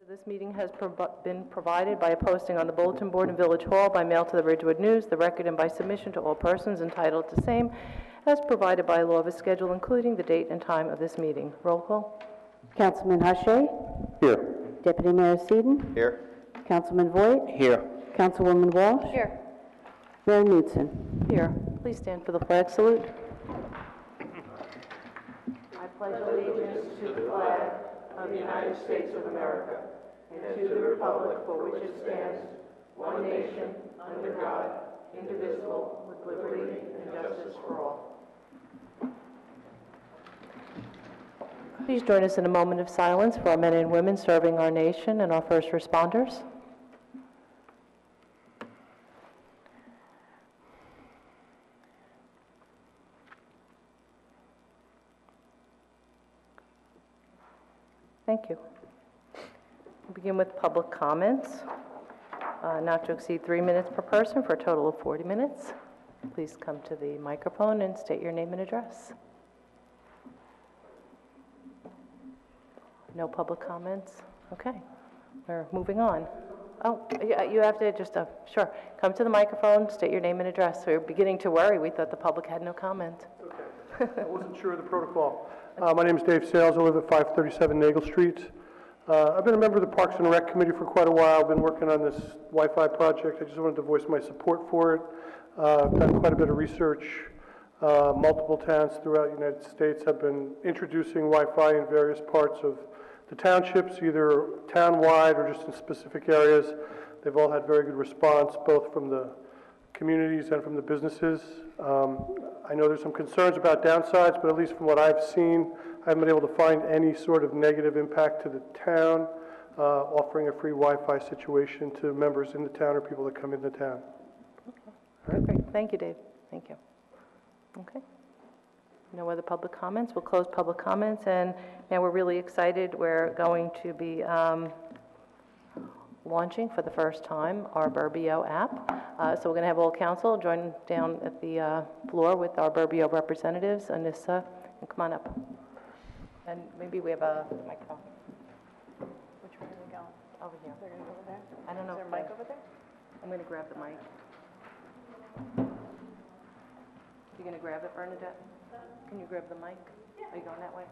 This meeting has been provided by a posting on the bulletin board in Village Hall, by mail to the Ridgewood News, the Record, and by submission to all persons entitled to same, as provided by law of a schedule, including the date and time of this meeting. Roll call. Councilman Hache? Here. Deputy Mayor Seaton? Here. Councilman Voigt? Here. Councilwoman Walsh? Here. Mayor Knudsen? Here. Please stand for the flag salute. I pledge allegiance to the flag of the United States of America and to the republic for which it stands, one nation, under God, indivisible, with liberty and justice for all. Please join us in a moment of silence for our men and women serving our nation and our first responders. Thank you. We'll begin with public comments, not to exceed 3 minutes per person for a total of 40 minutes. Please come to the microphone and state your name and address. No public comments? Okay, we're moving on. Oh, you have to just, sure, come to the microphone, state your name and address. So we're beginning to worry. We thought the public had no comment. Okay, I wasn't sure of the protocol. My name is Dave Sales. I live at 537 Nagel Street. I've been a member of the Parks and Rec Committee for quite a while. I've been working on this Wi-Fi project. I just wanted to voice my support for it. I've done quite a bit of research. Multiple towns throughout the United States have been introducing Wi-Fi in various parts of the townships, either town-wide or just in specific areas. They've all had very good response, both from the communities and from the businesses. I know there's some concerns about downsides, but at least from what I've seen, I haven't been able to find any sort of negative impact to the town, offering a free Wi-Fi situation to members in the town or people that come into town. Okay. Great. Thank you, Dave. Thank you. Okay. No other public comments. We'll close public comments, and now we're really excited. We're going to be launching for the first time our Burbio app. So we're going to have all council join down at the floor with our Burbio representatives, Anissa, and come on up. And maybe we have a microphone. Which way are we going? Over here. They're going to go over there? I don't know. Is there a mic over there? I'm going to grab the mic. You going to grab it, Bernadette? Can you grab the mic? Yeah. Are you going that way?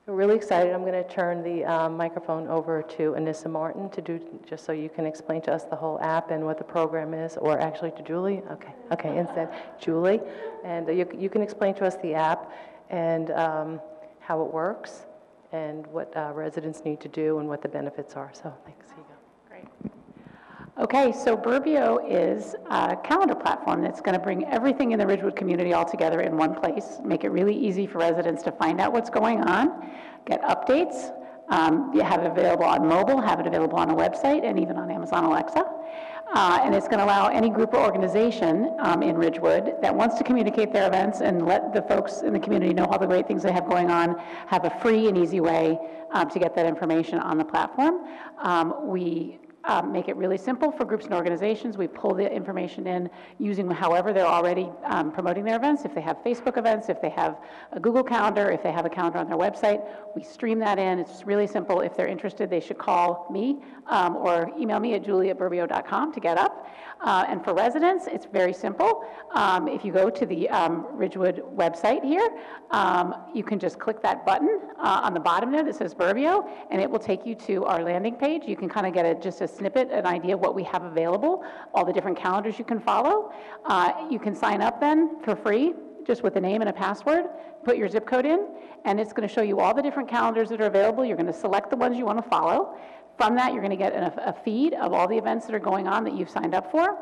We're really excited. I'm going to turn the microphone over to Anissa Martin to do, just so you can explain to us the whole app and what the program is, or actually to Julie. Okay, instead, Julie. And you can explain to us the app and how it works and what residents need to do and what the benefits are. So thanks. Here you go. Great. Okay, so Burbio is a calendar platform that's going to bring everything in the Ridgewood community all together in one place, make it really easy for residents to find out what's going on, get updates, you have it available on mobile, have it available on a website, and even on Amazon Alexa. And it's going to allow any group or organization in Ridgewood that wants to communicate their events and let the folks in the community know all the great things they have going on, have a free and easy way to get that information on the platform. We make it really simple for groups and organizations. We pull the information in using however they're already promoting their events. If they have Facebook events, if they have a Google Calendar, if they have a calendar on their website, we stream that in. It's really simple. If they're interested, they should call me or email me at julie@burbio.com to get up. And for residents, it's very simple. If you go to the Ridgewood website here, you can just click that button on the bottom there that says Burbio, and it will take you to our landing page. You can kind of get just a snippet, an idea of what we have available, all the different calendars you can follow. You can sign up then for free. just with a name and a password, put your zip code in, and it's going to show you all the different calendars that are available. You're going to select the ones you want to follow. From that, you're going to get a feed of all the events that are going on that you've signed up for.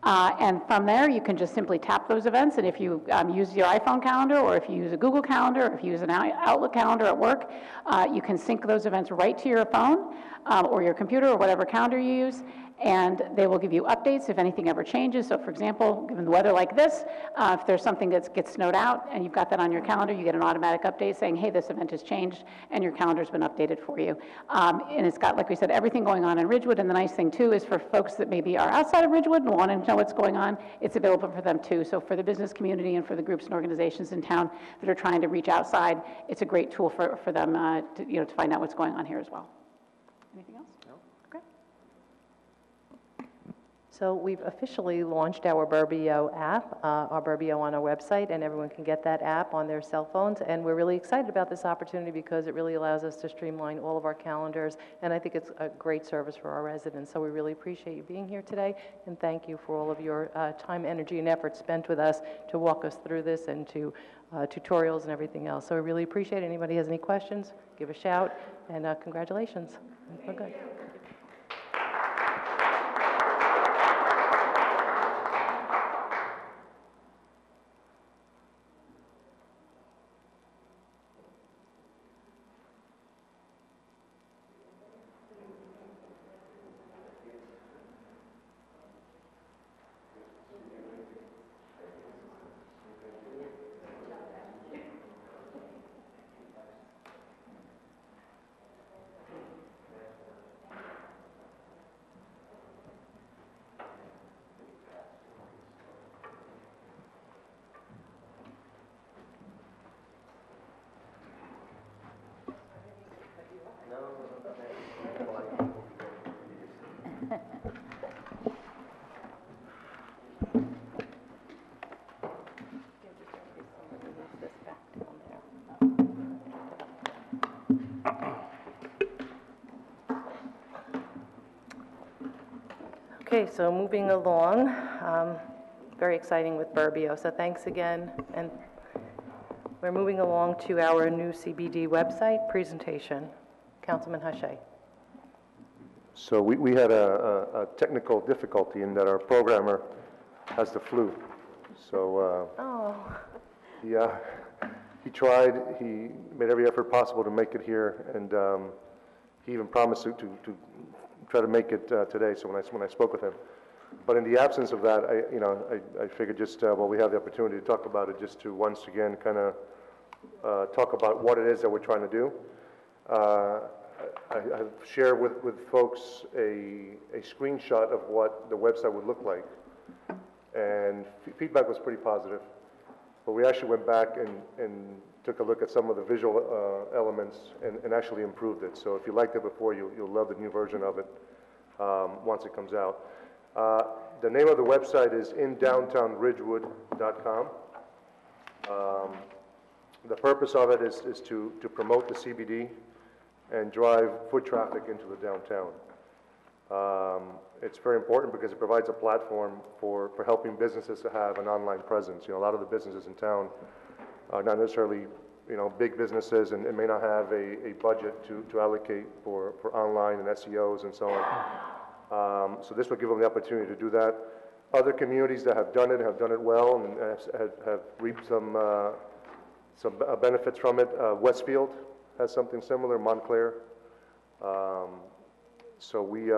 And from there, you can just simply tap those events, and if you use your iPhone calendar, or if you use a Google Calendar, or if you use an Outlook calendar at work, you can sync those events right to your phone or your computer or whatever calendar you use, and they will give you updates if anything ever changes. So for example, given the weather like this, if there's something that gets snowed out and you've got that on your calendar, you get an automatic update saying, hey, this event has changed and your calendar's been updated for you. And it's got, like we said, everything going on in Ridgewood, and the nice thing too is for folks that maybe are outside of Ridgewood and want to know what's going on, it's available for them too. So for the business community and for the groups and organizations in town that are trying to reach outside, it's a great tool for them to find out what's going on here as well. Anything else? No. Okay. So we've officially launched our Burbio app, our Burbio on our website, and everyone can get that app on their cell phones. And we're really excited about this opportunity because it really allows us to streamline all of our calendars, and I think it's a great service for our residents. So we really appreciate you being here today, and thank you for all of your time, energy, and effort spent with us to walk us through this and to tutorials and everything else. So we really appreciate it. Anybody has any questions, give a shout, and congratulations. So good. Okay, so moving along, very exciting with Burbio, so thanks again. And we're moving along to our new CBD website presentation. Councilman Hache. So we had a technical difficulty in that our programmer has the flu. So he tried, he made every effort possible to make it here, and he even promised to try to make it today, so when I spoke with him. But in the absence of that, I figured just, while we have the opportunity to talk about it, just to once again kind of talk about what it is that we're trying to do. I've shared with folks a screenshot of what the website would look like, and feedback was pretty positive. But we actually went back and took a look at some of the visual elements and actually improved it. So if you liked it before, you'll love the new version of it once it comes out. The name of the website is indowntownridgewood.com. The purpose of it is to promote the CBD and drive foot traffic into the downtown. It's very important because it provides a platform for helping businesses to have an online presence. A lot of the businesses in town are not necessarily, big businesses and may not have a budget to allocate for online and SEOs and so on. So this will give them the opportunity to do that. Other communities that have done it well and have reaped some benefits from it. Westfield has something similar, Montclair. So we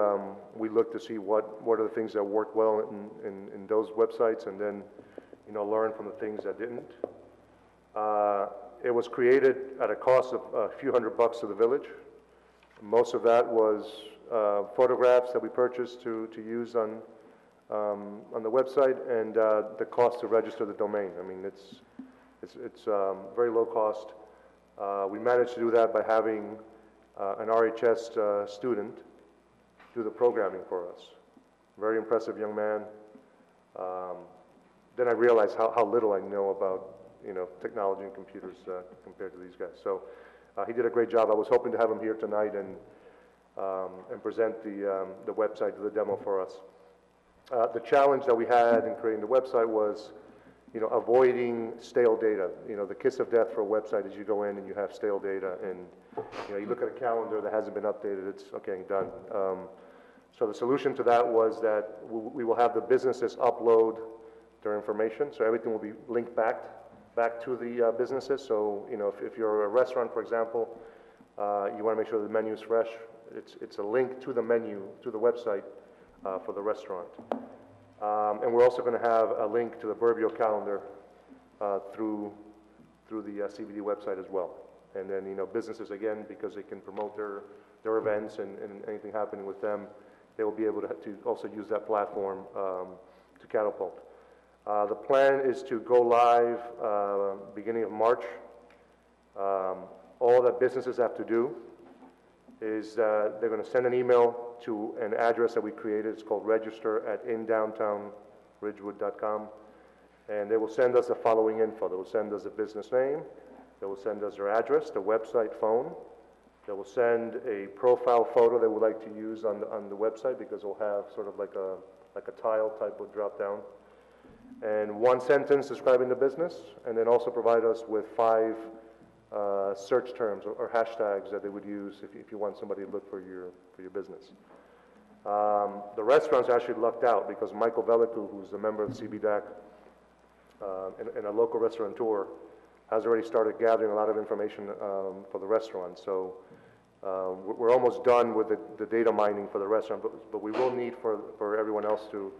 look to see what are the things that work well in those websites, and then learn from the things that didn't. It was created at a cost of a few $100 to the village. Most of that was photographs that we purchased to use on the website, and the cost to register the domain. I mean, it's very low cost. We managed to do that by having an RHS student do the programming for us. Very impressive young man. Then I realized how little I know about technology and computers compared to these guys. So he did a great job. I was hoping to have him here tonight and present the website, do the demo for us. The challenge that we had in creating the website was avoiding stale data. The kiss of death for a website is you go in and you have stale data, and, you look at a calendar that hasn't been updated, it's, okay, done. So the solution to that was that we will have the businesses upload their information, so everything will be linked back to the businesses. So, if you're a restaurant, for example, you want to make sure the menu is fresh, it's a link to the menu, to the website for the restaurant. And we're also going to have a link to the Burbio calendar through the CBD website as well. And then, businesses, again, because they can promote their events and anything happening with them, they will be able to also use that platform to catapult. The plan is to go live beginning of March. All that businesses have to do is they're going to send an email to an address that we created. It's called register@indowntownridgewood.com, and they will send us the following info. They will send us a business name, they will send us their address, their website, phone, they will send a profile photo they would like to use on the website, because we'll have sort of like a tile type of drop down, and one sentence describing the business, and then also provide us with 5 search terms or hashtags that they would use if you want somebody to look for your business. The restaurants actually lucked out, because Michael Veliku, who's a member of the CBDAC and a local restaurateur, has already started gathering a lot of information for the restaurants. So we're almost done with the data mining for the restaurant, but we will need for everyone else to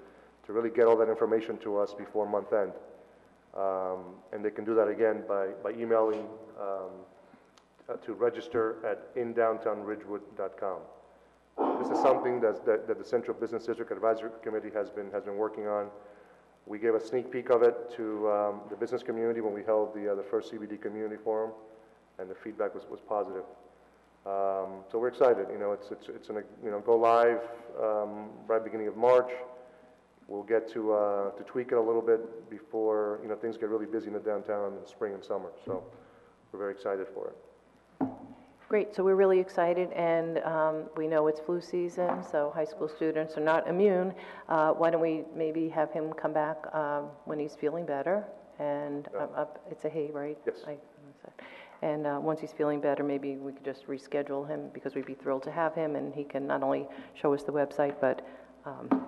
really get all that information to us before month end. And they can do that again by emailing to register@indowntownridgewood.com. This is something that the Central Business District Advisory Committee has been working on. We gave a sneak peek of it to the business community when we held the first CBD Community Forum, and the feedback was positive. So we're excited. It's going to go live right beginning of March. We'll get to tweak it a little bit before things get really busy in the downtown in spring and summer. So we're very excited for it. Great, so we're really excited, and we know it's flu season, so high school students are not immune. Why don't we maybe have him come back when he's feeling better? And it's a he, right? Yes. And once he's feeling better, maybe we could just reschedule him, because we'd be thrilled to have him, and he can not only show us the website, but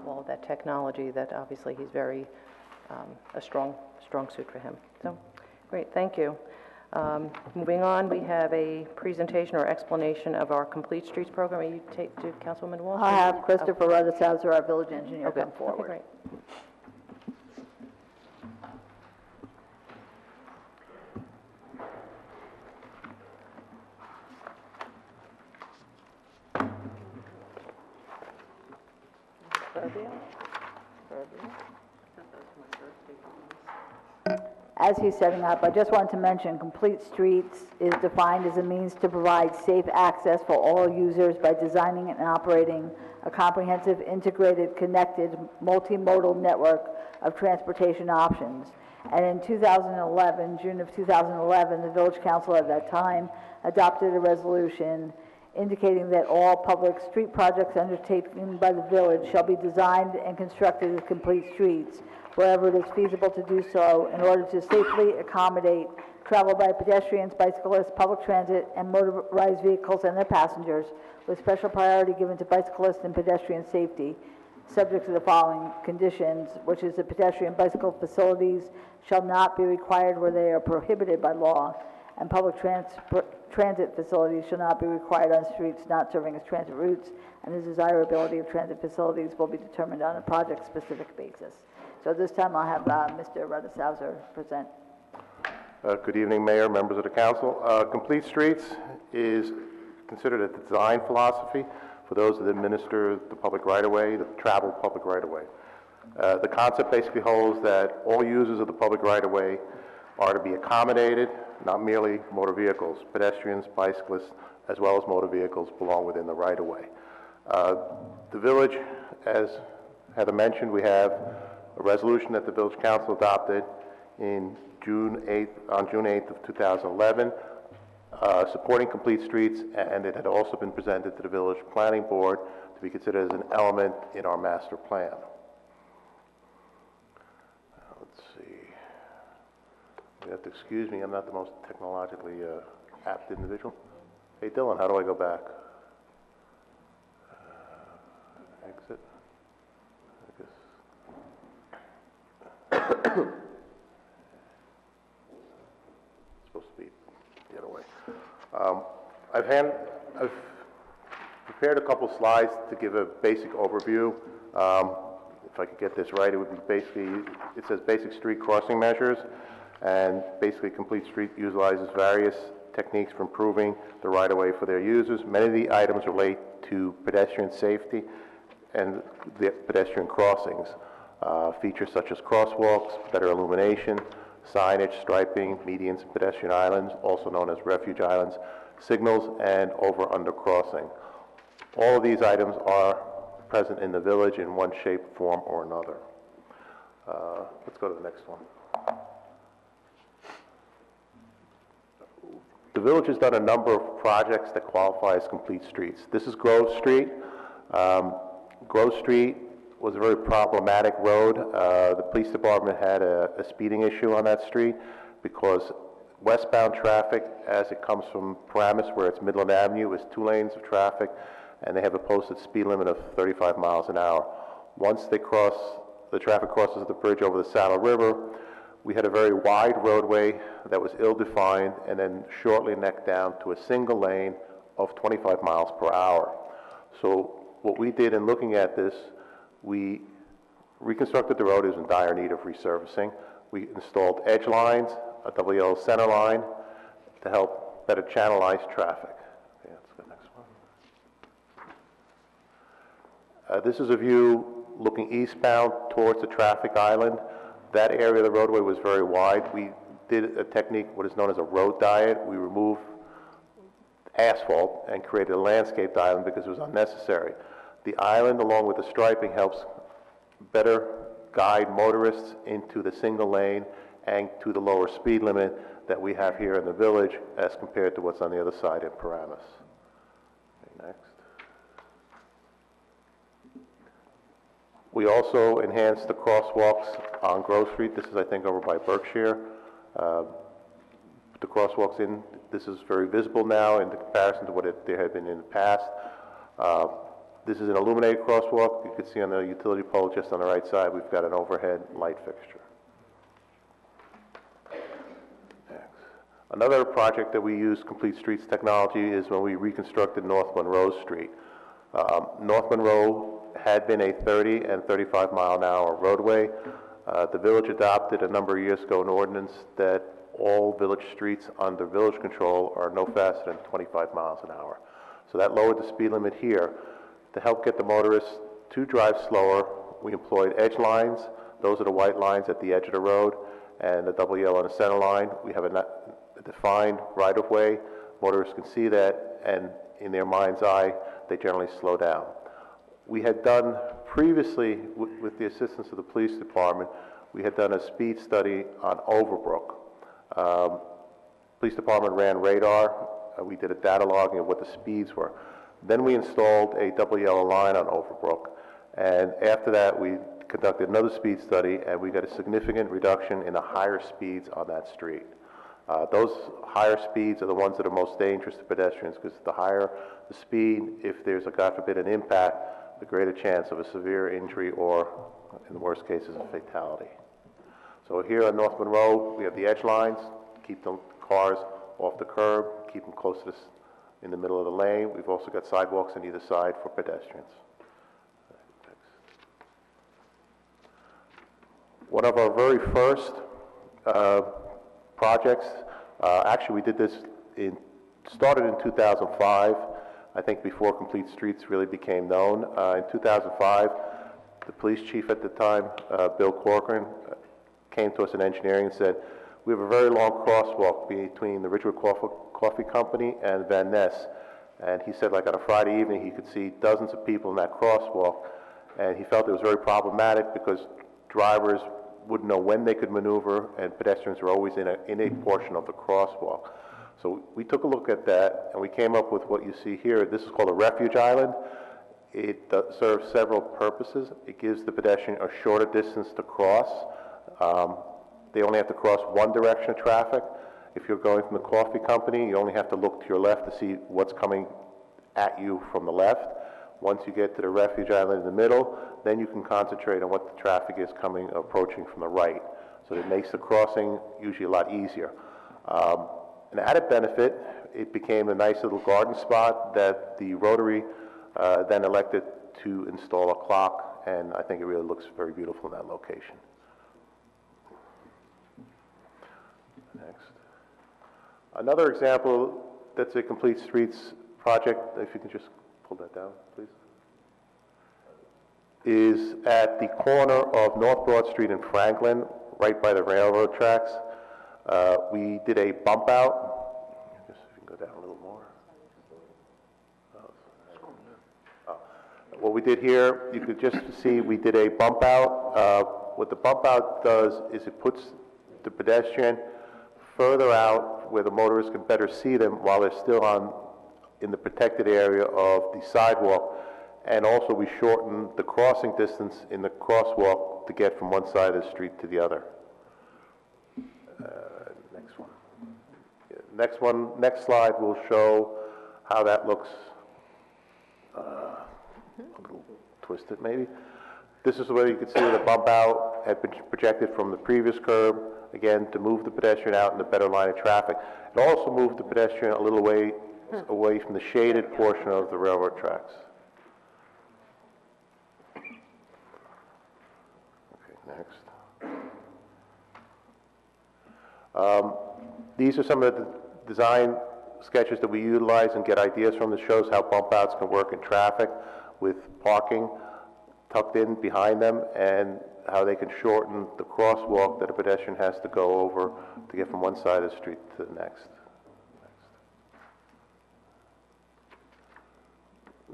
all of that technology that obviously he's very, a strong suit for him. So, great, thank you. Moving on, we have a presentation or explanation of our Complete Streets program. Will you take to Councilwoman Walsh? I'll have Christopher Rudishauser, our village engineer, Okay. come forward. Okay, great. As he's setting up, I just wanted to mention, Complete Streets is defined as a means to provide safe access for all users by designing and operating a comprehensive, integrated, connected, multimodal network of transportation options. And in 2011, June of 2011, the Village Council at that time adopted a resolution indicating that all public street projects undertaken by the village shall be designed and constructed as complete streets wherever it is feasible to do so in order to safely accommodate travel by pedestrians, bicyclists, public transit, and motorized vehicles and their passengers, with special priority given to bicyclist and pedestrian safety, subject to the following conditions, which is the pedestrian bicycle facilities shall not be required where they are prohibited by law, and public transit facilities shall not be required on streets not serving as transit routes, and the desirability of transit facilities will be determined on a project-specific basis. So this time I'll have Mr. Rudishauser present. Good evening, Mayor, members of the council. Complete Streets is considered a design philosophy for those that administer the public right-of-way, the travel public right-of-way. The concept basically holds that all users of the public right-of-way are to be accommodated, not merely motor vehicles. Pedestrians, bicyclists, as well as motor vehicles belong within the right-of-way. The village, as Heather mentioned, we have a resolution that the Village Council adopted in June 8th of 2011, supporting Complete Streets, and it had also been presented to the Village Planning Board to be considered as an element in our master plan. Let's see. have to excuse me, I'm not the most technologically apt individual. Hey, Dylan, how do I go back? Exit. I guess. It's supposed to be the other way. I've prepared a couple slides to give a basic overview. If I could get this right, it would be basically, it says basic street crossing measures, and basically Complete Street utilizes various techniques for improving the right-of-way for their users. Many of the items relate to pedestrian safety and the pedestrian crossings. Features such as crosswalks, better illumination, signage, striping, medians, and pedestrian islands, also known as refuge islands, signals, and over-under crossing. All of these items are present in the village in one shape, form, or another. Let's go to the next one. The village has done a number of projects that qualify as complete streets. This is Grove Street. Grove Street was a very problematic road. The police department had a speeding issue on that street because westbound traffic, as it comes from Paramus, where it's Midland Avenue, is 2 lanes of traffic, and they have a posted speed limit of 35 miles an hour. Once the traffic crosses the bridge over the Saddle River, we had a very wide roadway that was ill-defined and then shortly necked down to a single lane of 25 miles per hour. So what we did in looking at this, we reconstructed the road. It was in dire need of resurfacing. We installed edge lines, a double yellow center line to help better channelize traffic. Okay, let's go next one. This is a view looking eastbound towards the traffic island. That area of the roadway was very wide. We did a technique, what is known as a road diet. We removed asphalt and created a landscaped island because it was unnecessary. The island, along with the striping, helps better guide motorists into the single lane and to the lower speed limit that we have here in the village as compared to what's on the other side in Paramus. Okay, next. We also enhanced the crosswalks on Grove Street. This is, I think, over by Berkshire. The crosswalks in, this is very visible now in comparison to what there had been in the past. This is an illuminated crosswalk. You can see on the utility pole just on the right side, we've got an overhead light fixture. Next. Another project that we use Complete Streets technology is when we reconstructed North Monroe Street. North Monroe had been a 30 and 35 mile an hour roadway. The village adopted a number of years ago an ordinance that all village streets under village control are no faster than 25 miles an hour. So that lowered the speed limit here. To help get the motorists to drive slower, we employed edge lines. Those are the white lines at the edge of the road, and the double yellow on the center line. We have a defined right-of-way. Motorists can see that, and in their mind's eye, they generally slow down. We had done previously, with the assistance of the police department, we had done a speed study on Overbrook. Police department ran radar. We did a data logging of what the speeds were. Then we installed a double yellow line on Overbrook, and after that we conducted another speed study, and we got a significant reduction in the higher speeds on that street. Those higher speeds are the ones that are most dangerous to pedestrians, because the higher the speed, if there's, God forbid, an impact, the greater chance of a severe injury or, in the worst cases, a fatality. So here on North Monroe, we have the edge lines, keep the cars off the curb, keep them close to this in the middle of the lane. We've also got sidewalks on either side for pedestrians. One of our very first projects, actually we did this started in 2005, I think before Complete Streets really became known. In 2005, the police chief at the time, Bill Corcoran, came to us in engineering and said, we have a very long crosswalk between the Ridgewood Coffee Company and Van Ness. And he said, like on a Friday evening, he could see dozens of people in that crosswalk. And he felt it was very problematic because drivers wouldn't know when they could maneuver, and pedestrians were always in a portion of the crosswalk. So we took a look at that, and we came up with what you see here. This is called a refuge island. It serves several purposes. It gives the pedestrian a shorter distance to cross. they only have to cross one direction of traffic. If you're going from the coffee company, you only have to look to your left to see what's coming at you from the left. Once you get to the refuge island in the middle, then you can concentrate on what the traffic is approaching from the right. So it makes the crossing usually a lot easier. An added benefit, it became a nice little garden spot that the Rotary then elected to install a clock, and I think it really looks very beautiful in that location. Next. Another example that's a complete streets project, if you can just pull that down, please, is at the corner of North Broad Street and Franklin, right by the railroad tracks. We did a bump out. Just if you can go down a little more. What we did here, you could just see we did a bump out. What the bump out does is it puts the pedestrian further out where the motorists can better see them while they're still in the protected area of the sidewalk. And also we shorten the crossing distance in the crosswalk to get from one side of the street to the other. Next slide will show how that looks, a little twisted maybe. This is where you can see where the bump out had been projected from the previous curb, again, to move the pedestrian out in a better line of traffic. It also moved the pedestrian a little away from the shaded portion of the railroad tracks. Okay, next. These are some of the design sketches that we utilize and get ideas from. This shows how bump outs can work in traffic with parking tucked in behind them, and how they can shorten the crosswalk that a pedestrian has to go over to get from one side of the street to the next.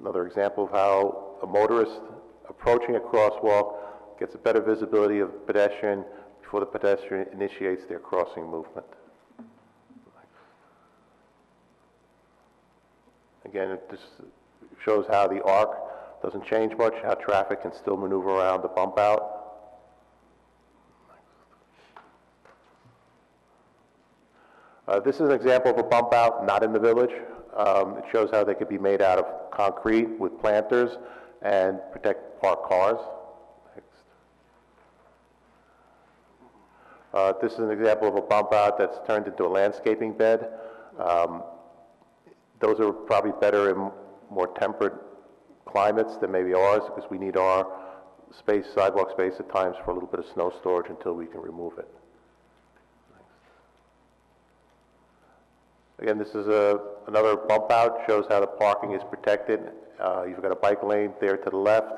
Another example of how a motorist approaching a crosswalk gets a better visibility of the pedestrian before the pedestrian initiates their crossing movement. Again, it just shows how the arc doesn't change much, how traffic can still maneuver around the bump out. This is an example of a bump out not in the village. It shows how they could be made out of concrete with planters and protect parked cars. Next. This is an example of a bump out that's turned into a landscaping bed. Those are probably better in more temperate climates than maybe ours, because we need our space, sidewalk space at times for a little bit of snow storage until we can remove it. Again, this is another bump out, shows how the parking is protected. You've got a bike lane there to the left,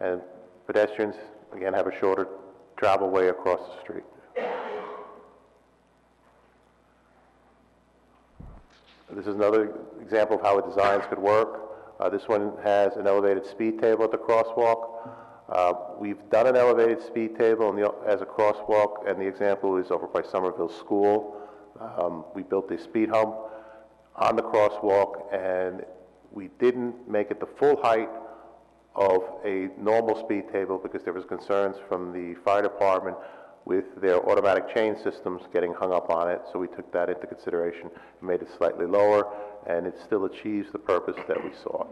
and pedestrians, again, have a shorter travel way across the street. This is another example of how a designs could work. This one has an elevated speed table at the crosswalk. We've done an elevated speed table as a crosswalk, and the example is over by Somerville School. We built a speed hump on the crosswalk, and we didn't make it the full height of a normal speed table because there was concerns from the fire department with their automatic chain systems getting hung up on it, so we took that into consideration and made it slightly lower, and it still achieves the purpose that we sought.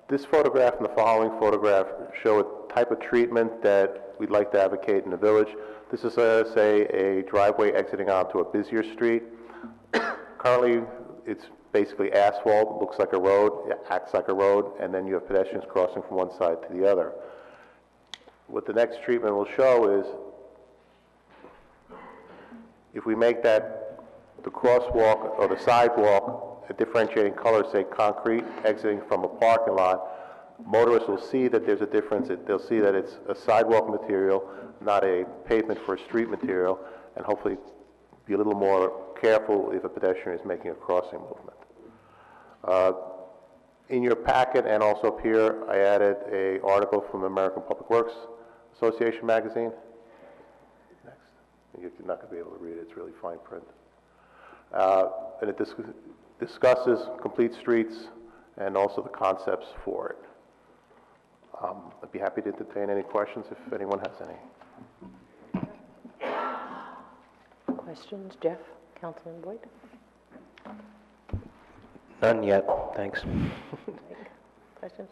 This photograph and the following photograph show a type of treatment that we'd like to advocate in the village. This is, say, a driveway exiting onto a busier street. Currently, it's basically asphalt, looks like a road, it acts like a road, and then you have pedestrians crossing from one side to the other. What the next treatment will show is, if we make that the crosswalk or the sidewalk a differentiating color, say concrete exiting from a parking lot, motorists will see that there's a difference. They'll see that it's a sidewalk material, not a pavement for a street material, and hopefully be a little more careful if a pedestrian is making a crossing movement. In your packet and also up here, I added an article from the American Public Works Association magazine. Next. You're not going to be able to read it. It's really fine print. And it discusses complete streets and also the concepts for it. I'd be happy to entertain any questions if anyone has any. Questions? Jeff? Councilman Boyd? None yet, thanks. Questions?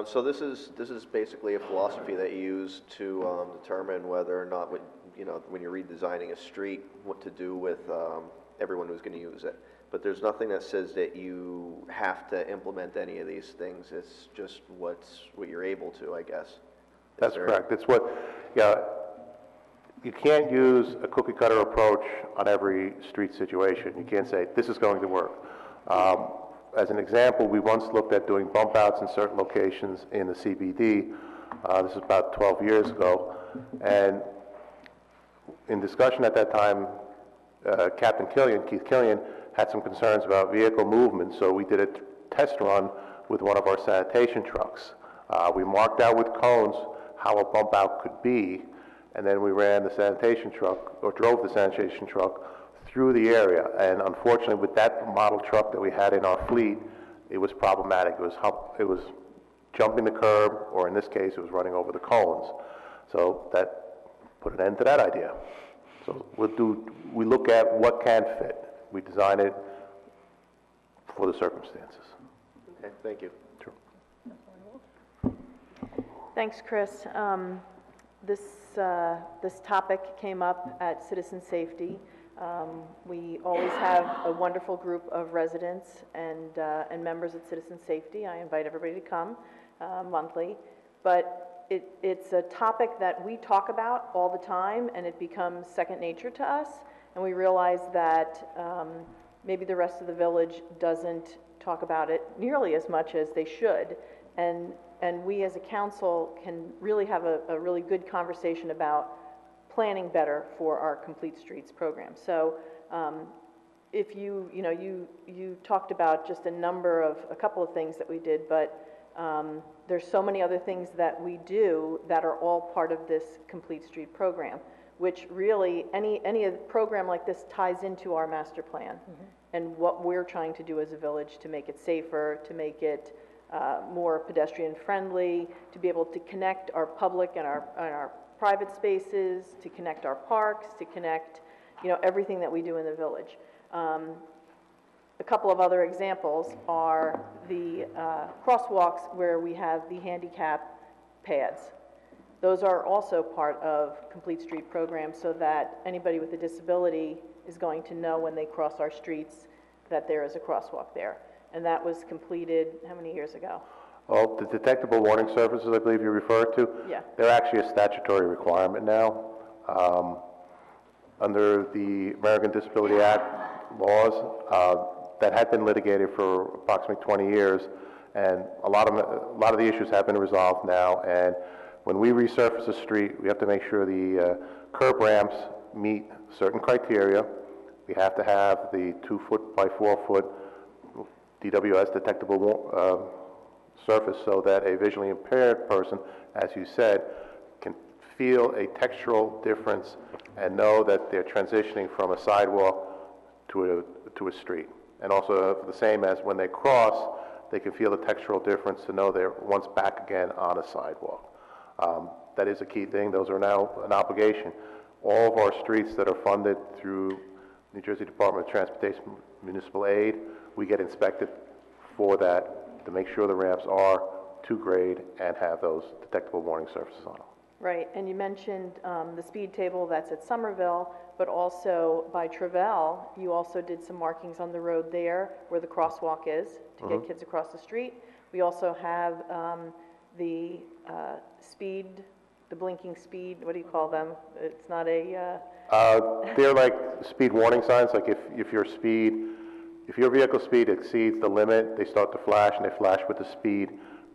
So this is basically a philosophy that you use to determine whether or not, when you're redesigning a street, what to do with everyone who's going to use it. But there's nothing that says that you have to implement any of these things. It's just what you're able to, I guess. That's correct. It's what, yeah, you can't use a cookie cutter approach on every street situation. You can't say, this is going to work. As an example, we once looked at doing bump outs in certain locations in the CBD. This is about 12 years ago. And in discussion at that time, Captain Keith Killian, had some concerns about vehicle movement, so we did a test run with one of our sanitation trucks. We marked out with cones how a bump out could be, and then we ran the sanitation truck, or drove the sanitation truck through the area. And unfortunately, with that model truck that we had in our fleet, it was problematic. It was jumping the curb, or in this case, it was running over the cones. So that put an end to that idea. So we look at what can fit. We design it for the circumstances. Okay, thank you. Sure. Thanks, Chris. This topic came up at Citizen Safety. We always have a wonderful group of residents and members at Citizen Safety. I invite everybody to come monthly. But it's a topic that we talk about all the time, and it becomes second nature to us. And we realize that maybe the rest of the village doesn't talk about it nearly as much as they should. And we as a council can really have a really good conversation about planning better for our Complete Streets program. So if you talked about just a couple of things that we did, but there's so many other things that we do that are all part of this Complete Street program, which really, any program like this ties into our master plan and what we're trying to do as a village to make it safer, to make it more pedestrian friendly, to be able to connect our public and our private spaces, to connect our parks, to connect, everything that we do in the village. A couple of other examples are the crosswalks where we have the handicap pads. Those are also part of Complete Street program, so that anybody with a disability is going to know when they cross our streets that there is a crosswalk there. And that was completed how many years ago? Well, the detectable warning surfaces, I believe you referred to, Yeah. they're actually a statutory requirement now. Under the American Disability Act laws, that had been litigated for approximately 20 years, and a lot of the issues have been resolved now. And when we resurface a street, we have to make sure the curb ramps meet certain criteria. We have to have the 2-foot by 4-foot DWS, detectable surface, so that a visually impaired person, as you said, can feel a textural difference and know that they're transitioning from a sidewalk to a street. And also the same as when they cross, they can feel the textural difference to know they're once back again on a sidewalk. That is a key thing. Those are now an obligation. All of our streets that are funded through New Jersey Department of Transportation municipal aid, we get inspected for that to make sure the ramps are to grade and have those detectable warning surfaces on them. Right, and you mentioned the speed table that's at Somerville, but also by Travell, you also did some markings on the road there where the crosswalk is to get kids across the street. We also have the the blinking speed, what do you call them? It's not a... They're like speed warning signs, like if your vehicle speed exceeds the limit, they start to flash, and they flash with the speed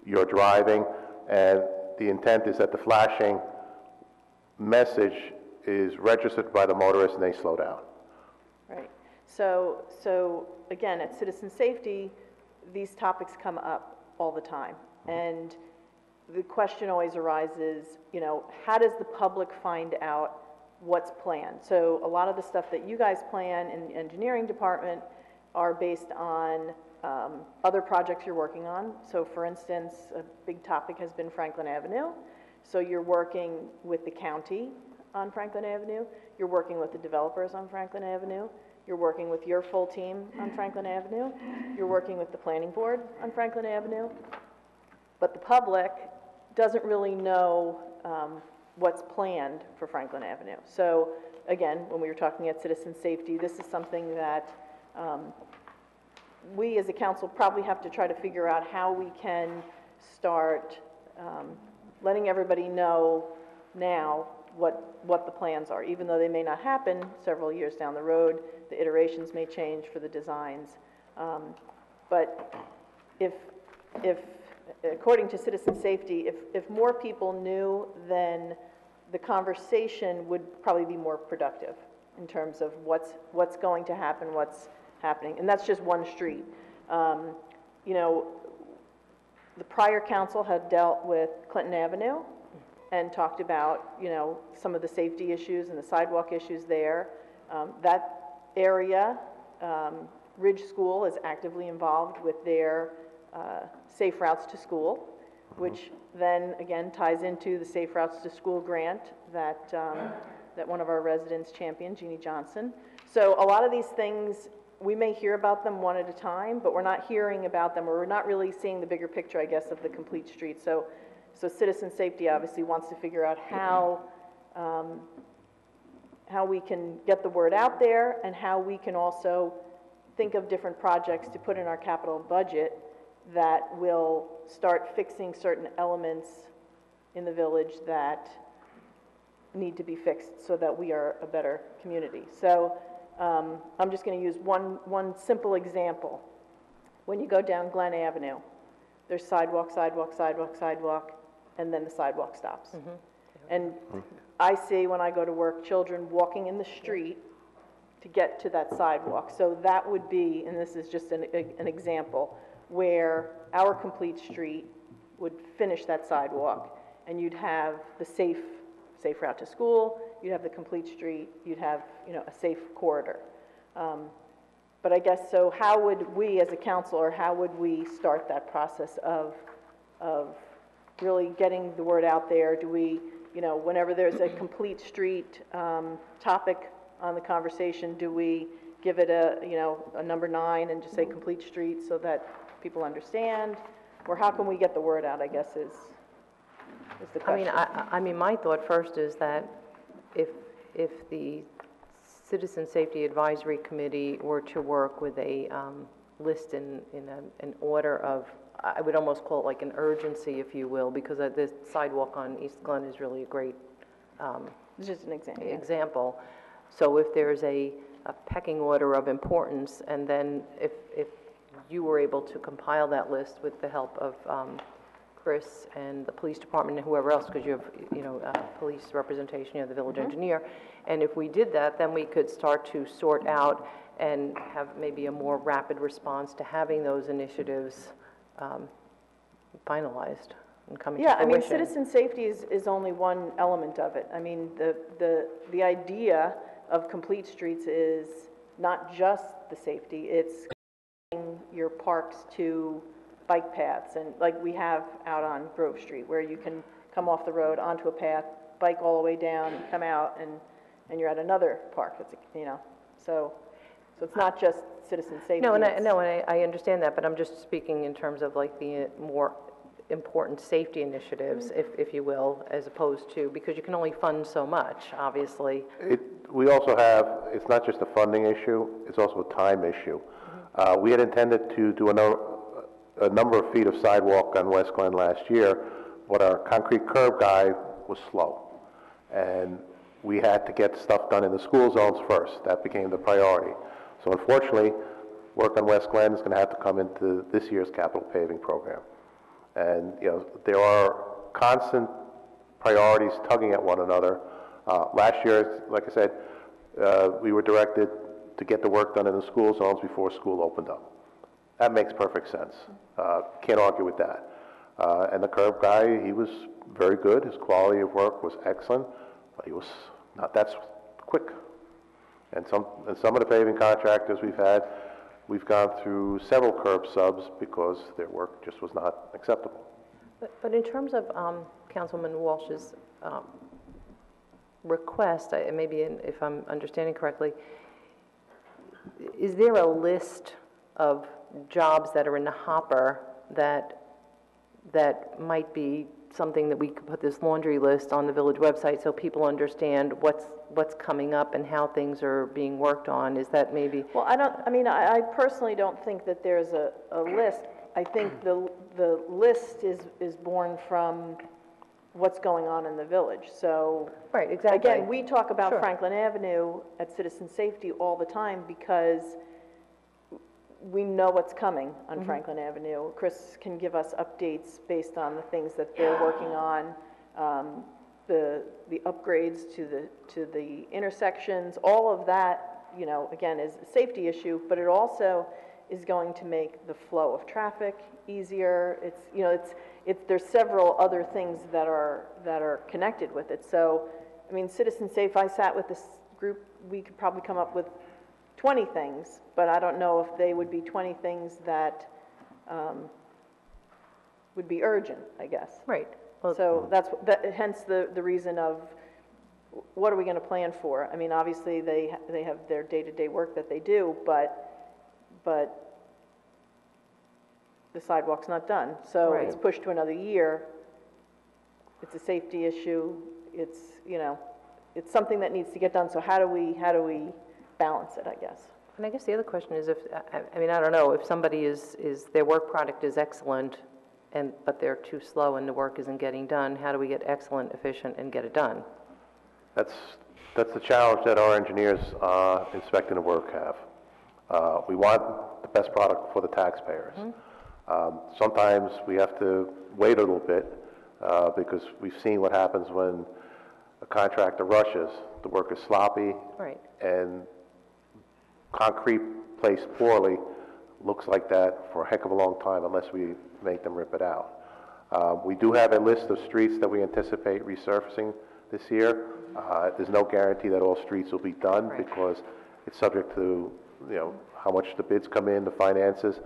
you're driving, and the intent is that the flashing message is registered by the motorist and they slow down. Right. So again, at Citizen Safety, these topics come up all the time. And the question always arises, how does the public find out what's planned? So a lot of the stuff that you guys plan in the engineering department are based on other projects you're working on. So for instance, a big topic has been Franklin Avenue. So you're working with the county on Franklin Avenue, you're working with the developers on Franklin Avenue, you're working with your full team on Franklin Avenue, you're working with the planning board on Franklin Avenue, but the public doesn't really know what's planned for Franklin Avenue. So again, when we were talking at citizen safety, this is something that we as a council probably have to try to figure out how we can start letting everybody know now what the plans are. Even though they may not happen several years down the road, the iterations may change for the designs. But if according to citizen safety, if more people knew, then the conversation would probably be more productive in terms of what's going to happen, what's happening. And that's just one street. You know, the prior council had dealt with Clinton Avenue and talked about, you know, some of the safety issues and the sidewalk issues there. That area, Ridge School is actively involved with their Safe Routes to School, which then again ties into the Safe Routes to School grant that, that one of our residents championed, Jeannie Johnson. So a lot of these things, we may hear about them one at a time, but we're not hearing about them, or we're not really seeing the bigger picture, I guess, of the complete street. So citizen safety obviously wants to figure out how we can get the word out there, and how we can also think of different projects to put in our capital budget that will start fixing certain elements in the village that need to be fixed so that we are a better community. So I'm just going to use one simple example. When you go down Glen Avenue, there's sidewalk, sidewalk, sidewalk, sidewalk, and then the sidewalk stops. And I see, when I go to work, children walking in the street to get to that sidewalk. So that would be, and this is just an example, where our complete street would finish that sidewalk, and you'd have the safe route to school, you'd have the complete street, you'd have, you know, a safe corridor. But I guess, so how would we as a council, or how would we start that process of really getting the word out there? Do we, you know, whenever there's a complete street topic on the conversation, do we give it a, you know, a number 9 and just say complete street so that people understand? Or how can we get the word out, I guess, is the question. I mean, my thought first is that if the Citizen Safety Advisory Committee were to work with a list in an order of, I would almost call it like an urgency, if you will, because the sidewalk on East Glen is really a great It's just an example. example. So if there's a pecking order of importance, and then if you were able to compile that list with the help of Chris and the police department and whoever else, because you have, you know, police representation, you have the village engineer, and if we did that, then we could start to sort out and have maybe a more rapid response to having those initiatives finalized and coming to fruition. Yeah, I mean, citizen safety is only one element of it. I mean, the idea of complete streets is not just the safety, it's connecting your parks to bike paths, and like we have out on Grove Street, where you can come off the road onto a path, bike all the way down, come out, and you're at another park. It's, you know, so it's not just citizen safety. No, and I understand that, but I'm just speaking in terms of like the more important safety initiatives, if you will, as opposed to, because you can only fund so much, obviously. We also have, it's not just a funding issue, it's also a time issue. We had intended to do a number of feet of sidewalk on West Glen last year, but our concrete curb guy was slow. And we had to get stuff done in the school zones first. That became the priority. So unfortunately, work on West Glen is going to have to come into this year's capital paving program. And, you know, there are constant priorities tugging at one another. Last year, like I said, we were directed to get the work done in the school zones before school opened up. That makes perfect sense. Can't argue with that. And the curb guy, he was very good. His quality of work was excellent, but he was not that quick. And some of the paving contractors we've had, We've gone through several curb subs because their work just was not acceptable. But in terms of Councilman Walsh's request, if I'm understanding correctly, is there a list of jobs that are in the hopper that might be something that we could put this laundry list on the village website so people understand what's coming up and how things are being worked on? Is that maybe? Well, I personally don't think that there's a list. I think the list is born from what's going on in the village. So, Right, exactly. again, we talk about Sure. Franklin Avenue at Citizen Safety all the time because we know what's coming on Franklin Avenue. Chris can give us updates based on the things that they're working on, the upgrades to the intersections, all of that, you know, again, is a safety issue, but it also is going to make the flow of traffic easier. It's, you know, there's several other things that are connected with it. So, I mean, Citizen Safe, I sat with this group, we could probably come up with 20 things, but I don't know if they would be 20 things that would be urgent, I guess. Right. Well, So hence the reason of what are we going to plan for? I mean, obviously, they have their day-to-day work that they do, but the sidewalk's not done. So Right. it's pushed to another year. It's a safety issue. It's, you know, it's something that needs to get done. So how do we balance it, I guess? And I guess the other question is I mean, I don't know, if somebody their work product is excellent, but they're too slow and the work isn't getting done, how do we get excellent, efficient, and get it done? That's the challenge that our engineers inspecting the work have. We want the best product for the taxpayers. Sometimes we have to wait a little bit because we've seen what happens when a contractor rushes. The work is sloppy, Right. and concrete placed poorly looks like that for a heck of a long time unless we make them rip it out. We do have a list of streets that we anticipate resurfacing this year. There's no guarantee that all streets will be done because it's subject to, you know, how much the bids come in, the finances.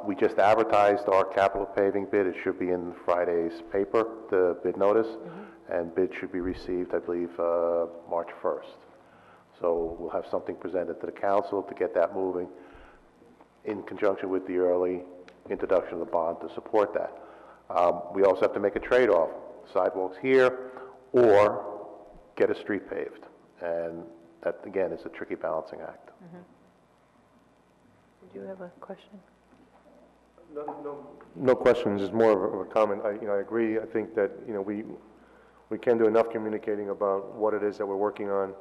We just advertised our capital paving bid. It should be in Friday's paper, the bid notice, and bid should be received, I believe, March 1st. So we'll have something presented to the council to get that moving in conjunction with the early introduction of the bond to support that. We also have to make a trade-off, sidewalks here or get a street paved. And that, again, is a tricky balancing act. Did you have a question? No questions, it's more of a comment. I agree. I think that, you know, we can do enough communicating about what it is that we're working on.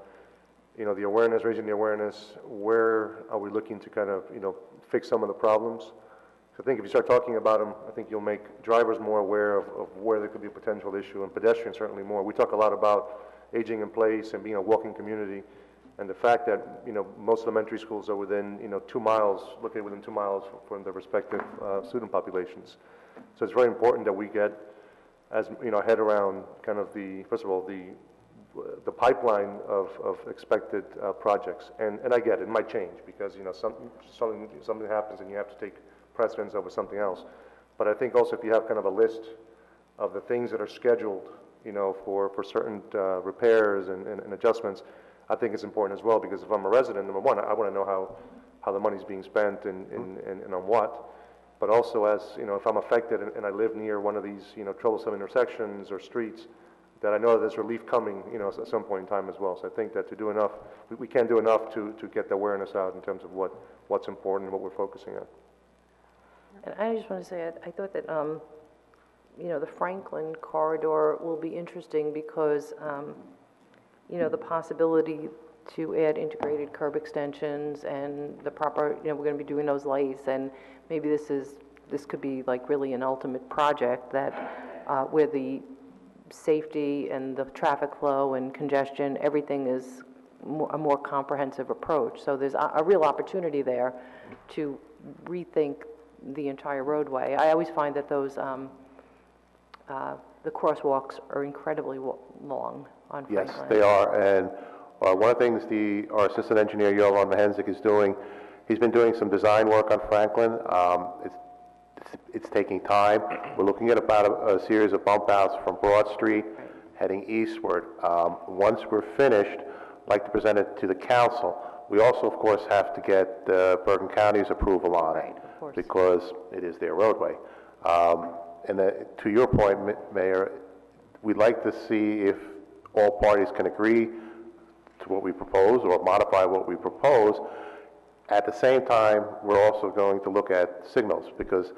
You know, the awareness, raising the awareness, where are we looking to kind of, you know, fix some of the problems? So I think if you start talking about them, I think you'll make drivers more aware of where there could be a potential issue, and pedestrians certainly more. We talk a lot about aging in place and being a walking community, and the fact that, you know, most elementary schools are within, you know, 2 miles, located within 2 miles from their respective student populations. So it's very important that we get, as, you know, head around kind of first of all, the pipeline of expected projects. And I get it might change because, you know, something happens and you have to take precedence over something else. But I think also if you have kind of a list of the things that are scheduled, you know, for certain repairs and adjustments, I think it's important as well, because if I'm a resident, number one, I want to know how the money's being spent and on what. But also, as, you know, if I'm affected and I live near one of these, you know, troublesome intersections or streets, that I know there's relief coming, you know, at some point in time as well. So I think that to do enough, we can do enough to get the awareness out in terms of what's important and what we're focusing on. And I just want to say, I thought that, you know, the Franklin corridor will be interesting because, you know, the possibility to add integrated curb extensions and the proper, you know, we're going to be doing those lights, and maybe this could be like really an ultimate project that, where the safety and the traffic flow and congestion, everything is a more comprehensive approach. So there's a real opportunity there to rethink the entire roadway. I always find that those, the crosswalks are incredibly long on Franklin. Yes, they are, and one of the things our assistant engineer, Jovan Mahenzik, is doing, He's been doing some design work on Franklin. It's taking time. We're looking at about a series of bump outs from Broad Street heading eastward. Once we're finished, I'd like to present it to the council. We also, of course, have to get Bergen County's approval on it, Of course. because it is their roadway. To your point, Mayor, we'd like to see if all parties can agree to what we propose or modify what we propose. At the same time, we're also going to look at signals, because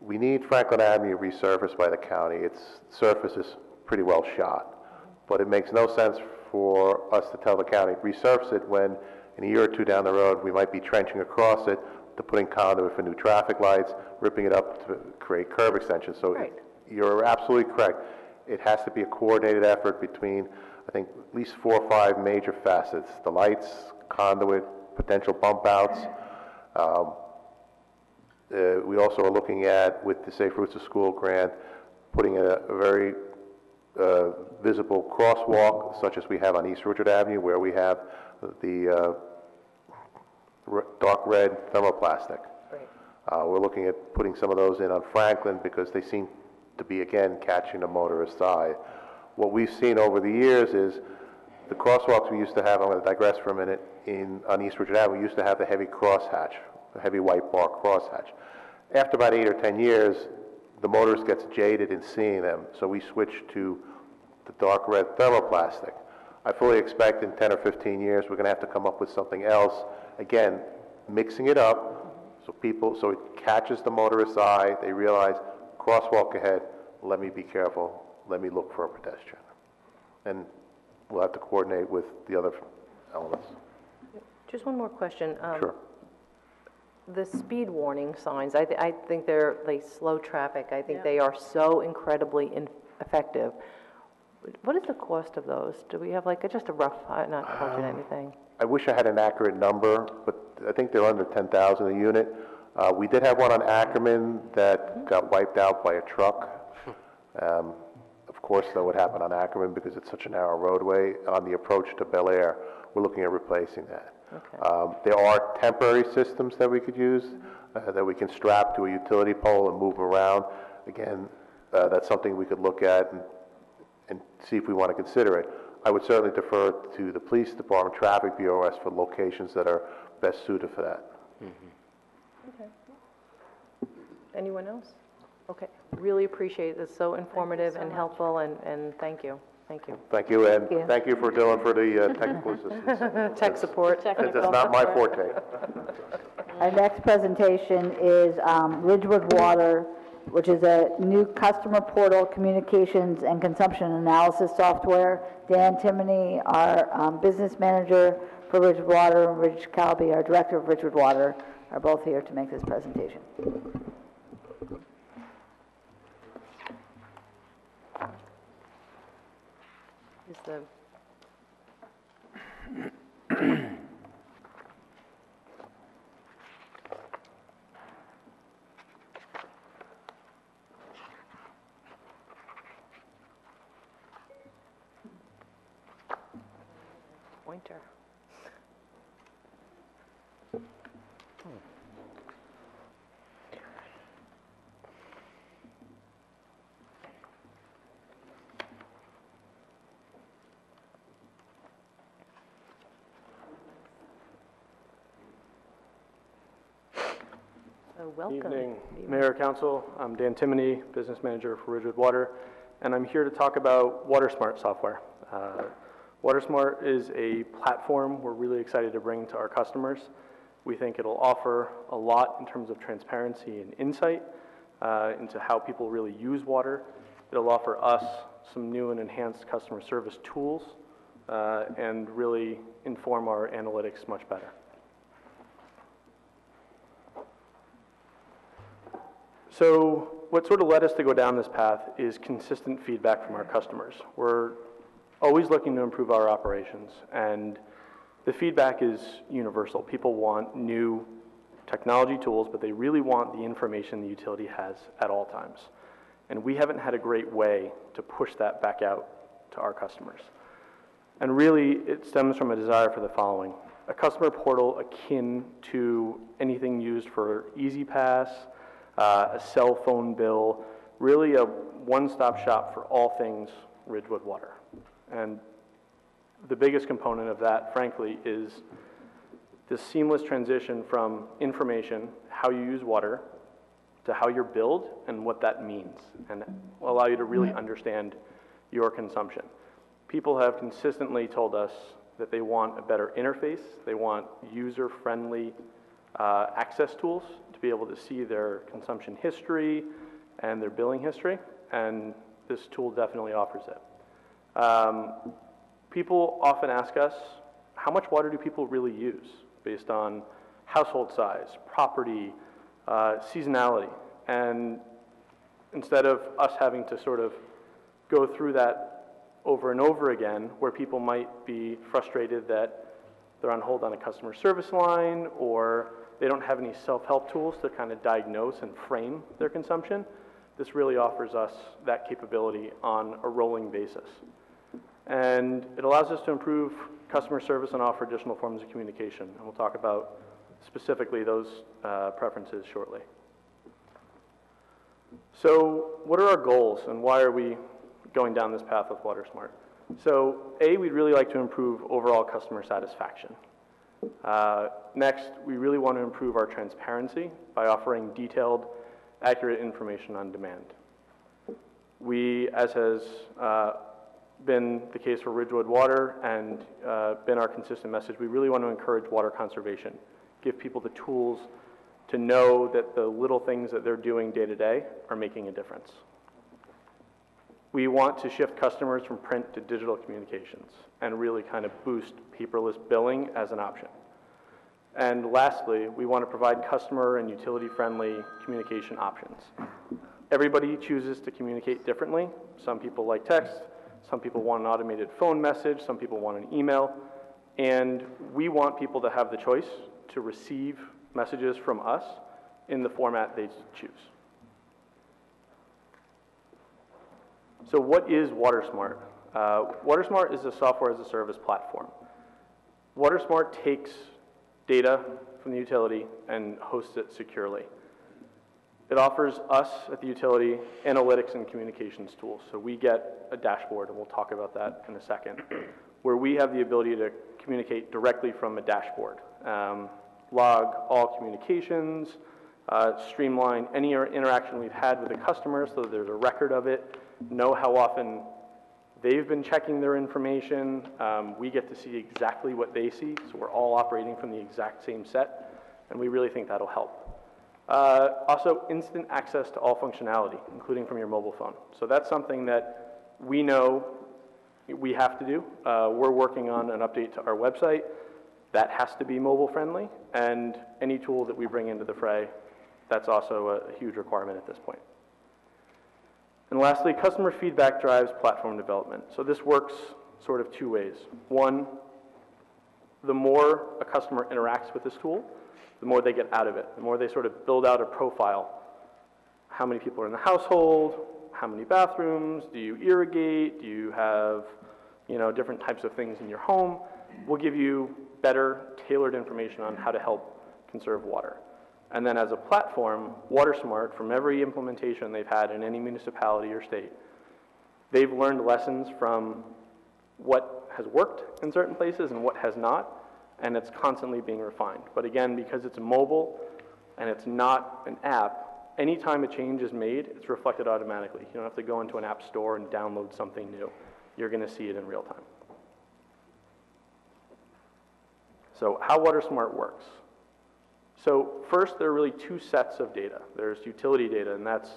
we need Franklin Avenue resurfaced by the county. Its surface is pretty well shot, but it makes no sense for us to tell the county, resurface it, when in a year or two down the road, we might be trenching across it to putting conduit for new traffic lights, ripping it up to create curb extensions. So Right. you're absolutely correct. It has to be a coordinated effort between, I think, at least 4 or 5 major facets: the lights, conduit, potential bump outs. We also are looking at, with the Safe Routes to School grant, putting a very visible crosswalk, such as we have on East Ridgewood Avenue, where we have the dark red thermoplastic. We're looking at putting some of those in on Franklin, because they seem to be, again, catching the motorist's eye. What we've seen over the years is the crosswalks we used to have, I'm going to digress for a minute, on East Ridgewood Avenue, we used to have the heavy crosshatch, the heavy white bar crosshatch. After about 8 or 10 years, the motorist gets jaded in seeing them, so we switched to the dark red thermoplastic. I fully expect in 10 or 15 years, we're going to have to come up with something else, again, mixing it up, so it catches the motorist's eye, they realize, crosswalk ahead, let me be careful, let me look for a pedestrian. And we'll have to coordinate with the other elements. Just one more question. Sure. The speed warning signs, I think they slow traffic. I think they are so incredibly effective. What is the cost of those? Do we have just a rough, not quoting anything? I wish I had an accurate number, but I think they're under 10,000 a unit. We did have one on Ackerman that got wiped out by a truck. Of course, that would happen on Ackerman because it's such a narrow roadway. On the approach to Bel Air, we're looking at replacing that. Okay. There are temporary systems that we could use, that we can strap to a utility pole and move around. Again, that's something we could look at and see if we want to consider it. I would certainly defer to the police department, traffic bureau, as for locations that are best suited for that. Okay. Anyone else? Okay, really appreciate it. It's so informative and helpful, and thank you. Thank you. Thank you, and thank you for the technical assistance. Tech support. It's not my forte. Our next presentation is Ridgewood Water, which is a new customer portal, communications, and consumption analysis software. Dan Timoney, our business manager for Ridgewood Water, and Rich Calby, our director of Ridgewood Water, are both here to make this presentation. Is the pointer. So welcome. Evening, Mayor, Council. I'm Dan Timoney, Business Manager for Ridgewood Water, and I'm here to talk about WaterSmart software. WaterSmart is a platform we're really excited to bring to our customers. We think it'll offer a lot in terms of transparency and insight into how people really use water. It'll offer us some new and enhanced customer service tools and really inform our analytics much better. So what sort of led us to go down this path is consistent feedback from our customers. We're always looking to improve our operations, and the feedback is universal. People want new technology tools, but they really want the information the utility has at all times. And we haven't had a great way to push that back out to our customers. And really, it stems from a desire for the following. a customer portal akin to anything used for Easy Pass, a cell phone bill, really a one-stop shop for all things Ridgewood Water. And the biggest component of that, frankly, is this seamless transition from information, how you use water, to how you're billed and what that means, and will allow you to really understand your consumption. People have consistently told us that they want a better interface, they want user-friendly access tools to be able to see their consumption history and their billing history, and this tool definitely offers it. People often ask us, how much water do people really use based on household size, property, seasonality? And instead of us having to sort of go through that over and over again, where people might be frustrated that they're on hold on a customer service line, or they don't have any self-help tools to kind of diagnose and frame their consumption, this really offers us that capability on a rolling basis. And it allows us to improve customer service and offer additional forms of communication. And we'll talk about specifically those preferences shortly. So what are our goals and why are we going down this path with WaterSmart? So A, we'd really like to improve overall customer satisfaction. Next, we really want to improve our transparency by offering detailed, accurate information on demand. We, as has been the case for Ridgewood Water and been our consistent message, we really want to encourage water conservation, give people the tools to know that the little things that they're doing day to day are making a difference. We want to shift customers from print to digital communications and really kind of boost paperless billing as an option. And lastly, we want to provide customer and utility-friendly communication options. Everybody chooses to communicate differently. Some people like text, some people want an automated phone message, some people want an email, and we want people to have the choice to receive messages from us in the format they choose. So what is WaterSmart? WaterSmart is a software as a service platform. WaterSmart takes data from the utility and hosts it securely. It offers us at the utility analytics and communications tools. So we get a dashboard, and we'll talk about that in a second, where we have the ability to communicate directly from a dashboard. Log all communications, streamline any interaction we've had with the customer so that there's a record of it, know how often they've been checking their information. We get to see exactly what they see, so we're all operating from the exact same set, and we really think that'll help. Also, instant access to all functionality, including from your mobile phone. So that's something that we know we have to do. We're working on an update to our website. That has to be mobile friendly, and any tool that we bring into the fray, that's also a huge requirement at this point. And lastly, customer feedback drives platform development. So this works sort of two ways. One, the more a customer interacts with this tool, the more they get out of it, the more they sort of build out a profile. How many people are in the household? How many bathrooms? Do you irrigate? Do you have, different types of things in your home? We'll give you better tailored information on how to help conserve water. And then as a platform, WaterSmart, from every implementation they've had in any municipality or state, they've learned lessons from what has worked in certain places and what has not, and it's constantly being refined. But again, because it's mobile and it's not an app, anytime a change is made, it's reflected automatically. You don't have to go into an app store and download something new. You're going to see it in real time. So how WaterSmart works. So first, there are really two sets of data. There's utility data, and that's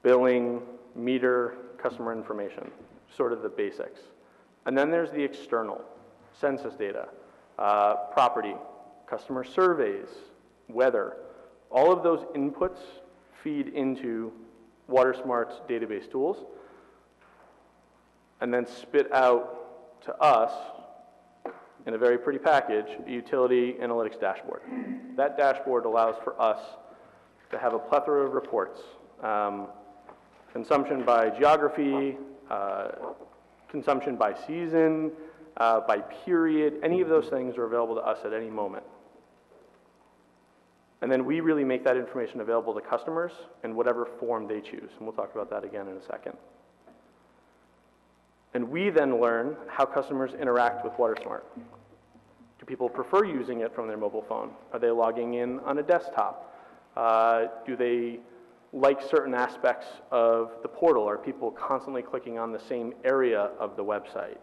billing, meter, customer information, sort of the basics. And then there's the external, census data, property, customer surveys, weather. All of those inputs feed into WaterSmart's database tools and then spit out to us in a very pretty package, a utility analytics dashboard. That dashboard allows for us to have a plethora of reports. Consumption by geography, consumption by season, by period, any of those things are available to us at any moment. And then we really make that information available to customers in whatever form they choose. And we'll talk about that again in a second. And we then learn how customers interact with WaterSmart. Do people prefer using it from their mobile phone? Are they logging in on a desktop? Do they like certain aspects of the portal? Are people constantly clicking on the same area of the website?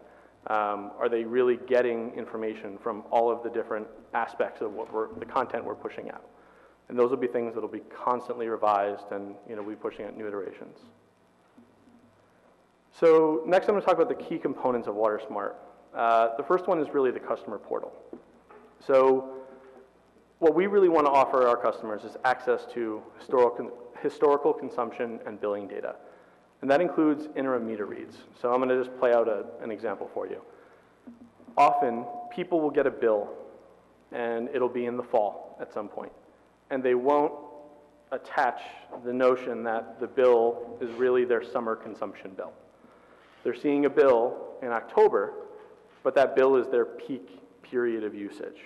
Are they really getting information from all of the different aspects of the content we're pushing out? And those will be things that will be constantly revised, and we'll be pushing out new iterations. So next I'm going to talk about the key components of WaterSmart. The first one is really the customer portal. So what we really want to offer our customers is access to historical consumption and billing data. And that includes interim meter reads. So I'm going to just play out an example for you. Often, people will get a bill, and it'll be in the fall at some point. And they won't attach the notion that the bill is really their summer consumption bill. They're seeing a bill in October, but that bill is their peak period of usage.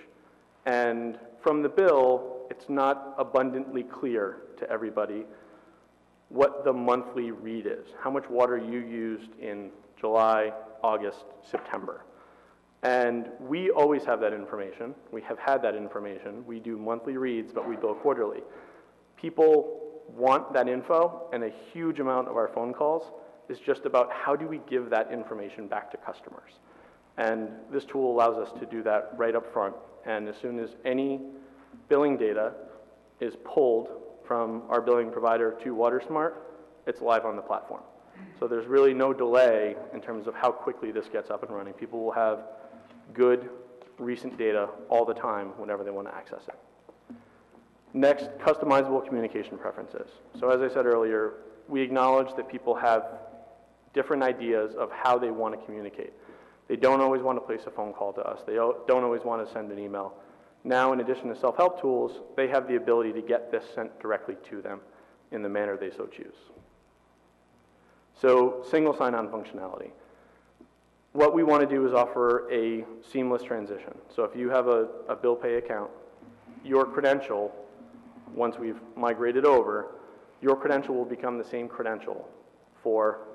And from the bill, it's not abundantly clear to everybody what the monthly read is, how much water you used in July, August, September. And we always have that information. We have had that information. We do monthly reads, but we bill quarterly. People want that info, and a huge amount of our phone calls is just about how do we give that information back to customers. And this tool allows us to do that right up front. And as soon as any billing data is pulled from our billing provider to WaterSmart, it's live on the platform. So there's really no delay in terms of how quickly this gets up and running. People will have good, recent data all the time whenever they want to access it. Next, customizable communication preferences. So as I said earlier, we acknowledge that people have different ideas of how they want to communicate. They don't always want to place a phone call to us. They don't always want to send an email. Now, in addition to self-help tools, they have the ability to get this sent directly to them in the manner they so choose. So, single sign-on functionality. What we want to do is offer a seamless transition. So if you have a bill pay account, your credential, once we've migrated over, your credential will become the same credential for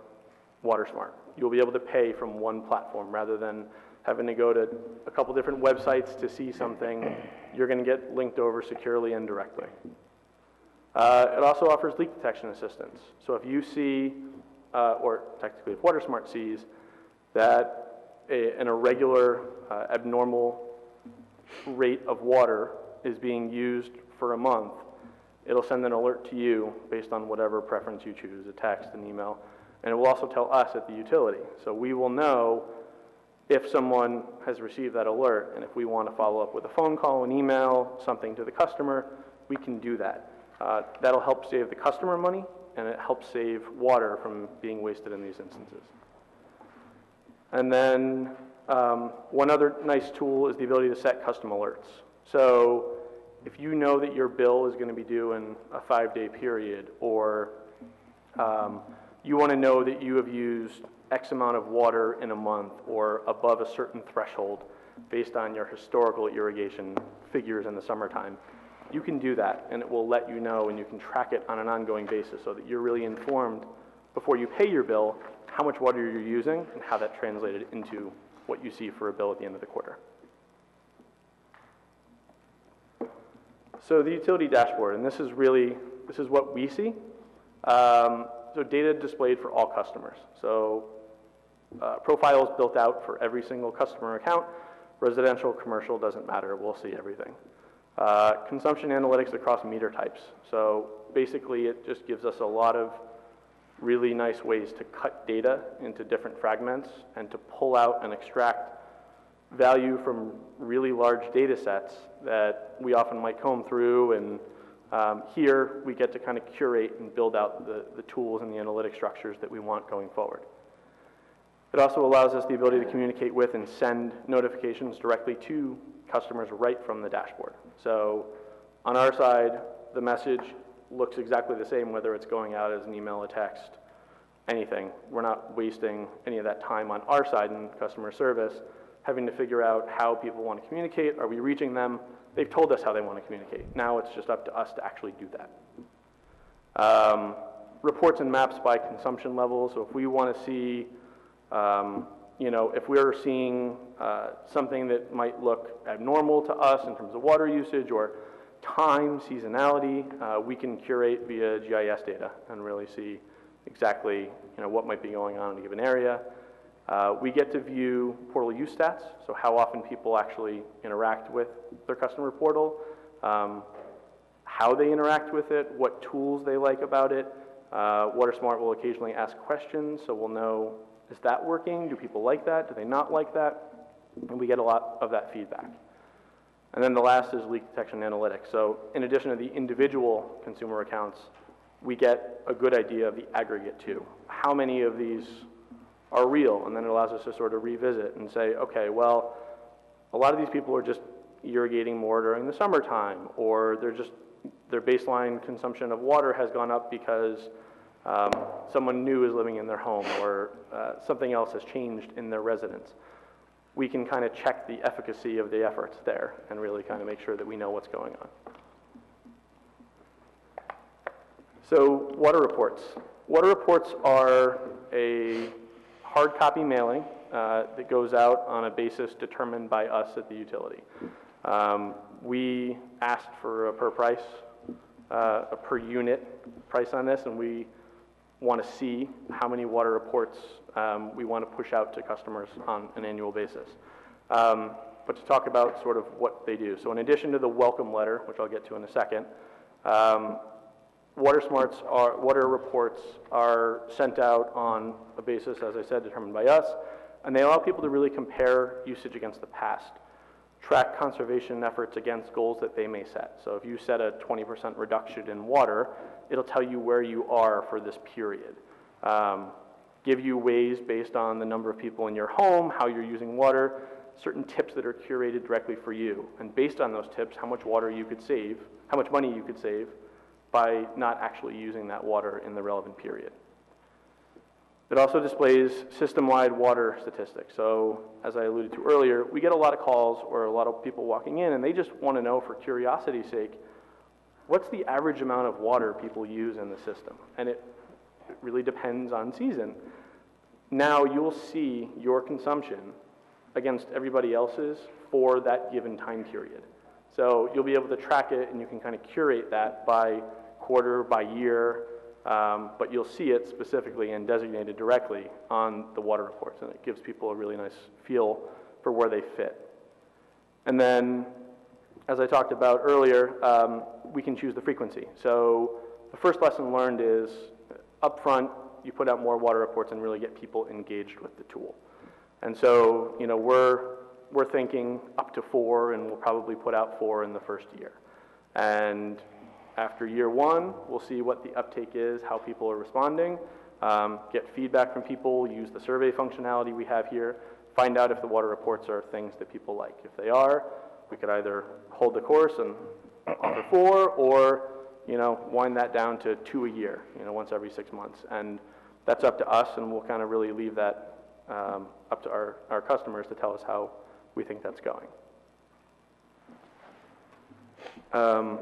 WaterSmart. You'll be able to pay from one platform rather than having to go to a couple different websites to see something. You're going to get linked over securely and directly. It also offers leak detection assistance. So if you see, or technically if WaterSmart sees, that an irregular, abnormal rate of water is being used for a month, it'll send an alert to you based on whatever preference you choose, a text, an email, and it will also tell us at the utility. So we will know if someone has received that alert, and if we want to follow up with a phone call, an email, something to the customer, we can do that. That'll help save the customer money, and it helps save water from being wasted in these instances. And then one other nice tool is the ability to set custom alerts. So if you know that your bill is going to be due in a 5-day period, or you want to know that you have used X amount of water in a month or above a certain threshold based on your historical irrigation figures in the summertime, you can do that, and it will let you know, and you can track it on an ongoing basis so that you're really informed before you pay your bill how much water you're using and how that translated into what you see for a bill at the end of the quarter. So the utility dashboard, and this is what we see. So data displayed for all customers. So profiles built out for every single customer account. Residential, commercial, doesn't matter, we'll see everything. Consumption analytics across meter types. So basically it just gives us a lot of really nice ways to cut data into different fragments and to pull out and extract value from really large data sets that we often might comb through, and here we get to kind of curate and build out the tools and the analytic structures that we want going forward. It also allows us the ability to communicate with and send notifications directly to customers right from the dashboard. So on our side, the message looks exactly the same whether it's going out as an email, a text, anything. We're not wasting any of that time on our side in customer service having to figure out how people want to communicate. Are we reaching them? They've told us how they want to communicate. Now it's just up to us to actually do that. Reports and maps by consumption level. So if we want to see, if we're seeing something that might look abnormal to us in terms of water usage or time, seasonality, we can curate via GIS data and really see exactly what might be going on in a given area. We get to view portal use stats, so how often people actually interact with their customer portal, how they interact with it, what tools they like about it. WaterSmart will occasionally ask questions, so we'll know, is that working? Do people like that? Do they not like that? And we get a lot of that feedback. And then the last is leak detection analytics. So in addition to the individual consumer accounts, we get a good idea of the aggregate too. How many of these are real? And then it allows us to sort of revisit and say, okay, well, a lot of these people are just irrigating more during the summertime, or their baseline consumption of water has gone up because someone new is living in their home, or something else has changed in their residence. We can kind of check the efficacy of the efforts there and really kind of make sure that we know what's going on. So water reports. Water reports are a hard copy mailing that goes out on a basis determined by us at the utility. We asked for a per unit price on this, and we want to see how many water reports we want to push out to customers on an annual basis. But to talk about sort of what they do. So in addition to the welcome letter, which I'll get to in a second, water reports are sent out on a basis, as I said, determined by us, and they allow people to really compare usage against the past, track conservation efforts against goals that they may set. So if you set a 20% reduction in water, it'll tell you where you are for this period. Give you ways based on the number of people in your home, how you're using water, certain tips that are curated directly for you. And based on those tips, how much water you could save, how much money you could save by not actually using that water in the relevant period. It also displays system-wide water statistics. So as I alluded to earlier, we get a lot of calls or a lot of people walking in and they just want to know, for curiosity's sake, what's the average amount of water people use in the system? And it really depends on season. Now you'll see your consumption against everybody else's for that given time period. So you'll be able to track it and you can kind of curate that by quarter, by year, but you'll see it specifically and designated directly on the water reports, and it gives people a really nice feel for where they fit. And then, as I talked about earlier, we can choose the frequency. So the first lesson learned is up front, you put out more water reports and really get people engaged with the tool. And so, we're thinking up to 4, and we'll probably put out 4 in the first year. And after year 1, we'll see what the uptake is, how people are responding, get feedback from people, use the survey functionality we have here, find out if the water reports are things that people like. If they are, we could either hold the course and offer 4, or wind that down to 2 a year, once every 6 months. And that's up to us, and we'll kind of really leave that up to our customers to tell us how we think that's going.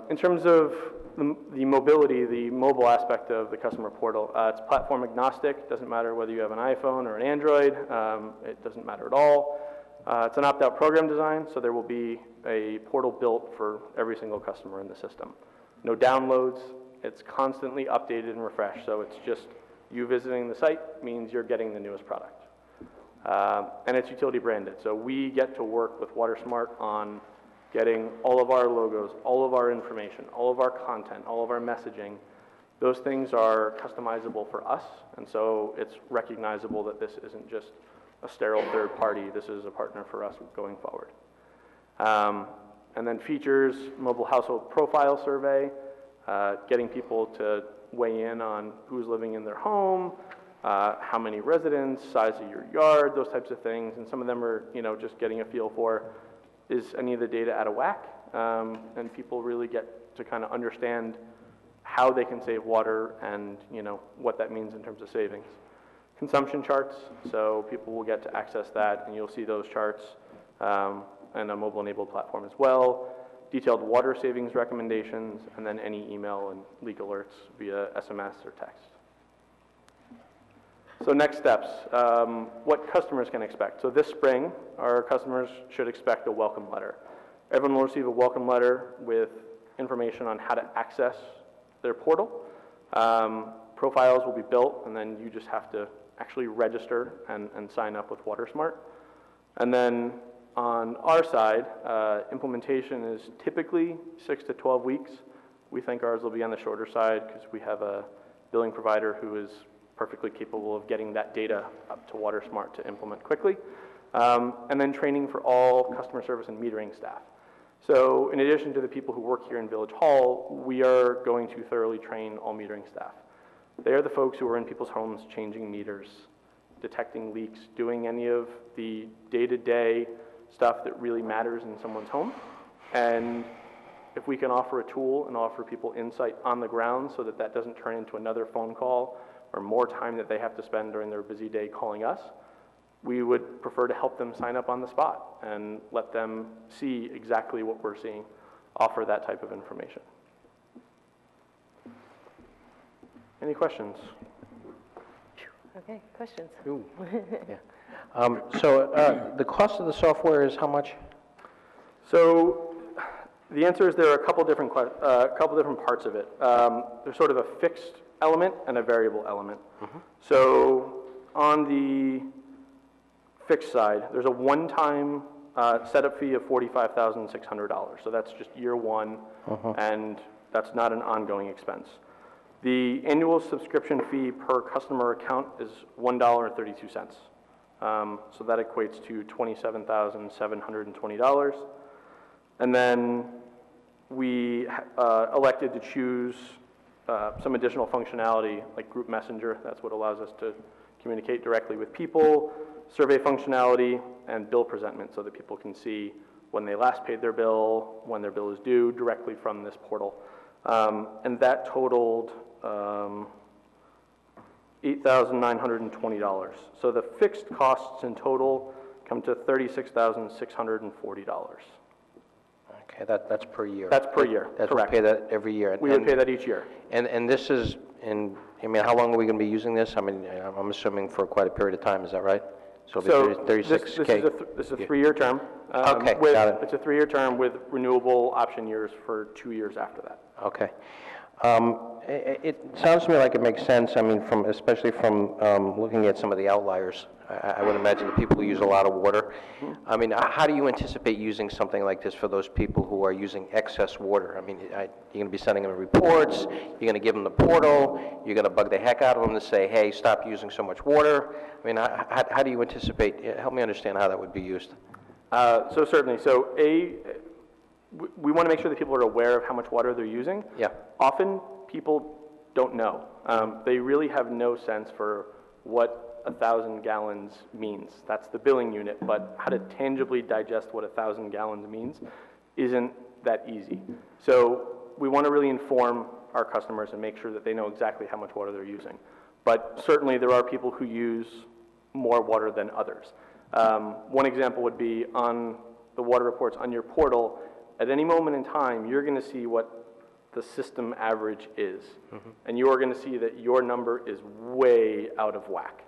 In terms of the mobility, the mobile aspect of the customer portal, it's platform agnostic. Doesn't matter whether you have an iPhone or an Android. It doesn't matter at all. It's an opt-out program design, so there will be a portal built for every single customer in the system. No downloads. It's constantly updated and refreshed, so it's just you visiting the site means you're getting the newest product. And it's utility branded, so we get to work with WaterSmart on getting all of our logos, all of our information, all of our content, all of our messaging. Those things are customizable for us, and so it's recognizable that this isn't just a sterile third party. This is a partner for us going forward. And then features, mobile household profile survey, getting people to weigh in on who's living in their home, how many residents, size of your yard, those types of things. And some of them are, just getting a feel for, is any of the data out of whack? And people really get to kind of understand how they can save water and, what that means in terms of savings. Consumption charts, so people will get to access that, and you'll see those charts and a mobile-enabled platform as well, detailed water savings recommendations, and then any email and leak alerts via SMS or text. So next steps, what customers can expect. So this spring, our customers should expect a welcome letter. Everyone will receive a welcome letter with information on how to access their portal. Profiles will be built, and then you just have to actually register and sign up with WaterSmart. And then on our side, implementation is typically 6 to 12 weeks. We think ours will be on the shorter side because we have a billing provider who is perfectly capable of getting that data up to WaterSmart to implement quickly. And then training for all customer service and metering staff. So in addition to the people who work here in Village Hall, we are going to thoroughly train all metering staff. They are the folks who are in people's homes changing meters, detecting leaks, doing any of the day-to-day stuff that really matters in someone's home. And if we can offer a tool and offer people insight on the ground so that that doesn't turn into another phone call or more time that they have to spend during their busy day calling us, we would prefer to help them sign up on the spot and let them see exactly what we're seeing, offer that type of information. Any questions? Okay, questions? Ooh, yeah. The cost of the software is how much? So the answer is there are a couple different parts of it. There's sort of a fixed element and a variable element. So on the fixed side, there's a one-time setup fee of $45,600. So that's just year one, and that's not an ongoing expense. The annual subscription fee per customer account is $1.32. So that equates to $27,720. And then we elected to choose some additional functionality like group messenger. That's what allows us to communicate directly with people, survey functionality, and bill presentment so that people can see when they last paid their bill, when their bill is due, directly from this portal. And that totaled $8,920. So the fixed costs in total come to $36,640. Okay, that's per year. That's per year, That's correct. We pay that every year. We would pay that each year. And this is, how long are we going to be using this? I mean, I'm assuming for quite a period of time, is that right? So it'll be 36K? This is a three-year term. Okay, got it. It's a three-year term with renewable option years for 2 years after that. Okay. It sounds to me like it makes sense, I mean, especially from looking at some of the outliers. I would imagine the people who use a lot of water. I mean, how do you anticipate using something like this for those people who are using excess water? I mean, you're going to be sending them reports, you're going to give them the portal, you're going to bug the heck out of them to say, hey, stop using so much water. I mean, how do you anticipate, help me understand how that would be used. So certainly, we want to make sure that people are aware of how much water they're using. Yeah. Often people don't know. They really have no sense for what 1,000 gallons means. That's the billing unit, but how to tangibly digest what 1,000 gallons means isn't that easy. So we want to really inform our customers and make sure that they know exactly how much water they're using. But certainly there are people who use more water than others. One example would be on the water reports on your portal. At any moment in time, you're going to see what the system average is. And you are going to see that your number is way out of whack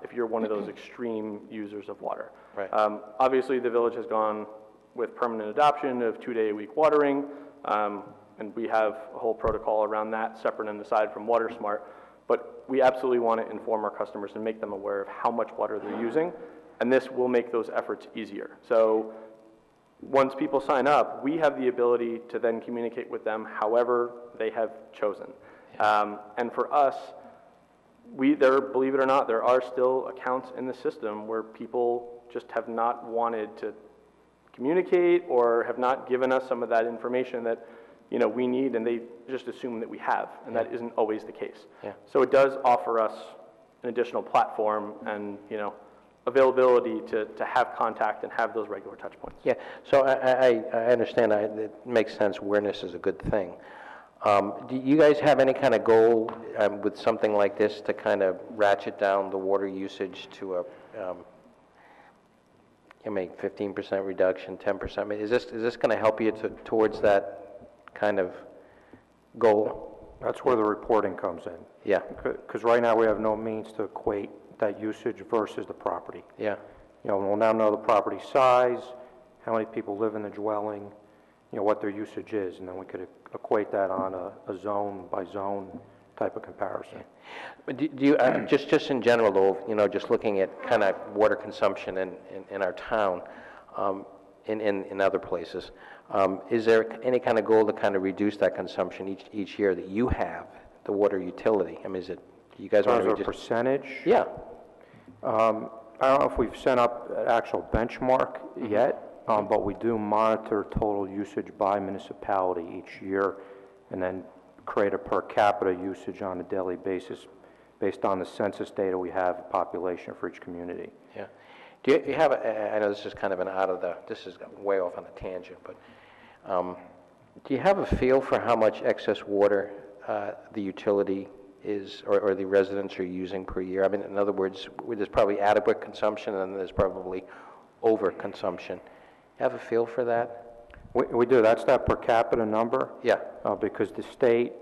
if you're one of those extreme users of water. Right. Obviously, the village has gone with permanent adoption of 2-day-a-week watering, and we have a whole protocol around that, separate and aside from WaterSmart. But we absolutely want to inform our customers and make them aware of how much water they're using, and this will make those efforts easier. So once people sign up, we have the ability to then communicate with them however they have chosen. And for us, believe it or not, there are still accounts in the system where people just have not wanted to communicate or have not given us some of that information that we need, and they just assume that we have, and that isn't always the case. Yeah. So it does offer us an additional platform and availability to have contact and have those regular touch points. Yeah, so I understand, it makes sense, awareness is a good thing. Do you guys have any kind of goal with something like this to kind of ratchet down the water usage to a, you make 15% reduction, 10%? I mean, is this going to help you towards that kind of goal? That's where the reporting comes in. Yeah, Because right now, we have no means to equate that usage versus the property. yeah, You know, we'll now know the property size, how many people live in the dwelling, you know, what their usage is, and then we could equate that on a zone-by-zone type of comparison. but do you, just in general though, you know, just looking at kind of water consumption in our town, in other places, is there any kind of goal to kind of reduce that consumption each year that you have, the water utility? I mean, is it, you guys want to As a reduce? percentage? Yeah, I don't know if we've sent up an actual benchmark yet, but we do monitor total usage by municipality each year, and then create a per capita usage on a daily basis based on the census data we have, of population for each community. yeah. Do you have, I know this is kind of this is way off on a tangent, but do you have a feel for how much excess water the utility is, or the residents are using per year? I mean, in other words, there's probably adequate consumption, and there's probably overconsumption. You have a feel for that? We do, that's that per capita number. Yeah. Because the state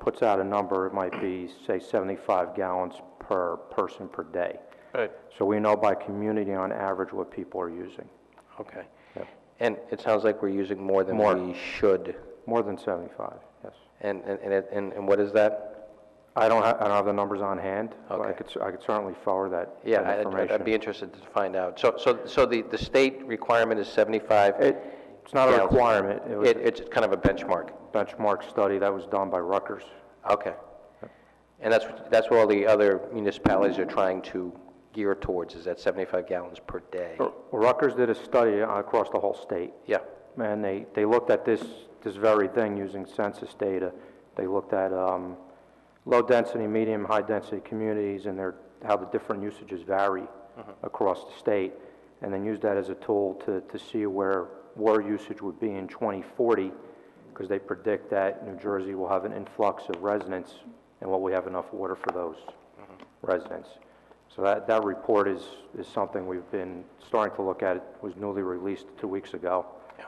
puts out a number, it might be, say, 75 gallons per person per day. Right. So we know by community on average what people are using. Okay. Yep. And it sounds like we're using more than More. we should. More than 75, yes. And what is that? I don't have the numbers on hand, but Okay. I could certainly forward that Yeah, that information. I'd be interested to find out. So the state requirement is 75? It's not a gallons. requirement. It was It's kind of a benchmark. a benchmark study that was done by Rutgers. Okay. And that's what all the other municipalities are trying to gear towards, is that 75 gallons per day? Rutgers did a study across the whole state. Yeah. And they looked at this very thing using census data. They looked at low-density, medium, high-density communities and how the different usages vary across the state, and then used that as a tool to see where water usage would be in 2040, because they predict that New Jersey will have an influx of residents, and will we have enough water for those residents? So that report is something we've been starting to look at. It was newly released 2 weeks ago. Yeah.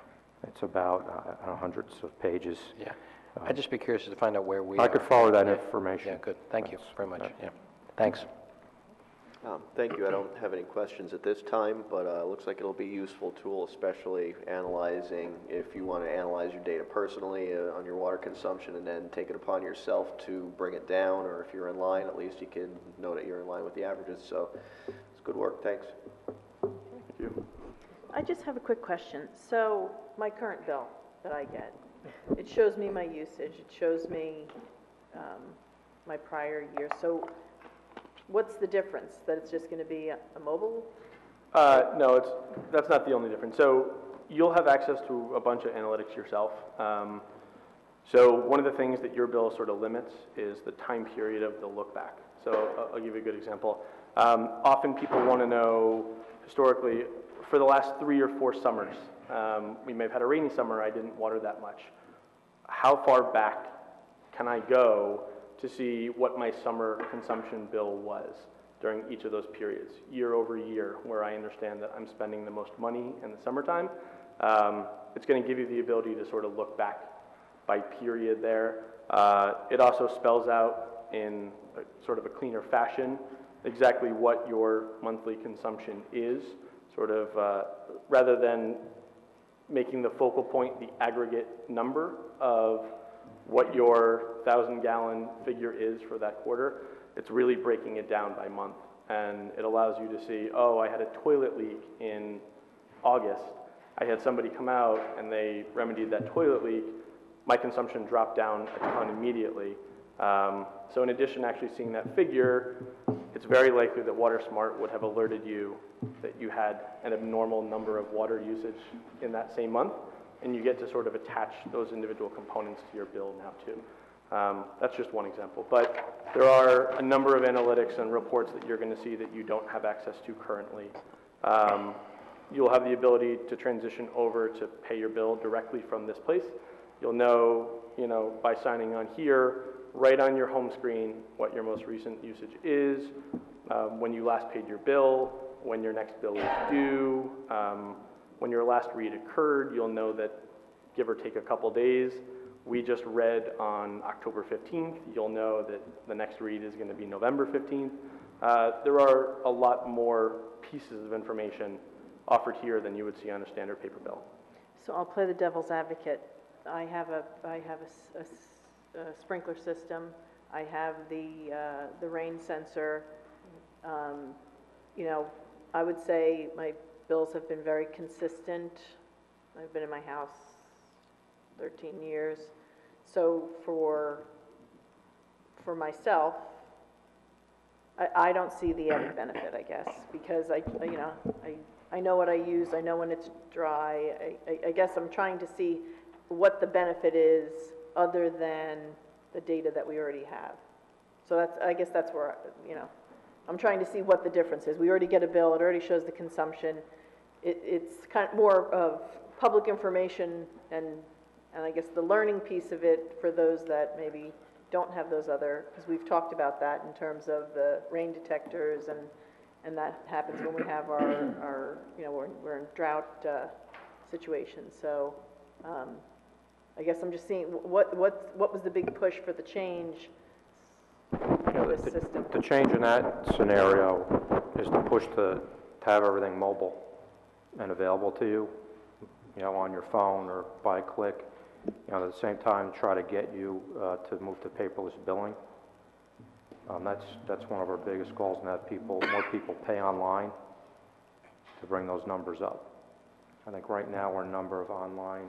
It's about I don't know, hundreds of pages. Yeah. I'd just be curious to find out where we are. I could forward that Yeah. information. Yeah, good. Thank you very much. Yeah. Thanks. Thank you. I don't have any questions at this time, but it looks like it'll be a useful tool, especially analyzing, if you want to analyze your data personally on your water consumption and then take it upon yourself to bring it down, or if you're in line, at least you can know that you're in line with the averages. So it's good work. Thanks. Thank you. I just have a quick question. So my current bill that I get, it shows me my usage, it shows me my prior year. So what's the difference? That it's just going to be a mobile? No, that's not the only difference. So you'll have access to a bunch of analytics yourself. So one of the things that your bill sort of limits is the time period of the look back. So I'll give you a good example. Often people want to know, historically, for the last 3 or 4 summers, we may have had a rainy summer, I didn't water that much. How far back can I go to see what my summer consumption bill was during each of those periods, year over year, where I understand that I'm spending the most money in the summertime? It's going to give you the ability to sort of look back by period there. It also spells out in sort of a cleaner fashion exactly what your monthly consumption is, sort of rather than making the focal point the aggregate number of what your 1,000-gallon figure is for that quarter. It's really breaking it down by month, and it allows you to see, oh, I had a toilet leak in August. I had somebody come out and they remedied that toilet leak. My consumption dropped down a ton immediately. So in addition to actually seeing that figure, it's very likely that WaterSmart would have alerted you that you had an abnormal number of water usage in that same month, and you get to sort of attach those individual components to your bill now too. That's just one example, but there are a number of analytics and reports that you're going to see that you don't have access to currently. You'll have the ability to transition over to pay your bill directly from this place. You'll know, by signing on here, right on your home screen, what your most recent usage is, when you last paid your bill, when your next bill is due, when your last read occurred, you'll know that, give or take a couple days. We just read on October 15th. You'll know that the next read is going to be November 15th. There are a lot more pieces of information offered here than you would see on a standard paper bill. So I'll play the devil's advocate. I have a sprinkler system. I have the rain sensor. You know, I would say my bills have been very consistent. I've been in my house 13 years. So for myself, I don't see the added benefit, I guess, because I know what I use, I know when it's dry. I guess I'm trying to see what the benefit is other than the data that we already have. So I guess that's where, I'm trying to see what the difference is. We already get a bill, it already shows the consumption. It's kind of more of public information and I guess the learning piece of it for those that maybe don't have those other, because we've talked about that in terms of the rain detectors and that happens when we have our we're in drought situations. So I guess I'm just seeing what was the big push for the change for this system? The change in that scenario is the push to have everything mobile and available to you, on your phone or by a click. At the same time, try to get you to move to paperless billing. That's one of our biggest goals, and that more people pay online to bring those numbers up. I think right now our number of online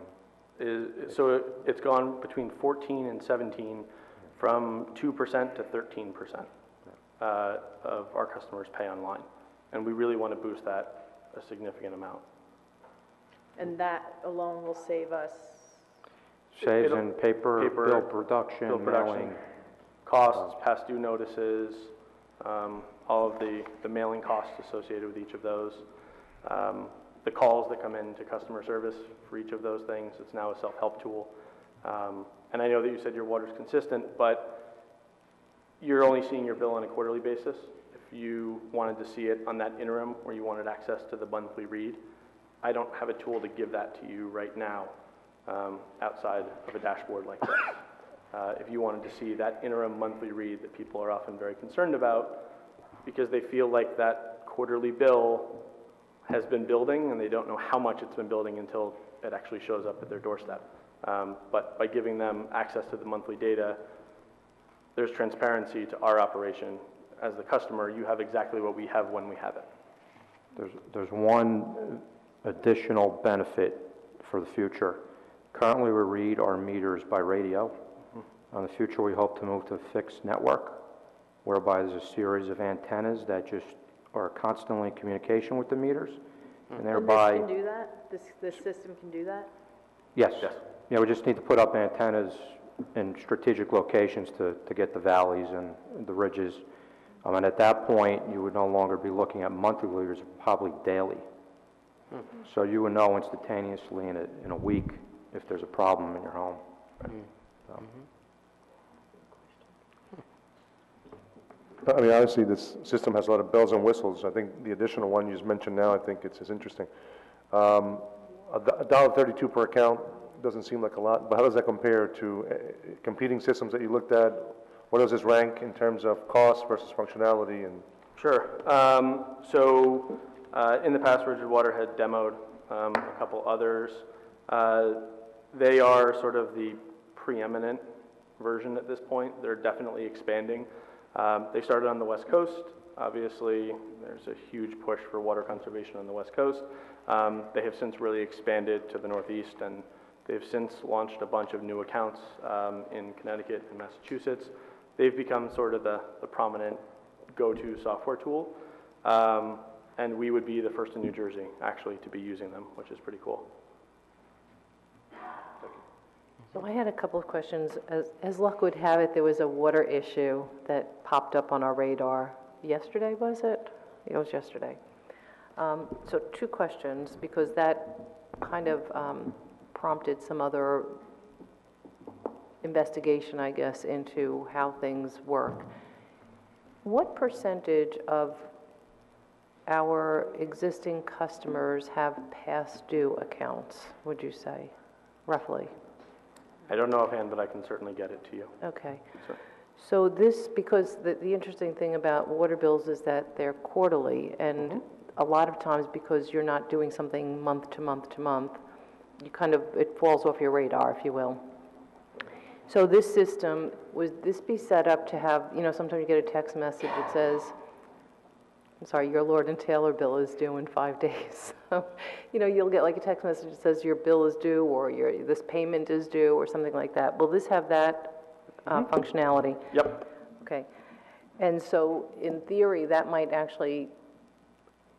So it's gone between 14 and 17, from 2% to 13% of our customers pay online, and we really want to boost that a significant amount. And that alone will save us. saves in paper, bill production, mailing. Costs, past due notices, all of the mailing costs associated with each of those. The calls that come in to customer service for each of those things. It's now a self-help tool. And I know that you said your water's consistent, but you're only seeing your bill on a quarterly basis. If you wanted to see it on that interim where you wanted access to the monthly read, I don't have a tool to give that to you right now outside of a dashboard like this. If you wanted to see that interim monthly read that people are often very concerned about because they feel like that quarterly bill has been building and they don't know how much it's been building until it actually shows up at their doorstep. But by giving them access to the monthly data, there's transparency to our operation. As the customer, you have exactly what we have when we have it. There's one additional benefit for the future. Currently, we read our meters by radio. In the future, we hope to move to a fixed network, whereby there's a series of antennas that just are constantly in communication with the meters, and thereby... And this can do that? This system can do that? Yes. Yeah, we just need to put up antennas in strategic locations to get the valleys and the ridges. And at that point, you would no longer be looking at monthly readers, probably daily. So you would know instantaneously in a week if there's a problem in your home. I mean, honestly, this system has a lot of bells and whistles. I think the additional one you just mentioned now, I think it's interesting. $1.32 per account doesn't seem like a lot, but how does that compare to competing systems that you looked at? What does this rank in terms of cost versus functionality? And Sure. In the past, Ridgewood Water had demoed a couple others. They are sort of the preeminent version at this point. They're definitely expanding. They started on the West Coast. Obviously, there's a huge push for water conservation on the West Coast. They have since really expanded to the Northeast, and they've since launched a bunch of new accounts in Connecticut and Massachusetts. They've become sort of the prominent go-to software tool. And we would be the first in New Jersey, actually, to be using them, which is pretty cool. So I had a couple of questions. As luck would have it, there was a water issue that popped up on our radar yesterday, was it? It was yesterday. So two questions, because that kind of prompted some other investigation, I guess, into how things work. What percentage of our existing customers have past due accounts, would you say, roughly? I don't know offhand, but I can certainly get it to you. Okay. Sure. So this, because the interesting thing about water bills is that they're quarterly, and a lot of times because you're not doing something month to month to month, you kind of, it falls off your radar, if you will. So this system, would this be set up to have, sometimes you get a text message that says, I'm sorry, your Lord and Taylor bill is due in 5 days. So, you'll get like a text message that says your bill is due, or this payment is due, or something like that. Will this have that functionality? Yep. Okay. And so, in theory, that might actually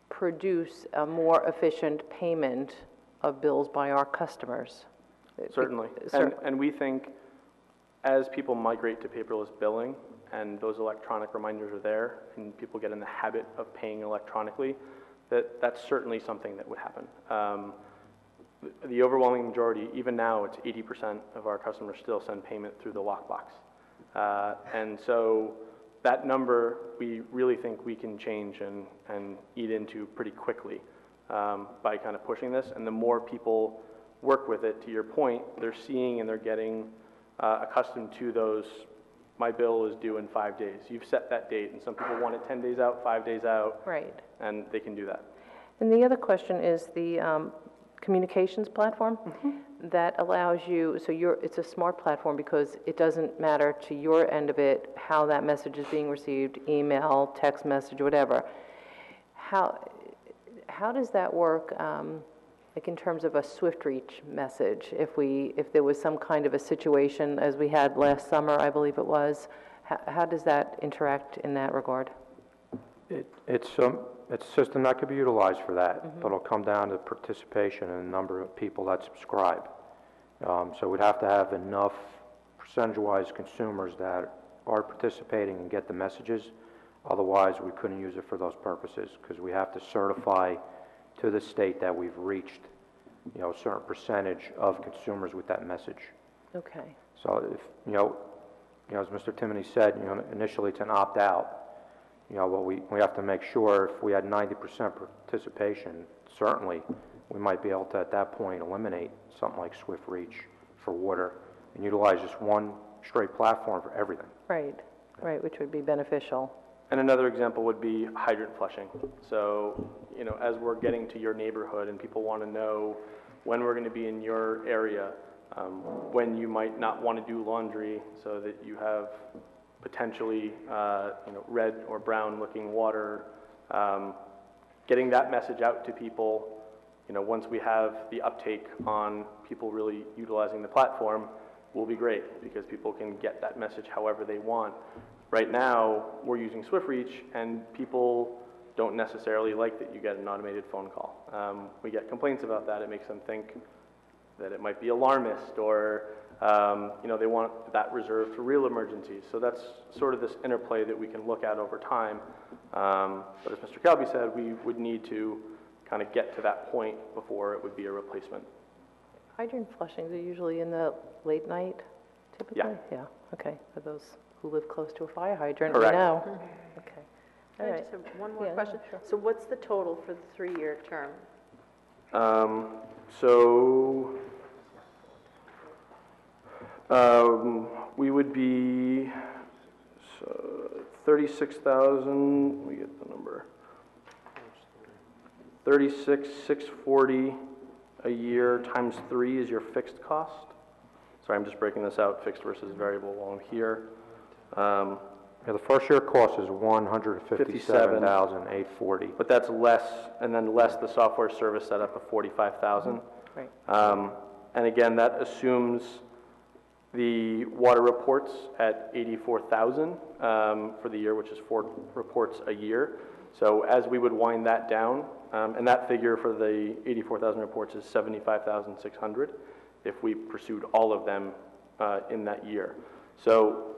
produce a more efficient payment of bills by our customers. Certainly. And we think as people migrate to paperless billing, and those electronic reminders are there, and people get in the habit of paying electronically, that's certainly something that would happen. The overwhelming majority, even now, it's 80% of our customers still send payment through the lockbox. And so that number, we really think we can change and eat into pretty quickly by kind of pushing this. And the more people work with it, to your point, they're seeing and they're getting accustomed to those. My bill is due in 5 days. You've set that date, and some people want it 10 days out, 5 days out. Right. And they can do that. And the other question is the communications platform that allows you, so it's a smart platform because it doesn't matter to your end of it how that message is being received, email, text message, whatever. How does that work, like in terms of a swift reach message? If there was some kind of a situation as we had last summer, I believe it was, how does that interact in that regard? It's a system that could be utilized for that, but it'll come down to participation and the number of people that subscribe. So we'd have to have enough percentage-wise consumers that are participating and get the messages. Otherwise, we couldn't use it for those purposes because we have to certify to the state that we've reached, a certain percentage of consumers with that message. Okay. So if, as Mr. Timoney said, initially it's an opt-out. But we have to make sure if we had 90% participation, certainly we might be able to, at that point, eliminate something like Swift Reach for water and utilize just one straight platform for everything. Right, which would be beneficial. And another example would be hydrant flushing. So, as we're getting to your neighborhood and people want to know when we're going to be in your area, when you might not want to do laundry so that you have potentially red or brown looking water, getting that message out to people, once we have the uptake on people really utilizing the platform, will be great because people can get that message however they want. Right now, we're using SwiftReach, and people don't necessarily like that you get an automated phone call. We get complaints about that. It makes them think that it might be alarmist, or they want that reserved for real emergencies. So that's sort of this interplay that we can look at over time. But as Mr. Calby said, we would need to kind of get to that point before it would be a replacement. Hydrant flushings are usually in the late night, typically? Yeah. Yeah, okay, for those who live close to a fire hydrant, Correct. we know. Okay, all I right. just have one more Yeah, question. sure. So what's the total for the 3-year term? We would be 36,000, let me get the number. 36,640 a year times 3 is your fixed cost. Sorry, I'm just breaking this out, fixed versus variable along here. The first year cost is $157,840. But that's less, and then less the software service setup of 45,000. Right. And again, that assumes the water reports at 84,000 for the year, which is 4 reports a year. So as we would wind that down, and that figure for the 84,000 reports is 75,600 if we pursued all of them in that year. So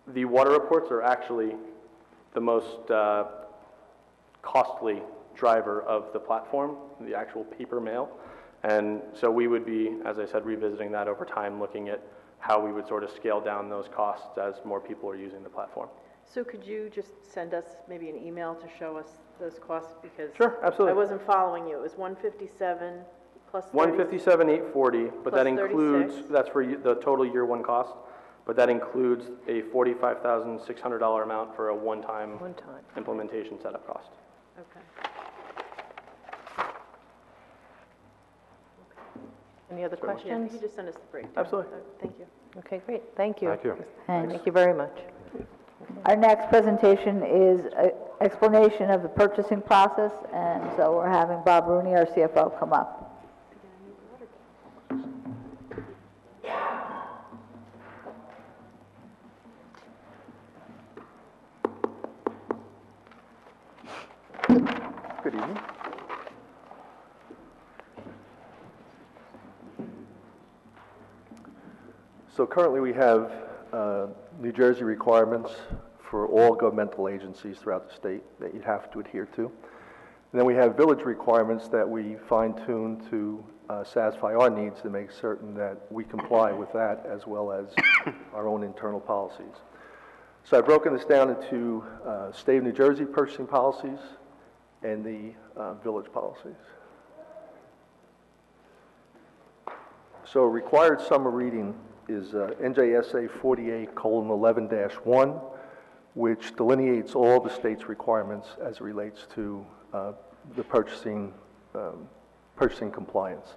the water reports are actually the most costly driver of the platform, the actual paper mail. And so we would be, as I said, revisiting that over time, looking at how we would sort of scale down those costs as more people are using the platform. So could you just send us maybe an email to show us those costs? Because Sure, absolutely. I wasn't following you. It was 157 plus 30. 157,840, but that Plus includes, 36. that's for the total year one cost, but that includes a $45,600 amount for a one-time One-time. implementation setup cost. Okay. Any other Yeah, if questions? you could just send us the breakdown. Absolutely. Thank you. Okay, great, thank you. Thank you. Thanks. Thank you very much. Our next presentation is an explanation of the purchasing process, and so we're having Bob Rooney, our CFO, come up. Good evening. So currently we have New Jersey requirements for all governmental agencies throughout the state that you have to adhere to. And then we have village requirements that we fine-tune to satisfy our needs to make certain that we comply with that as well as our own internal policies. So I've broken this down into state of New Jersey purchasing policies and the village policies. So required summer reading is NJSA 48:11-1, which delineates all the state's requirements as it relates to the purchasing compliance.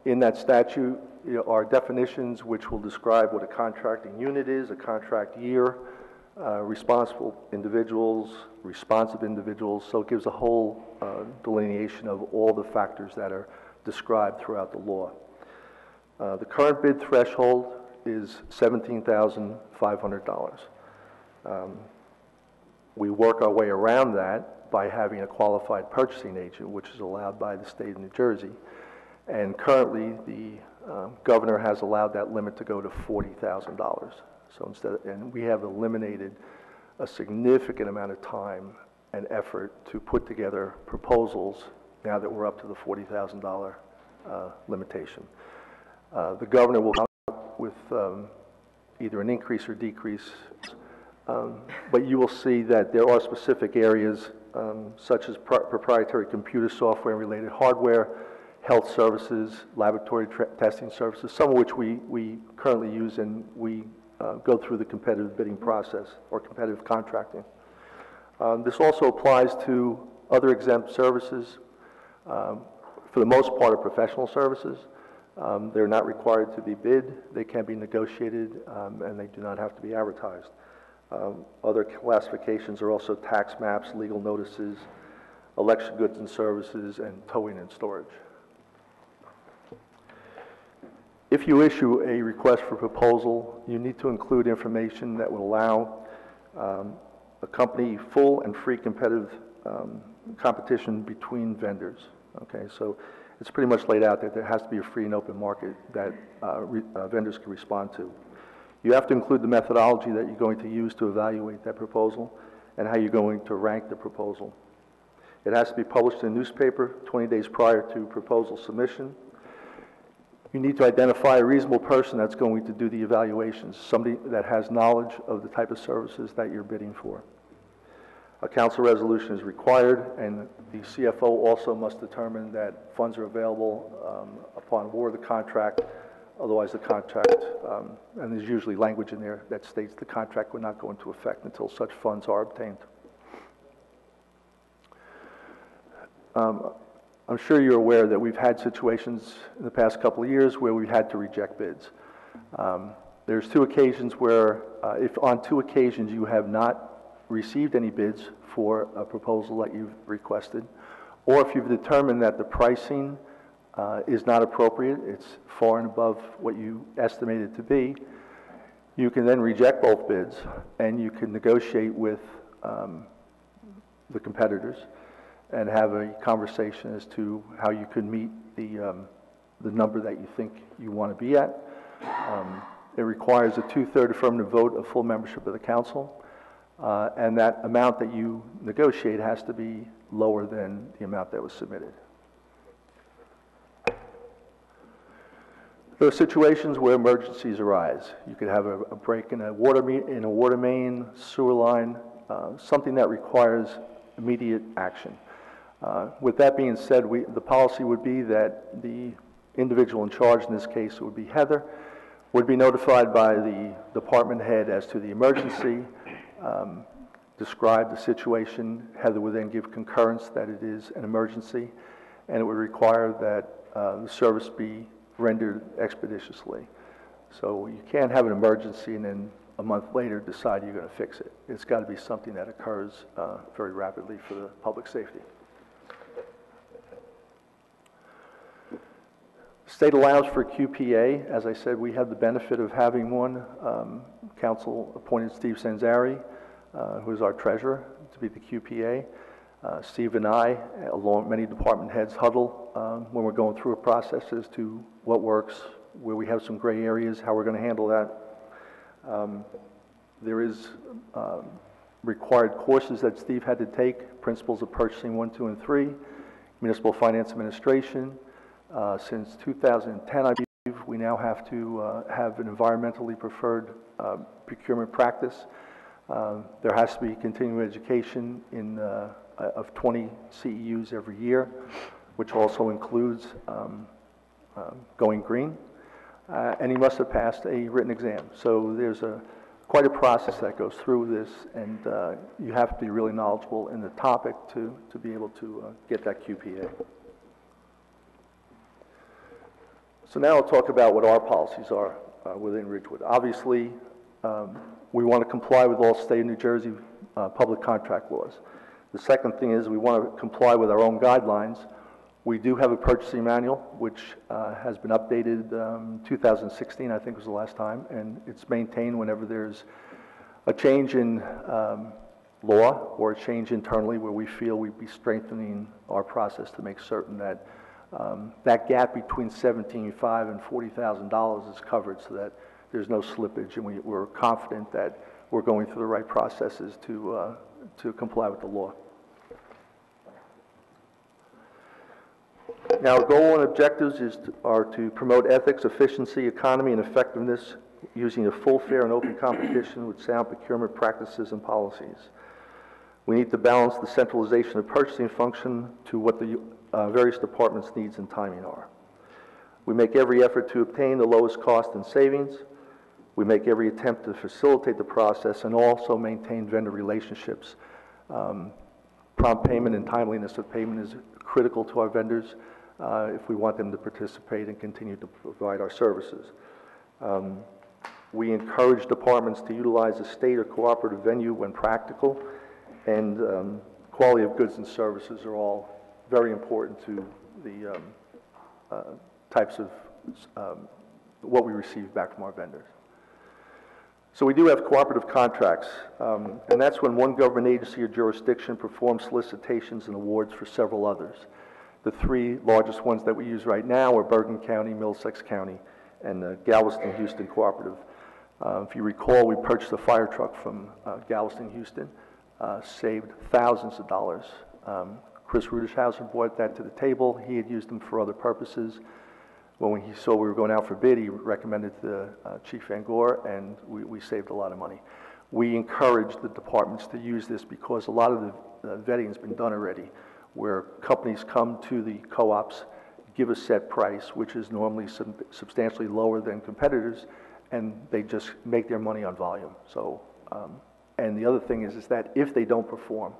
In that statute are definitions which will describe what a contracting unit is, a contract year, responsible individuals, responsive individuals, so it gives a whole delineation of all the factors that are described throughout the law. The current bid threshold is $17,500. We work our way around that by having a qualified purchasing agent, which is allowed by the state of New Jersey. And currently, the governor has allowed that limit to go to $40,000. So and we have eliminated a significant amount of time and effort to put together proposals now that we're up to the $40,000 limitation. The governor will come out with either an increase or decrease, but you will see that there are specific areas such as proprietary computer software and related hardware, health services, laboratory testing services, some of which we currently use and we go through the competitive bidding process or competitive contracting. This also applies to other exempt services, for the most part are professional services. They're not required to be bid, they can be negotiated, and they do not have to be advertised. Other classifications are also tax maps, legal notices, election goods and services, and towing and storage. If you issue a request for proposal, you need to include information that will allow a company full and free competitive competition between vendors. Okay, so it's pretty much laid out that there has to be a free and open market that vendors can respond to. You have to include the methodology that you're going to use to evaluate that proposal and how you're going to rank the proposal. It has to be published in a newspaper 20 days prior to proposal submission. You need to identify a reasonable person that's going to do the evaluations, somebody that has knowledge of the type of services that you're bidding for. A council resolution is required, and the CFO also must determine that funds are available upon award of the contract. Otherwise, the contract, and there's usually language in there that states the contract would not go into effect until such funds are obtained. I'm sure you're aware that we've had situations in the past couple of years where we've had to reject bids. There's two occasions where, if on two occasions you have not received any bids for a proposal that you've requested, or if you've determined that the pricing is not appropriate, it's far and above what you estimated it to be, you can then reject both bids and you can negotiate with the competitors and have a conversation as to how you could meet the number that you think you want to be at. It requires a 2/3 affirmative vote of full membership of the council, and that amount that you negotiate has to be lower than the amount that was submitted. There are situations where emergencies arise. You could have a break in a water main, sewer line, something that requires immediate action. With that being said, the policy would be that the individual in charge, in this case it would be Heather, would be notified by the department head as to the emergency, describe the situation. Heather would then give concurrence that it is an emergency, and it would require that the service be rendered expeditiously. So you can't have an emergency and then a month later decide you're going to fix it. It's got to be something that occurs very rapidly for the public safety. State allows for QPA. As I said, we have the benefit of having one. Council appointed Steve Sanzari, who is our treasurer, to be the QPA. Steve and I, along with many department heads, huddle when we're going through a process as to what works, where we have some gray areas, how we're going to handle that. There is required courses that Steve had to take, Principles of Purchasing 1, 2, and 3, Municipal Finance Administration. Since 2010, I believe, we now have to have an environmentally preferred procurement practice. There has to be continuing education of 20 CEUs every year, which also includes going green. And he must have passed a written exam. So there's quite a process that goes through this, and you have to be really knowledgeable in the topic to be able to get that QPA. So now I'll talk about what our policies are within Ridgewood. Obviously, we want to comply with all state of New Jersey public contract laws. The second thing is we want to comply with our own guidelines. We do have a purchasing manual, which has been updated 2016, I think was the last time, and it's maintained whenever there's a change in law or a change internally where we feel we'd be strengthening our process to make certain that that gap between $17,500 and $40,000 is covered so that there's no slippage, and we're confident that we're going through the right processes to comply with the law. Now, our goal and objectives are to promote ethics, efficiency, economy, and effectiveness using a full, fair, and open competition with sound procurement practices and policies. We need to balance the centralization of purchasing function to what the various departments' needs and timing are. We make every effort to obtain the lowest cost and savings. We make every attempt to facilitate the process and also maintain vendor relationships. Prompt payment and timeliness of payment is critical to our vendors if we want them to participate and continue to provide our services. We encourage departments to utilize a state or cooperative venue when practical, and quality of goods and services are all very important to the types of what we receive back from our vendors. So we do have cooperative contracts, and that's when one government agency or jurisdiction performs solicitations and awards for several others. The three largest ones that we use right now are Bergen County, Middlesex County, and the Galveston-Houston Cooperative. If you recall, we purchased a fire truck from Galveston-Houston, saved thousands of dollars. Chris Rudischhauser brought that to the table. He had used them for other purposes. When he saw we were going out for bid, he recommended to Chief Van Gore, and we saved a lot of money. We encourage the departments to use this because a lot of the vetting has been done already, where companies come to the co-ops, give a set price, which is normally substantially lower than competitors, and they just make their money on volume. So, and the other thing is that if they don't perform,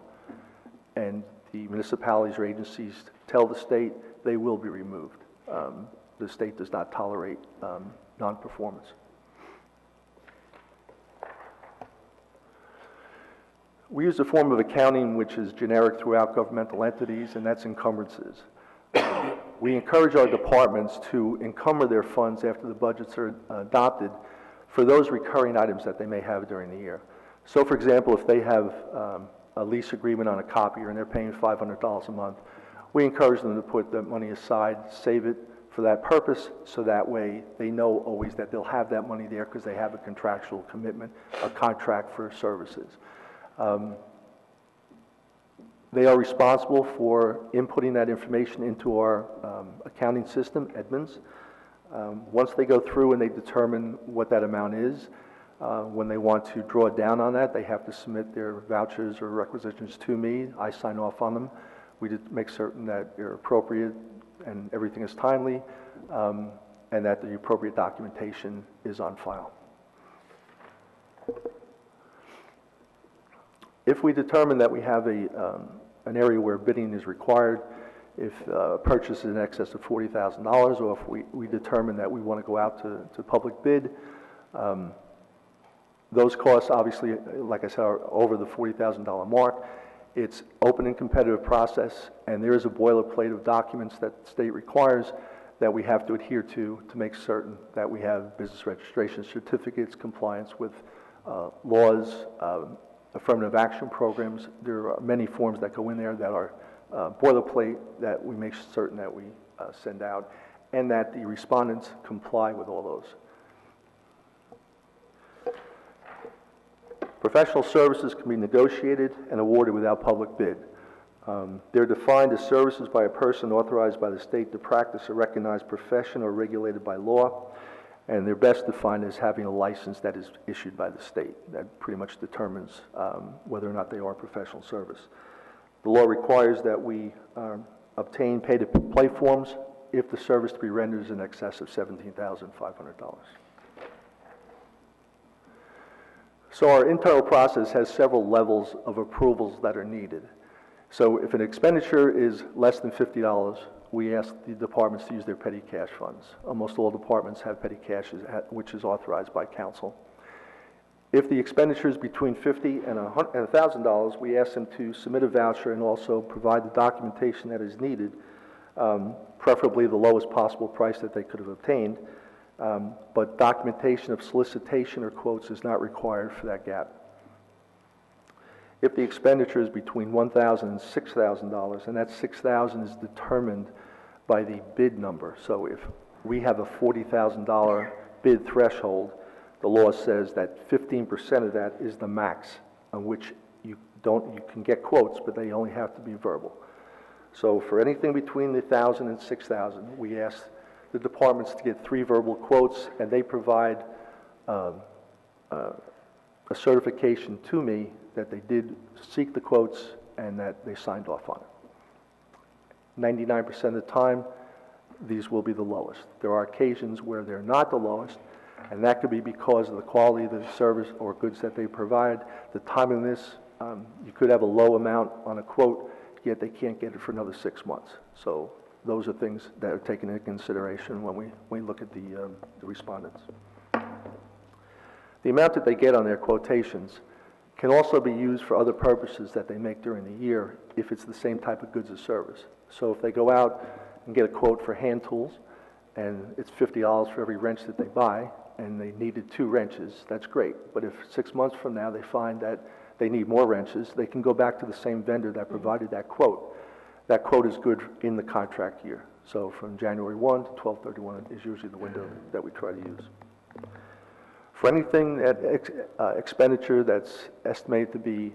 and the municipalities or agencies tell the state, they will be removed. The state does not tolerate non-performance. We use a form of accounting which is generic throughout governmental entities, and that's encumbrances. We encourage our departments to encumber their funds after the budgets are adopted for those recurring items that they may have during the year. So, for example, if they have a lease agreement on a copier and they're paying $500 a month, we encourage them to put the money aside, save it for that purpose, so that way they know always that they'll have that money there because they have a contractual commitment, a contract for services. They are responsible for inputting that information into our accounting system, Edmunds. Once they go through and they determine what that amount is, when they want to draw down on that, they have to submit their vouchers or requisitions to me. I sign off on them. We make certain that they're appropriate and everything is timely, and that the appropriate documentation is on file. If we determine that we have an area where bidding is required, if a purchase is in excess of $40,000, or if we determine that we want to go out to public bid, those costs obviously, like I said, are over the $40,000 mark. It's open and competitive process, and there is a boilerplate of documents that the state requires that we have to adhere to make certain that we have business registration certificates, compliance with laws, affirmative action programs. There are many forms that go in there that are boilerplate that we make certain that we send out, and that the respondents comply with all those. Professional services can be negotiated and awarded without public bid. They're defined as services by a person authorized by the state to practice a recognized profession or regulated by law, and they're best defined as having a license that is issued by the state. That pretty much determines whether or not they are professional service. The law requires that we obtain pay-to-play forms if the service to be rendered is in excess of $17,500. So our internal process has several levels of approvals that are needed. So if an expenditure is less than $50, we ask the departments to use their petty cash funds. Almost all departments have petty cash, which is authorized by council. If the expenditure is between $50 and $1,000, we ask them to submit a voucher and also provide the documentation that is needed, preferably the lowest possible price that they could have obtained. But documentation of solicitation or quotes is not required for that gap. If the expenditure is between $1,000 and $6,000, and that $6,000 is determined by the bid number. So if we have a $40,000 bid threshold, the law says that 15% of that is the max on which you can get quotes, but they only have to be verbal. So for anything between the $1,000 and $6,000, we ask the departments to get 3 verbal quotes, and they provide a certification to me that they did seek the quotes and that they signed off on it. 99% of the time, these will be the lowest. There are occasions where they're not the lowest, and that could be because of the quality of the service or goods that they provide, the timeliness. You could have a low amount on a quote, yet they can't get it for another 6 months. So those are things that are taken into consideration when we look at the respondents. The amount that they get on their quotations can also be used for other purposes that they make during the year if it's the same type of goods or service. So if they go out and get a quote for hand tools, and it's $50 for every wrench that they buy, and they needed 2 wrenches, that's great. But if 6 months from now they find that they need more wrenches, they can go back to the same vendor that provided that quote. That quote is good in the contract year. So from January 1 to 12/31 is usually the window that we try to use. For anything that expenditure that's estimated to be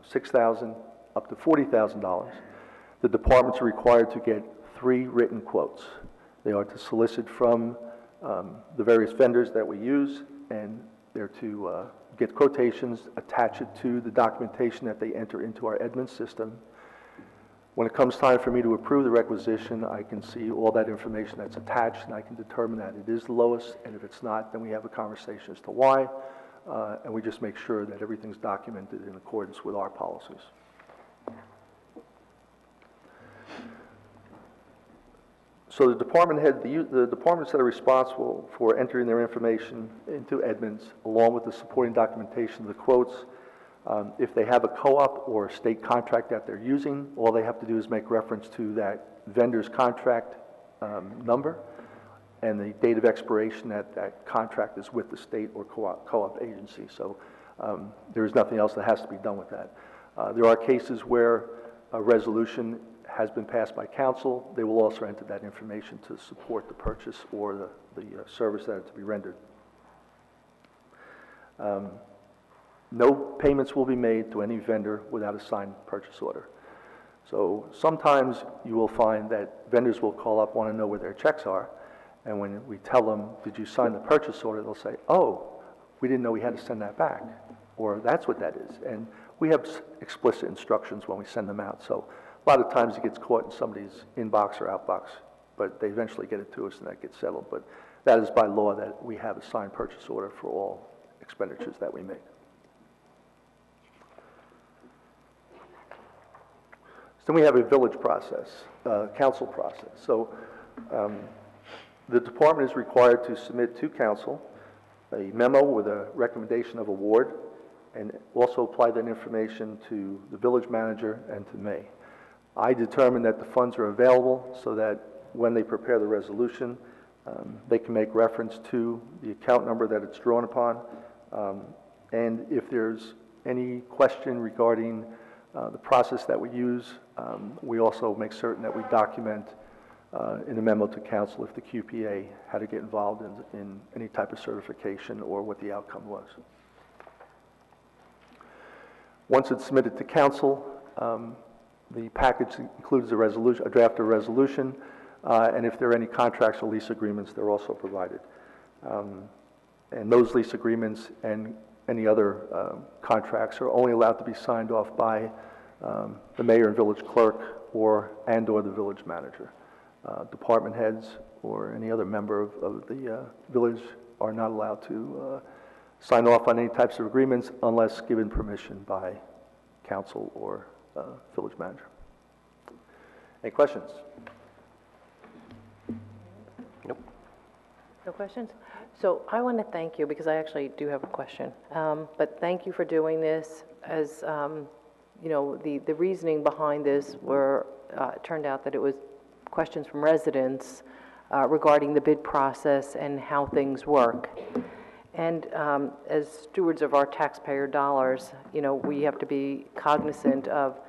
$6,000 up to $40,000, the departments are required to get 3 written quotes. They are to solicit from the various vendors that we use, and they're to get quotations, attach it to the documentation that they enter into our Edmunds system. When it comes time for me to approve the requisition, I can see all that information that's attached, and I can determine that it is the lowest, and if it's not, then we have a conversation as to why, and we just make sure that everything's documented in accordance with our policies. So the department head, the departments that are responsible for entering their information into Edmunds, along with the supporting documentation of the quotes, if they have a co-op or a state contract that they're using, all they have to do is make reference to that vendor's contract number and the date of expiration that contract is with the state or co-op agency. So there's nothing else that has to be done with that. There are cases where a resolution has been passed by council. They will also enter that information to support the purchase or the service that is to be rendered. No payments will be made to any vendor without a signed purchase order. So sometimes you will find that vendors will call up, want to know where their checks are, And when we tell them, did you sign the purchase order, they'll say, oh, we didn't know we had to send that back, or that's what that is. And we have explicit instructions when we send them out. So a lot of times it gets caught in somebody's inbox or outbox, but they eventually get it to us and that gets settled. But that is by law that we have a signed purchase order for all expenditures that we make. So then we have a village process, council process. So the department is required to submit to council a memo with a recommendation of award, and also apply that information to the village manager and to me. I determine that the funds are available so that when they prepare the resolution, they can make reference to the account number that it's drawn upon. And if there's any question regarding the process that we use, we also make certain that we document in a memo to council if the QPA had to get involved in any type of certification or what the outcome was. Once it's submitted to council, the package includes a resolution, a draft of resolution, and if there are any contracts or lease agreements, they're also provided. And those lease agreements and any other contracts are only allowed to be signed off by the mayor and village clerk or the village manager. Department heads or any other member of the village are not allowed to sign off on any types of agreements unless given permission by council or village manager. Any questions? Nope. No questions? So I want to thank you, because I actually do have a question. But thank you for doing this. As you know, the reasoning behind this turned out that it was questions from residents regarding the bid process and how things work. And as stewards of our taxpayer dollars, you know, we have to be cognizant of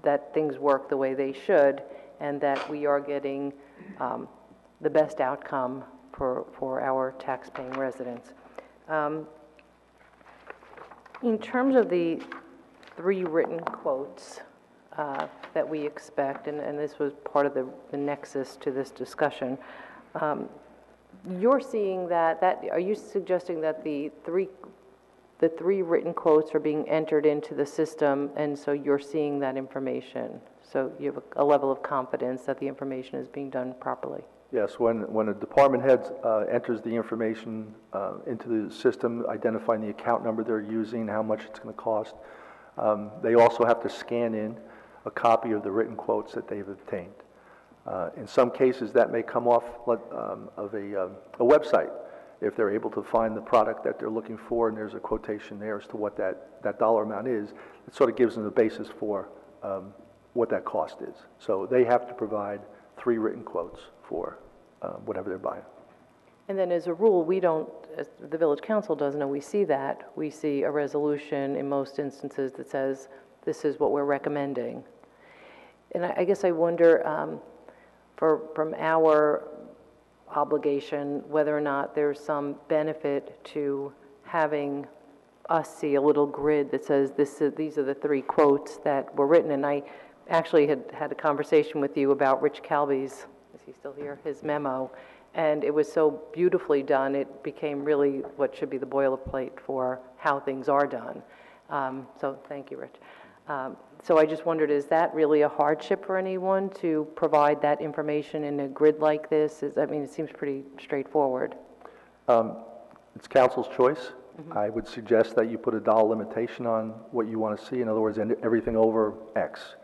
that things work the way they should, and that we are getting the best outcome for our tax-paying residents. In terms of the 3 written quotes that we expect, and this was part of the nexus to this discussion, you're seeing that are you suggesting that the three written quotes are being entered into the system, and so you're seeing that information? So you have a level of confidence that the information is being done properly? Yes, when a department head enters the information into the system, identifying the account number they're using, how much it's going to cost, they also have to scan in a copy of the written quotes that they've obtained. In some cases, that may come off of a website. If they're able to find the product that they're looking for and there's a quotation there as to what that dollar amount is, it sort of gives them the basis for what that cost is. So they have to provide 3 written quotes for whatever they're buying. And then as a rule, we don't, as the village council doesn't know, we see that. We see a resolution in most instances that says, this is what we're recommending. And I guess I wonder, from our obligation, whether or not there's some benefit to having us see a little grid that says these are the 3 quotes that were written. And I actually had a conversation with you about Rich Calby's, is he still here, his memo, and it was so beautifully done, it became really what should be the boilerplate for how things are done. So thank you, Rich. So I just wondered, is that really a hardship for anyone to provide that information in a grid like this? I mean, it seems pretty straightforward. It's council's choice. I would suggest that you put a dollar limitation on what you want to see. In other words, everything over X,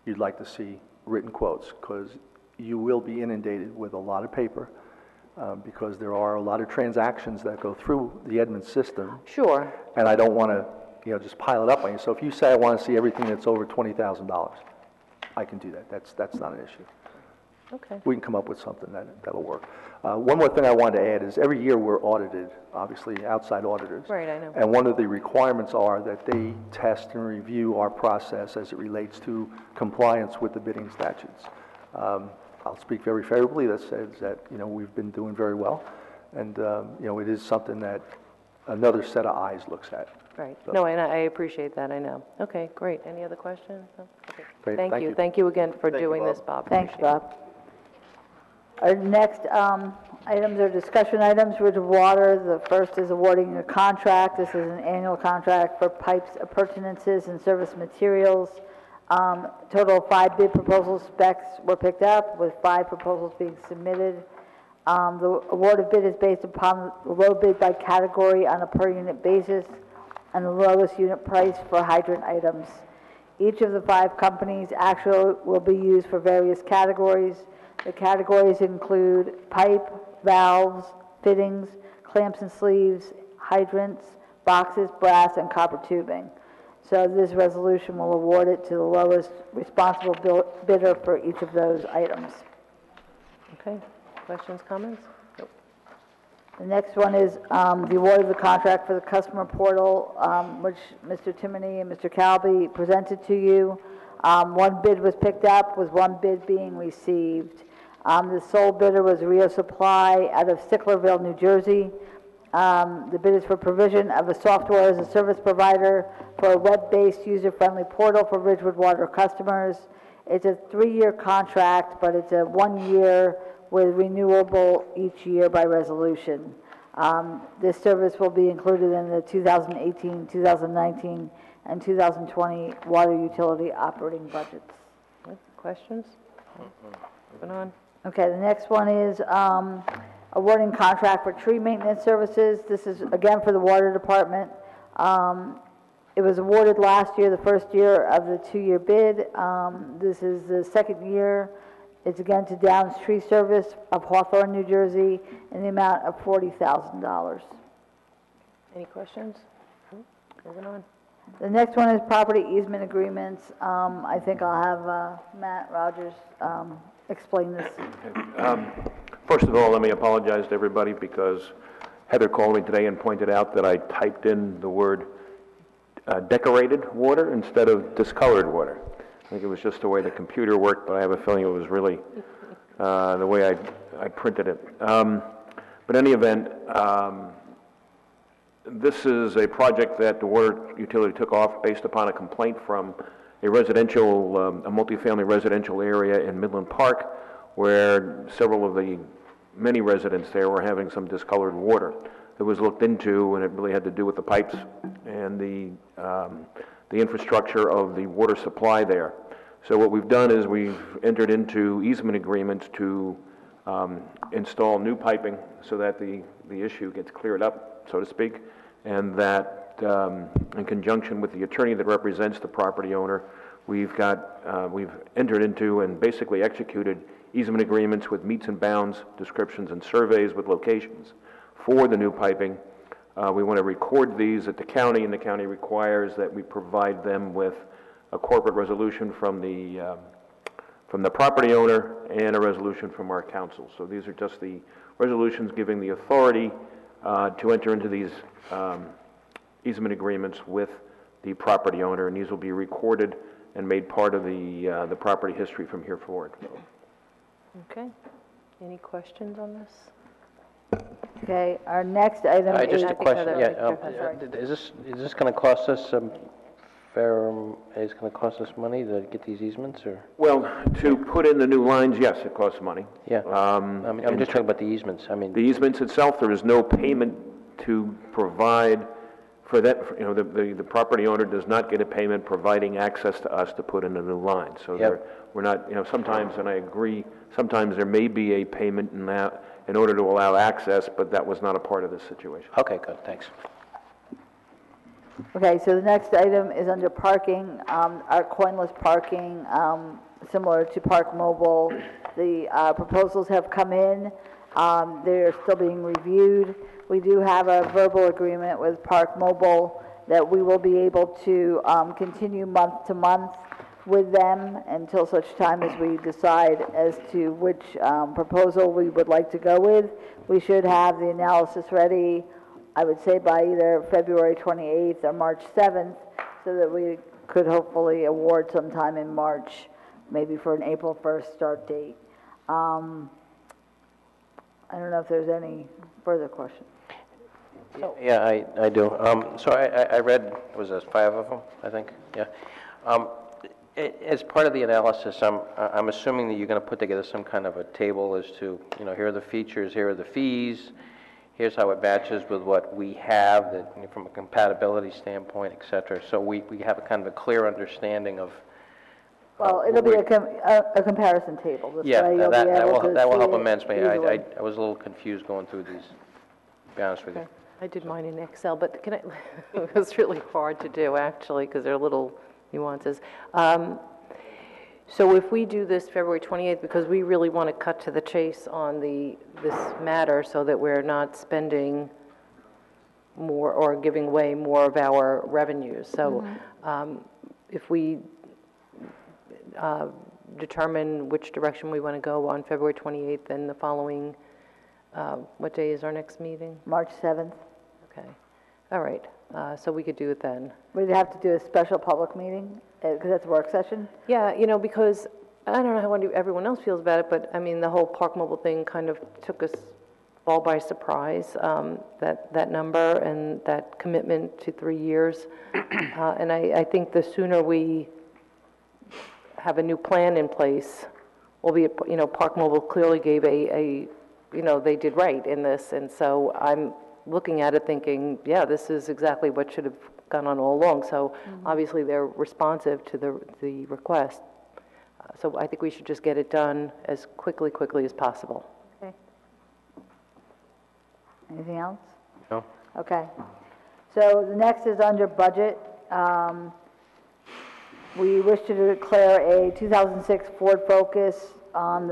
you'd like to see written quotes, because you will be inundated with a lot of paper, because there are a lot of transactions that go through the Edmunds system. Sure. And I don't want to, just pile it up on you. So if you say I want to see everything that's over $20,000, I can do that. That's not an issue. Okay. We can come up with something that'll work. One more thing I wanted to add is every year we're audited, obviously outside auditors. Right, I know. And one of the requirements are that they test and review our process as it relates to compliance with the bidding statutes. I'll speak very favorably. That says that we've been doing very well, and it is something that another set of eyes looks at. Right. So. No, and I appreciate that, I know. Okay, great. Any other questions? No? Okay. Great. Thank you. You. Thank you again for Thank you, doing Bob. this, Bob. Thanks, Appreciate it. Bob. Our next items are discussion items. Ridgewood Water, the first is awarding a contract. This is an annual contract for pipes, appurtenances, and service materials. Total of 5 bid proposal specs were picked up, with 5 proposals being submitted. The award of bid is based upon the low bid by category on a per unit basis and the lowest unit price for hydrant items. Each of the 5 companies actually will be used for various categories. The categories include pipe, valves, fittings, clamps and sleeves, hydrants, boxes, brass, and copper tubing. So this resolution will award it to the lowest responsible bidder for each of those items. Okay, questions, comments? Nope. The next one is the award of the contract for the customer portal, which Mr. Timoney and Mr. Calby presented to you. 1 bid was picked up, with 1 bid being received. The sole bidder was Rio Supply out of Sicklerville, New Jersey. The bid is for provision of a software as a service provider for a web-based, user-friendly portal for Ridgewood Water customers. It's a 3-year contract, but it's a 1 year with renewable each year by resolution. This service will be included in the 2018, 2019, and 2020 water utility operating budgets. Questions? Moving on. Okay, the next one is awarding contract for tree maintenance services. This is again for the water department. It was awarded last year, the first year of the 2-year bid. This is the 2nd year. It's again to Downs Tree Service of Hawthorne, New Jersey, in the amount of $40,000. Any questions? Moving on. The next one is property easement agreements. I think I'll have Matt Rogers explain this. First of all, let me apologize to everybody because Heather called me today and pointed out that I typed in the word decorated water instead of discolored water. I think it was just the way the computer worked, but I have a feeling it was really the way I printed it. But in any event, this is a project that the water utility took off based upon a complaint from a residential, a multifamily residential area in Midland Park, where several of the many residents there were having some discolored water. It was looked into, and it really had to do with the pipes and the infrastructure of the water supply there. So what we've done is we've entered into easement agreements to install new piping so that the issue gets cleared up, so to speak, and that in conjunction with the attorney that represents the property owner, we've entered into and basically executed easement agreements with meets and bounds, descriptions, and surveys with locations for the new piping. We want to record these at the county, and the county requires that we provide them with a corporate resolution from the property owner and a resolution from our council. So these are just the resolutions giving the authority to enter into these easement agreements with the property owner, and these will be recorded and made part of the property history from here forward. Okay. Any questions on this? Okay, our next item is... Just a question, yeah. Sorry. Is this going to cost us is going to cost us money to get these easements, or? Well, to put in the new lines, yes, it costs money. Yeah, I'm just talking about the easements, I mean. The easements itself, there is no payment to provide for that, you know, the property owner does not get a payment providing access to us to put in a new line. So we're not, you know, sometimes, and I agree, sometimes there may be a payment in that in order to allow access, but that was not a part of this situation. Okay, good, thanks. Okay, so the next item is under parking, our coinless parking, similar to Park Mobile. The proposals have come in. They're still being reviewed. We do have a verbal agreement with Park Mobile that we will be able to continue month to month with them until such time as we decide as to which proposal we would like to go with. We should have the analysis ready, I would say, by either February 28th or March 7th, so that we could hopefully award sometime in March, maybe for an April 1st start date. I don't know if there's any further questions. Yeah, I do. So I read, was there 5 of them, I think? Yeah. As part of the analysis, I'm assuming that you're going to put together some kind of a table as to, here are the features, here are the fees, here's how it matches with what we have, that, from a compatibility standpoint, et cetera. So we have a kind of a clear understanding of. Well, it'll be a comparison table. This Yeah, way you'll be that able to will help see it immensely. easily. I was a little confused going through these, to be honest with you. I did mine in Excel, but can I, it was really hard to do, actually, because there are little nuances. So if we do this February 28th, because we really want to cut to the chase on this matter so that we're not spending more or giving away more of our revenues. So if we determine which direction we want to go on February 28th, then the following, what day is our next meeting? March 7th. Okay, all right, so we could do it then. We'd have to do a special public meeting, because that's a work session. Yeah, because I don't know how everyone else feels about it, but I mean, the whole Park Mobile thing kind of took us all by surprise, that number and that commitment to 3 years. And I think the sooner we have a new plan in place, Park Mobile clearly gave they did right in this, and so I'm looking at it thinking, yeah, this is exactly what should have gone on all along. So obviously they're responsive to the request. So I think we should just get it done as quickly as possible. Okay. Anything else? No. Okay. So the next is under budget. We wish to declare a 2006 Ford Focus on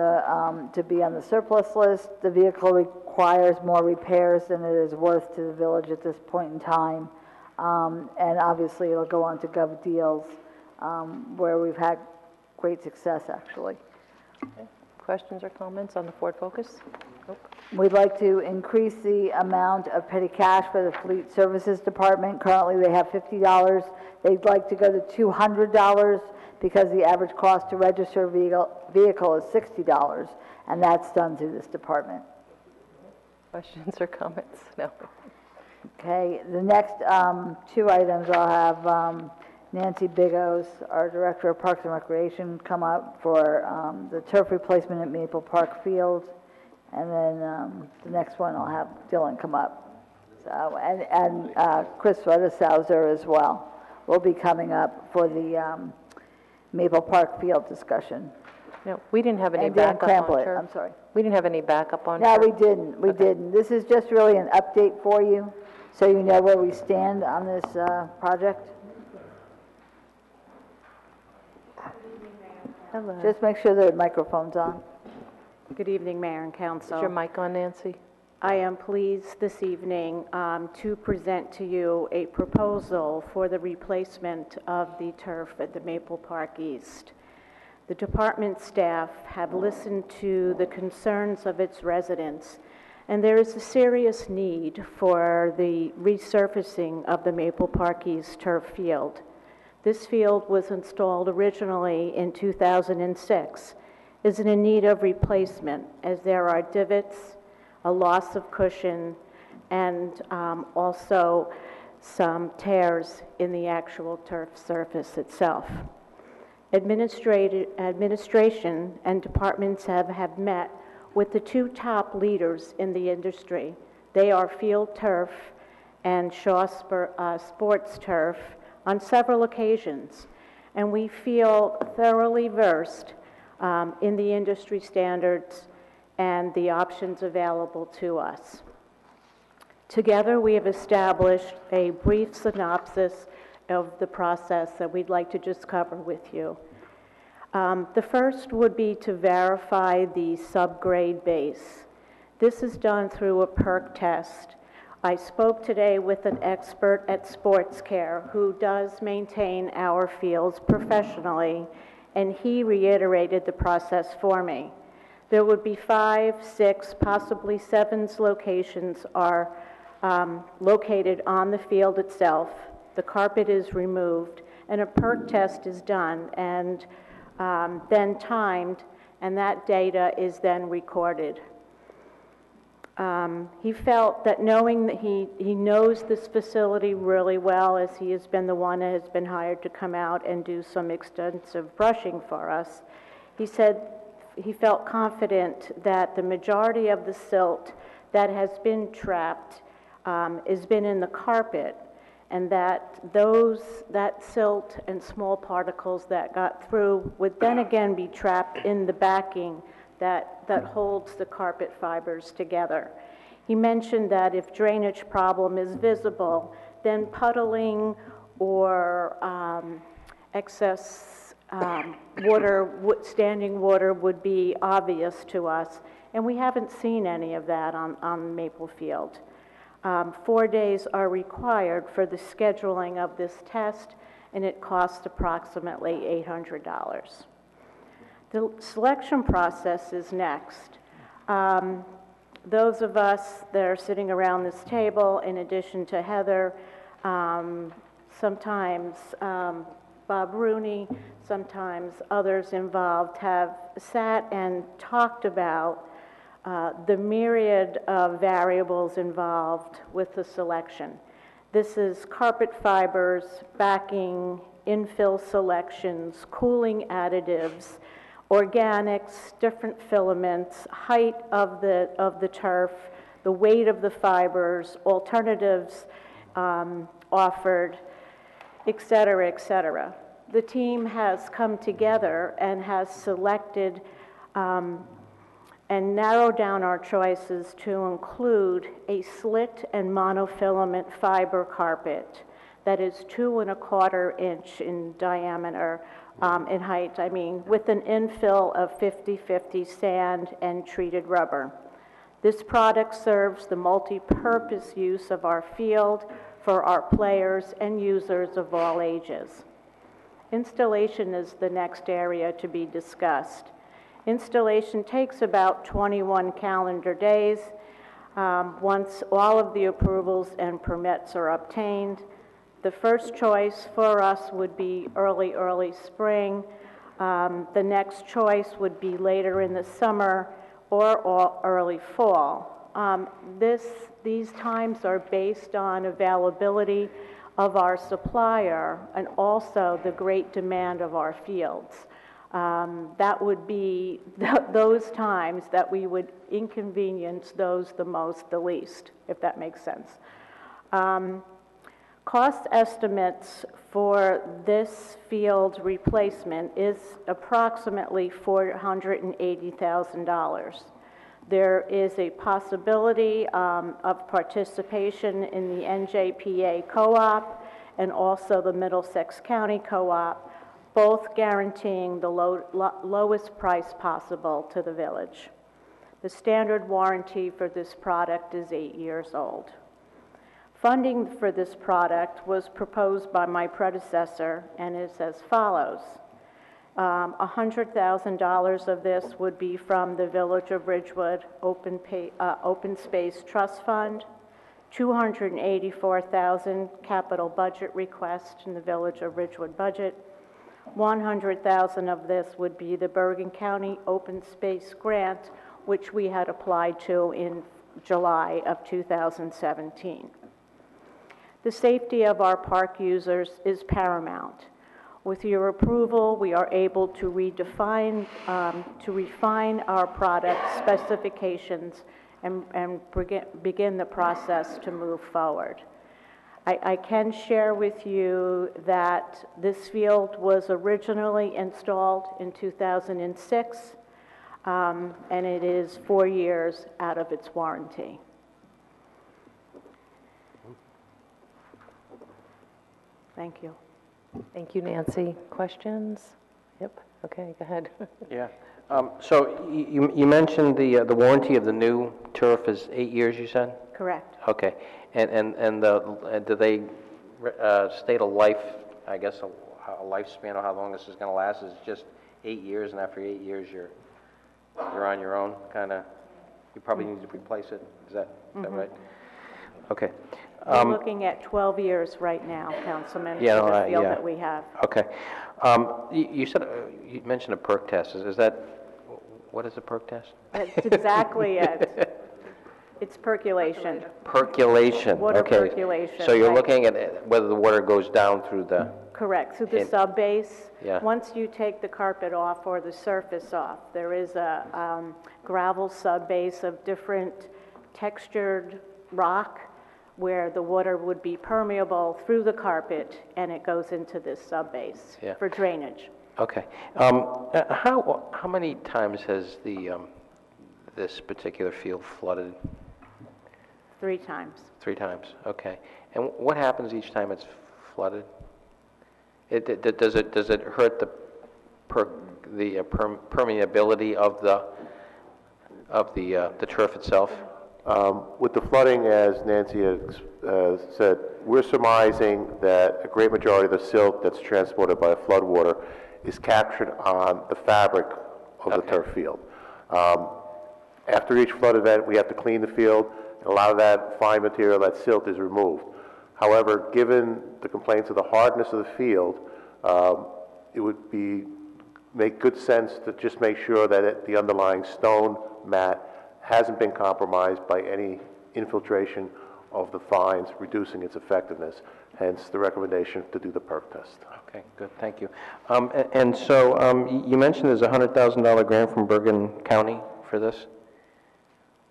to be on the surplus list. The vehicle requires more repairs than it is worth to the village at this point in time. And obviously it'll go on to Gov Deals, where we've had great success, actually. Okay. Questions or comments on the Ford Focus? Nope. We'd like to increase the amount of petty cash for the Fleet Services Department. Currently, they have $50. They'd like to go to $200 because the average cost to register a vehicle is $60, and that's done through this department. Questions or comments? No. Okay, the next two items I'll have Nancy Bigos, our Director of Parks and Recreation, come up for the turf replacement at Maple Park Field. And then the next one, I'll have Dylan come up. So, and Chris Rudesauser as well will be coming up for the Maple Park Field discussion. No, we didn't have any And Dan backup on Cramplett, turf. I'm sorry. We didn't have any backup on No, turf? we didn't, we didn't. This is just really an update for you, so you know where we stand on this project. Hello. Just make sure the microphone's on. Good evening, Mayor and Council. Is your mic on, Nancy? I am pleased this evening to present to you a proposal for the replacement of the turf at the Maple Park East. The department staff have listened to the concerns of its residents, and there is a serious need for the resurfacing of the Maple Park East turf field. This field was installed originally in 2006, is in need of replacement as there are divots, a loss of cushion, and also some tears in the actual turf surface itself. Administration and departments have met with the two top leaders in the industry. They are Field Turf and Shaw Sports Turf on several occasions, and we feel thoroughly versed in the industry standards and the options available to us. Together, we have established a brief synopsis of the process that we'd like to just cover with you. The first would be to verify the subgrade base. This is done through a perk test. I spoke today with an expert at Sports Care who does maintain our fields professionally, and he reiterated the process for me. There would be 5, 6, possibly 7 locations are located on the field itself. The carpet is removed, and a perk test is done, and then timed, and that data is then recorded. He felt that knowing that he knows this facility really well, as he has been the one that has been hired to come out and do some extensive brushing for us, he said he felt confident that the majority of the silt that has been trapped has been in the carpet, and that that silt and small particles that got through would then again be trapped in the backing that holds the carpet fibers together. He mentioned that if drainage problem is visible, then puddling or excess standing water would be obvious to us, and we haven't seen any of that on Maple Field. 4 days are required for the scheduling of this test, and it costs approximately $800. The selection process is next. Those of us that are sitting around this table, in addition to Heather, sometimes Bob Rooney, sometimes others involved, have sat and talked about the myriad of variables involved with the selection. This is carpet fibers, backing, infill selections, cooling additives, organics, different filaments, height of the turf, the weight of the fibers, alternatives offered, et cetera, et cetera. The team has come together and has selected and narrowed down our choices to include a slit and monofilament fiber carpet that is 2 1/4 inch in diameter, in height, with an infill of 50/50 sand and treated rubber. This product serves the multi-purpose use of our field for our players and users of all ages. Installation is the next area to be discussed. Installation takes about 21 calendar days. Once all of the approvals and permits are obtained, the first choice for us would be early spring. The next choice would be later in the summer or early fall. These times are based on availability of our supplier and also the great demand of our fields. That would be those times that we would inconvenience those the most, the least, if that makes sense. Cost estimates for this field replacement is approximately $480,000. There is a possibility of participation in the NJPA co-op and also the Middlesex County co-op, both guaranteeing the lowest price possible to the village. The standard warranty for this product is 8 years old. Funding for this product was proposed by my predecessor and is as follows. $100,000 of this would be from the Village of Ridgewood Open Space Trust Fund, $284,000 capital budget request in the Village of Ridgewood budget. $100,000 of this would be the Bergen County Open Space Grant, which we had applied to in July of 2017. The safety of our park users is paramount. With your approval, we are able to refine our product specifications and begin the process to move forward. I can share with you that this field was originally installed in 2006, and it is 4 years out of its warranty. Thank you. Thank you, Nancy. Questions? Yep, okay, go ahead. Yeah. So you mentioned the warranty of the new turf is 8 years, you said? Correct. Okay. And do they state a life, I guess, a lifespan of how long this is going to last? Is it just 8 years, and after 8 years you're on your own, kind of? You probably need to replace it. Is that right? Okay. We're looking at 12 years right now, Councilman, yeah, for the field that we have. Okay. You said you mentioned a perk test. Is that what is a perk test? That's exactly it. It's percolation. Percolation, Water okay. percolation, So you're right. looking at whether the water goes down through the, Correct, through the In- sub-base. Yeah. Once you take the carpet off or the surface off, there is a gravel sub-base of different textured rock where the water would be permeable through the carpet, and it goes into this sub-base Yeah. for drainage. okay. How many times has this particular field flooded? 3 times. 3 times, okay. And what happens each time it's flooded? Does it hurt the permeability of the turf itself? With the flooding, as Nancy has said, we're surmising that a great majority of the silt that's transported by floodwater is captured on the fabric of the turf field. After each flood event, we have to clean the field, and a lot of that fine material, that silt, is removed. However, given the complaints of the hardness of the field, it would make good sense to just make sure that the underlying stone mat hasn't been compromised by any infiltration of the fines, reducing its effectiveness. Hence, the recommendation to do the perk test. Okay, good, thank you. And so, you mentioned there's a $100,000 grant from Bergen County for this?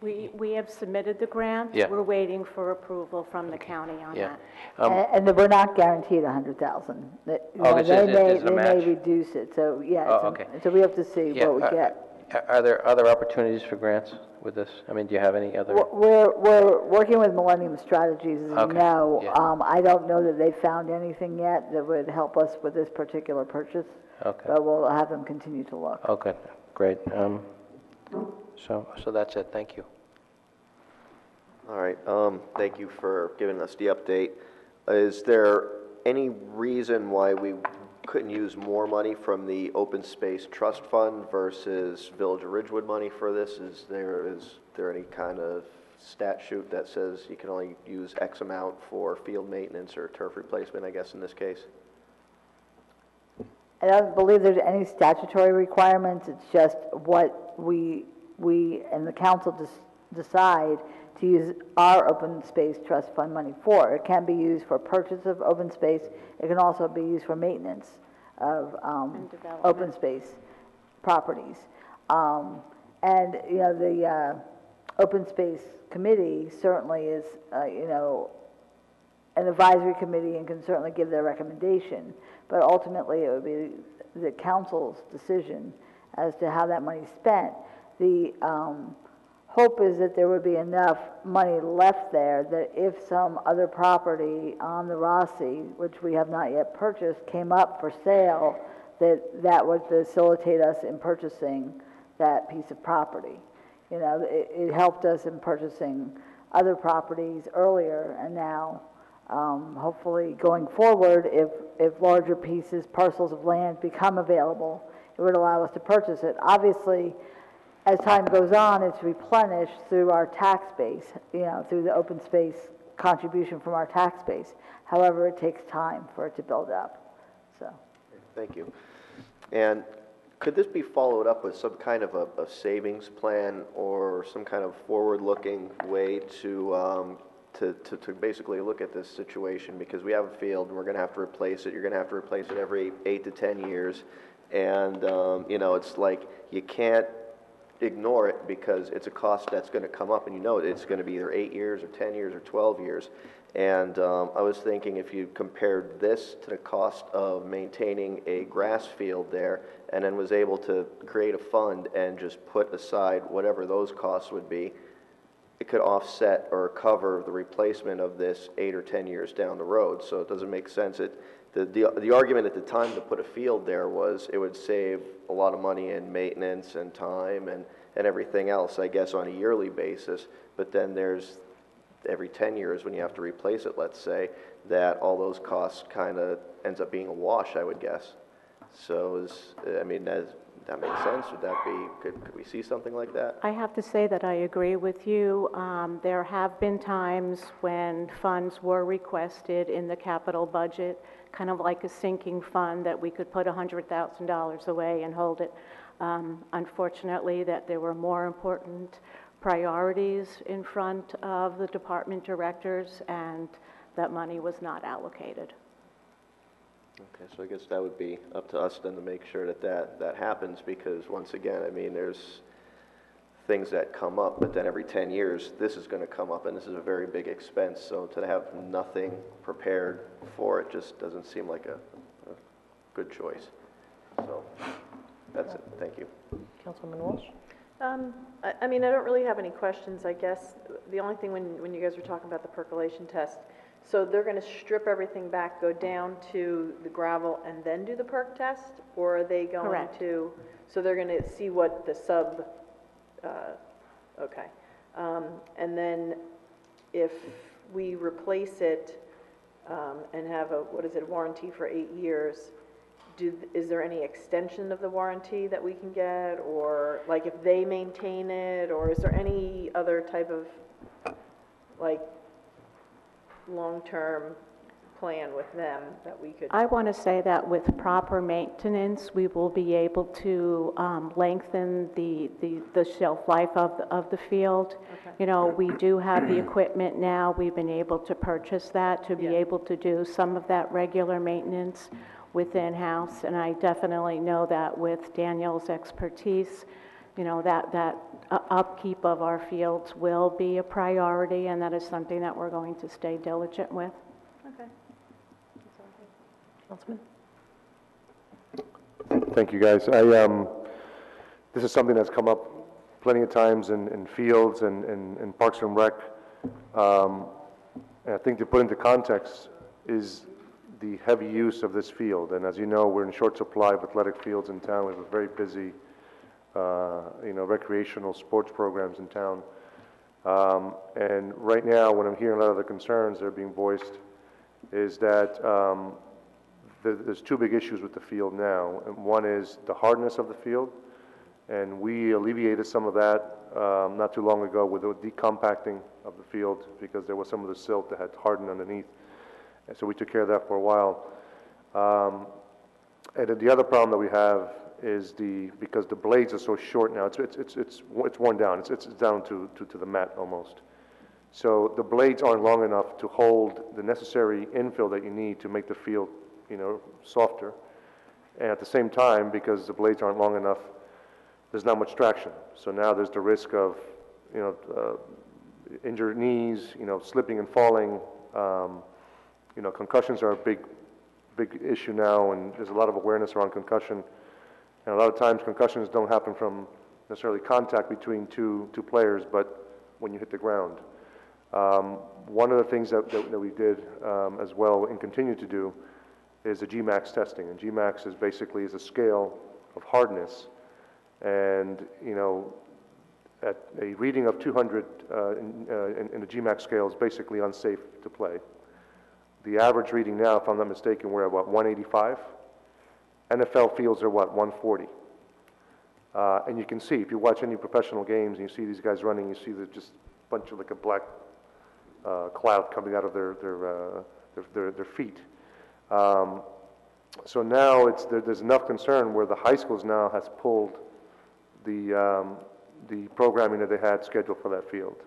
We have submitted the grant. Yeah. We're waiting for approval from the county on Yeah. that. And we're not guaranteed 100,000. There's a They may match? reduce it, so, yeah. Oh, okay. So we have to see Yeah, what we get. Are there other opportunities for grants with this? I mean, do you have any other? We're working with Millennium Strategies, as you Okay, know. yeah. I don't know that they've found anything yet that would help us with this particular purchase. Okay. But we'll have them continue to look. Oh, good, great. So that's it, thank you. All right, thank you for giving us the update. Is there any reason why we couldn't use more money from the Open Space Trust Fund versus Village of Ridgewood money for this? Is there any kind of statute that says you can only use X amount for field maintenance or turf replacement, I guess, in this case? I don't believe there's any statutory requirements. It's just what we and the council decide to use our open space trust fund money for. It can be used for purchase of open space. It can also be used for maintenance of open space properties. And, you know, the open space committee certainly is, you know, an advisory committee and can certainly give their recommendation. But ultimately, it would be the council's decision as to how that money is spent. The hope is that there would be enough money left there that if some other property on the Rossi, which we have not yet purchased, came up for sale, that would facilitate us in purchasing that piece of property. You know, it helped us in purchasing other properties earlier, and now, hopefully going forward, if larger pieces, parcels of land become available, it would allow us to purchase it. Obviously, as time goes on, it's replenished through our tax base, you know, through the open space contribution from our tax base. However, it takes time for it to build up, so. Thank you. And could this be followed up with some kind of a savings plan or some kind of forward-looking way to basically look at this situation? Because we have a field and we're going to have to replace it. You're going to have to replace it every 8 to 10 years. And, you know, it's like you can't ignore it because it's a cost that's going to come up, and you know it's going to be either 8 years or 10 years or 12 years. And I was thinking if you compared this to the cost of maintaining a grass field there and then was able to create a fund and just put aside whatever those costs would be, it could offset or cover the replacement of this 8 or 10 years down the road. So it doesn't make sense. The argument at the time to put a field there was it would save a lot of money in maintenance and time and everything else, I guess, on a yearly basis. But then there's every 10 years when you have to replace it, let's say, that all those costs kind of ends up being a wash, I would guess. So, I mean, does that make sense? Would that be, could we see something like that? I have to say that I agree with you. There have been times when funds were requested in the capital budget, kind of like a sinking fund that we could put $100,000 away and hold it. Unfortunately, that there were more important priorities in front of the department directors, and that money was not allocated. Okay, so I guess that would be up to us then to make sure that that happens, because once again, I mean, there's things that come up, but then every 10 years, this is gonna come up, and this is a very big expense, so to have nothing prepared for it just doesn't seem like a good choice. So, that's it, thank you. Councilwoman Walsh? I mean, I don't really have any questions, I guess. The only thing when you guys were talking about the percolation test, so they're going to strip everything back, go down to the gravel, and then do the perk test? Or are they going Correct. to, so they're going to see what the okay. And then if we replace it and have a, what is it, warranty for 8 years, is there any extension of the warranty that we can get? Or like if they maintain it, or is there any other type of like long-term plan with them that we could? I want to say that with proper maintenance, we will be able to lengthen the shelf life of the field. Okay. You know, we do have the equipment now. We've been able to purchase that to be Yeah. able to do some of that regular maintenance within house. And I definitely know that with Danielle's expertise, you know, that upkeep of our fields will be a priority, and that is something that we're going to stay diligent with. Okay. Councilman? Thank you, guys. This is something that's come up plenty of times in fields and in Parks and Rec. And I think to put into context is the heavy use of this field. And as you know, we're in short supply of athletic fields in town. We have a very busy, recreational sports programs in town. And right now, when I'm hearing a lot of the concerns that are being voiced, is that there's two big issues with the field now. And one is the hardness of the field, and we alleviated some of that not too long ago with the decompacting of the field, because there was some of the silt that had hardened underneath. And so we took care of that for a while. And then the other problem that we have is because the blades are so short now, it's worn down. It's down to the mat almost. So the blades aren't long enough to hold the necessary infill that you need to make the field, softer. And at the same time, because the blades aren't long enough, there's not much traction. So now there's the risk of, injured knees, slipping and falling. Concussions are a big issue now, and there's a lot of awareness around concussion. And a lot of times concussions don't happen from necessarily contact between two players, but when you hit the ground. One of the things that we did as well and continue to do is the GMAX testing. And GMAX is basically a scale of hardness. And, at a reading of 200 in the GMAX scale is basically unsafe to play. The average reading now, if I'm not mistaken, we're at what, 185? NFL fields are what, 140? And you can see, if you watch any professional games and you see these guys running, you see there's just a bunch of like a black cloud coming out of their feet. So now there's enough concern where the high schools now has pulled the programming that they had scheduled for that field.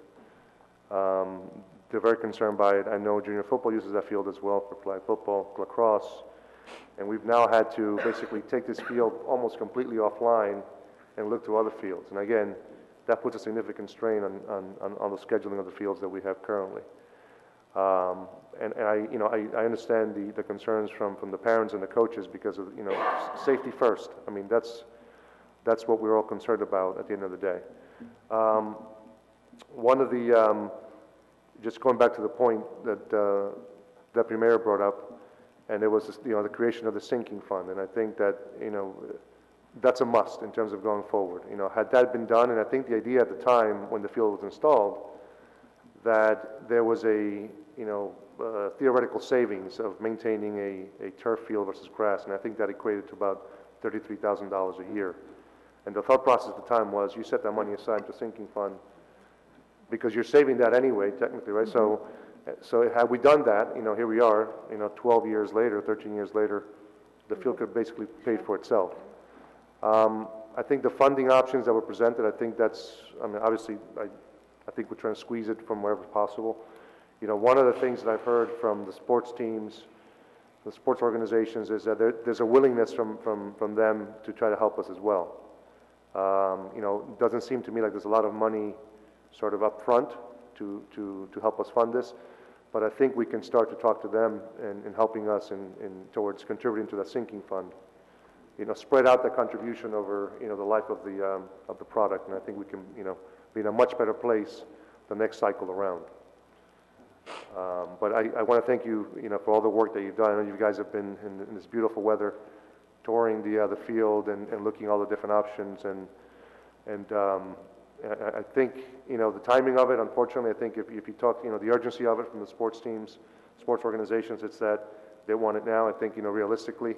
They're very concerned by it. I know junior football uses that field as well for flag football, lacrosse, and we've now had to basically take this field almost completely offline and look to other fields. And again, that puts a significant strain on the scheduling of the fields that we have currently. And I understand the concerns from the parents and the coaches because of, safety first. I mean, that's what we're all concerned about at the end of the day. One of the, just going back to the point that Deputy Mayor brought up, and it was, the creation of the sinking fund. And I think that, that's a must in terms of going forward. Had that been done, and I think the idea at the time when the field was installed, that there was a, theoretical savings of maintaining a turf field versus grass, and I think that equated to about $33,000 a year. And the thought process at the time was, you set that money aside to sinking fund, because you're saving that anyway, technically, right? Mm-hmm. So had we done that, here we are, 12 years later, 13 years later, the field could basically pay for itself. I think the funding options that were presented, I think that's, obviously, I think we're trying to squeeze it from wherever possible. You know, one of the things that I've heard from the sports teams, the sports organizations, is that there's a willingness from them to try to help us as well. You know, it doesn't seem to me like there's a lot of money sort of up front to help us fund this, but I think we can start to talk to them in helping us towards contributing to that sinking fund. You know, spread out the contribution over, you know, the life of the product, and I think we can, you know, be in a much better place the next cycle around. But I want to thank you, you know, for all the work that you've done. I know you guys have been in this beautiful weather, touring the field and looking at all the different options, and I think, you know, the timing of it, unfortunately, I think if you talk, you know, the urgency of it from the sports teams, sports organizations, it's that they want it now. I think, you know, realistically,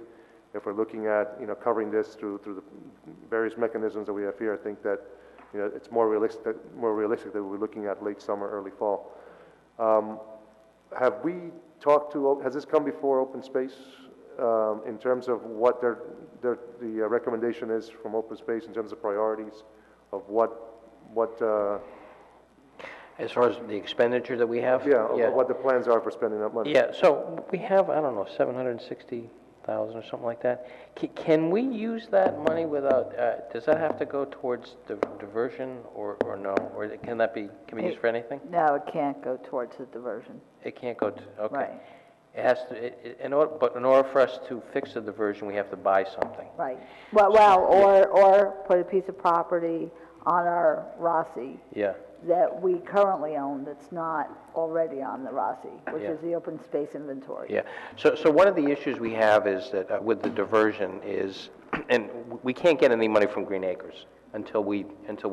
if we're looking at, you know, covering this through the various mechanisms that we have here, I think that, you know, it's more realistic that we're looking at late summer, early fall. Have we talked to, has this come before Open Space in terms of what the recommendation is from Open Space in terms of priorities of what As far as the expenditure that we have? of what the plans are for spending that money? Yeah, so we have, I don't know, 760,000 or something like that. Can we use that money without, does that have to go towards diversion or no? Or can we use for anything? No, it can't go towards the diversion. It can't go to, okay. Right. It has to, but in order for us to fix the diversion, we have to buy something. Right. Well, or put a piece of property on our Rossi Yeah. that we currently own that's not already on the Rossi, which Yeah. is the open space inventory. Yeah, so one of the issues we have is that with the diversion is, and we can't get any money from Green Acres until we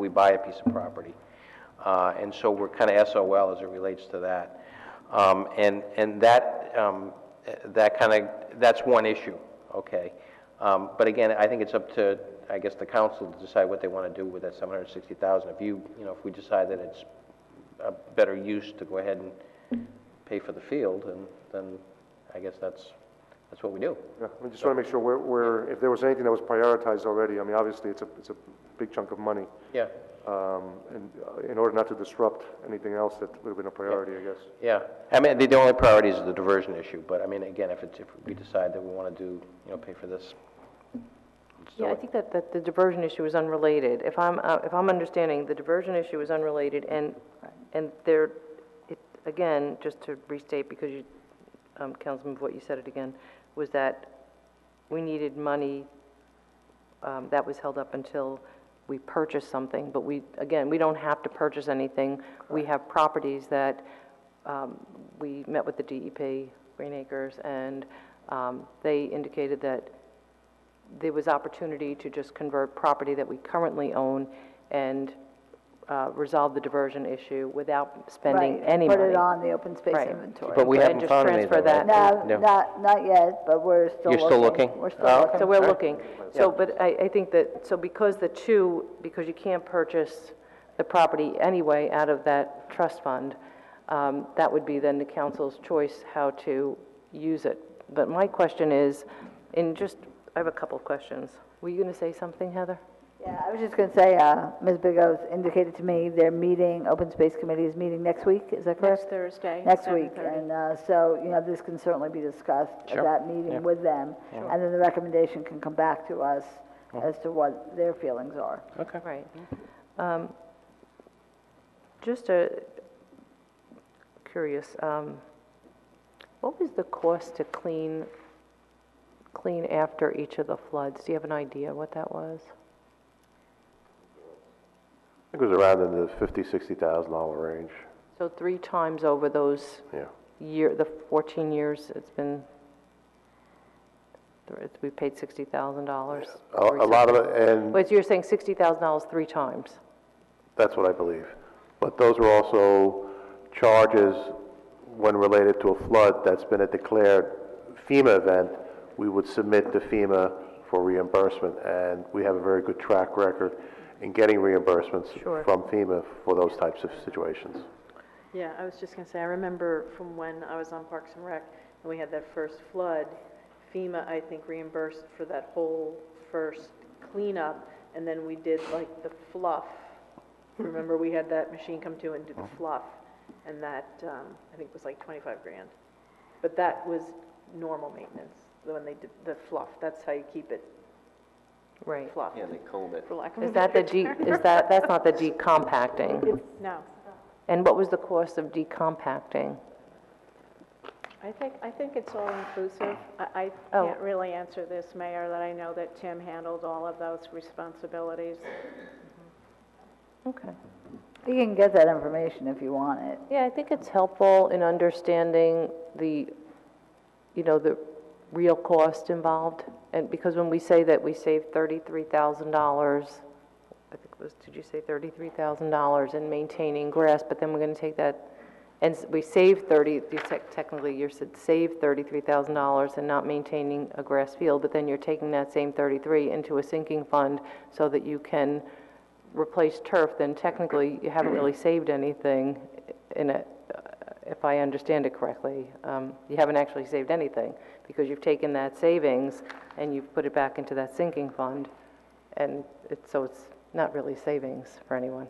buy a piece of property. And so we're kind of SOL as it relates to that. And that's one issue, okay? But again, I think it's up to, I guess, the council to decide what they want to do with that 760,000. If we decide that it's a better use to go ahead and pay for the field, and then I guess that's what we do. Yeah, I just want to make sure if there was anything that was prioritized already, I mean, obviously, it's a big chunk of money. Yeah. And in order not to disrupt anything else that would have been a priority, I guess. Yeah, I mean, the only priority is the diversion issue, but I mean, again, if we decide that we want to do, pay for this. Yeah, I think that the diversion issue is unrelated. If I'm understanding, the diversion issue is unrelated, and again, just to restate, because you, Councilman, what you said it again, was that we needed money that was held up until we purchased something, but we don't have to purchase anything. Correct. We have properties that we met with the DEP, Green Acres, and they indicated that there was opportunity to just convert property that we currently own and resolve the diversion issue without spending any money. Put it on the open space Right. inventory. But we haven't just found transfer anything, that. right? No, not yet, but we're still looking. You're still looking? We're still Oh, looking. So we're looking. So, but I think that, so because you can't purchase the property anyway out of that trust fund, that would be then the council's choice how to use it. But my question is, I have a couple of questions. Were you going to say something, Heather? Yeah, I was just going to say, Ms. Bigos indicated to me their meeting, Open Space Committee is meeting next week, is that correct? Next Thursday. Next week, 7:30. and so, this can certainly be discussed at that meeting with them, and then the recommendation can come back to us as to what their feelings are. Okay. Right. Just curious, what was the cost to clean after each of the floods? Do you have an idea what that was? I think it was around in the $50,000-$60,000 range. So 3 times over those the 14 years we paid $60,000. A lot of it, and Wait, so you're saying $60,000 3 times? that's what I believe. But those were also charges when related to a flood that's been a declared FEMA event. We would submit to FEMA for reimbursement, and we have a very good track record in getting reimbursements from FEMA for those types of situations. Yeah, I was just going to say, I remember from when I was on Parks and Rec, and we had that first flood, FEMA, I think, reimbursed for that whole first cleanup, and then we did like the fluff Remember, we had that machine come to and do the fluff, and that, I think was like 25 grand. But that was normal maintenance, when they did the fluff, that's how you keep it Right. fluffed. Yeah, they comb it. For lack of a Is that the better term. that's not the decompacting? No. And what was the cost of decompacting? I think it's all inclusive. I Oh. can't really answer this, Mayor, that I know that Tim handled all of those responsibilities. Okay. You can get that information if you want it. Yeah, I think it's helpful in understanding the, the real cost involved. And because when we say that we saved $33,000, I think it was, did you say $33,000 in maintaining grass, but then we're going to take that, and we saved technically you said save $33,000 and not maintaining a grass field, but then you're taking that same 33 into a sinking fund so that you can replace turf, then technically you haven't really saved anything in it, if I understand it correctly. You haven't actually saved anything because you've taken that savings and you've put it back into that sinking fund, and so it's not really savings for anyone,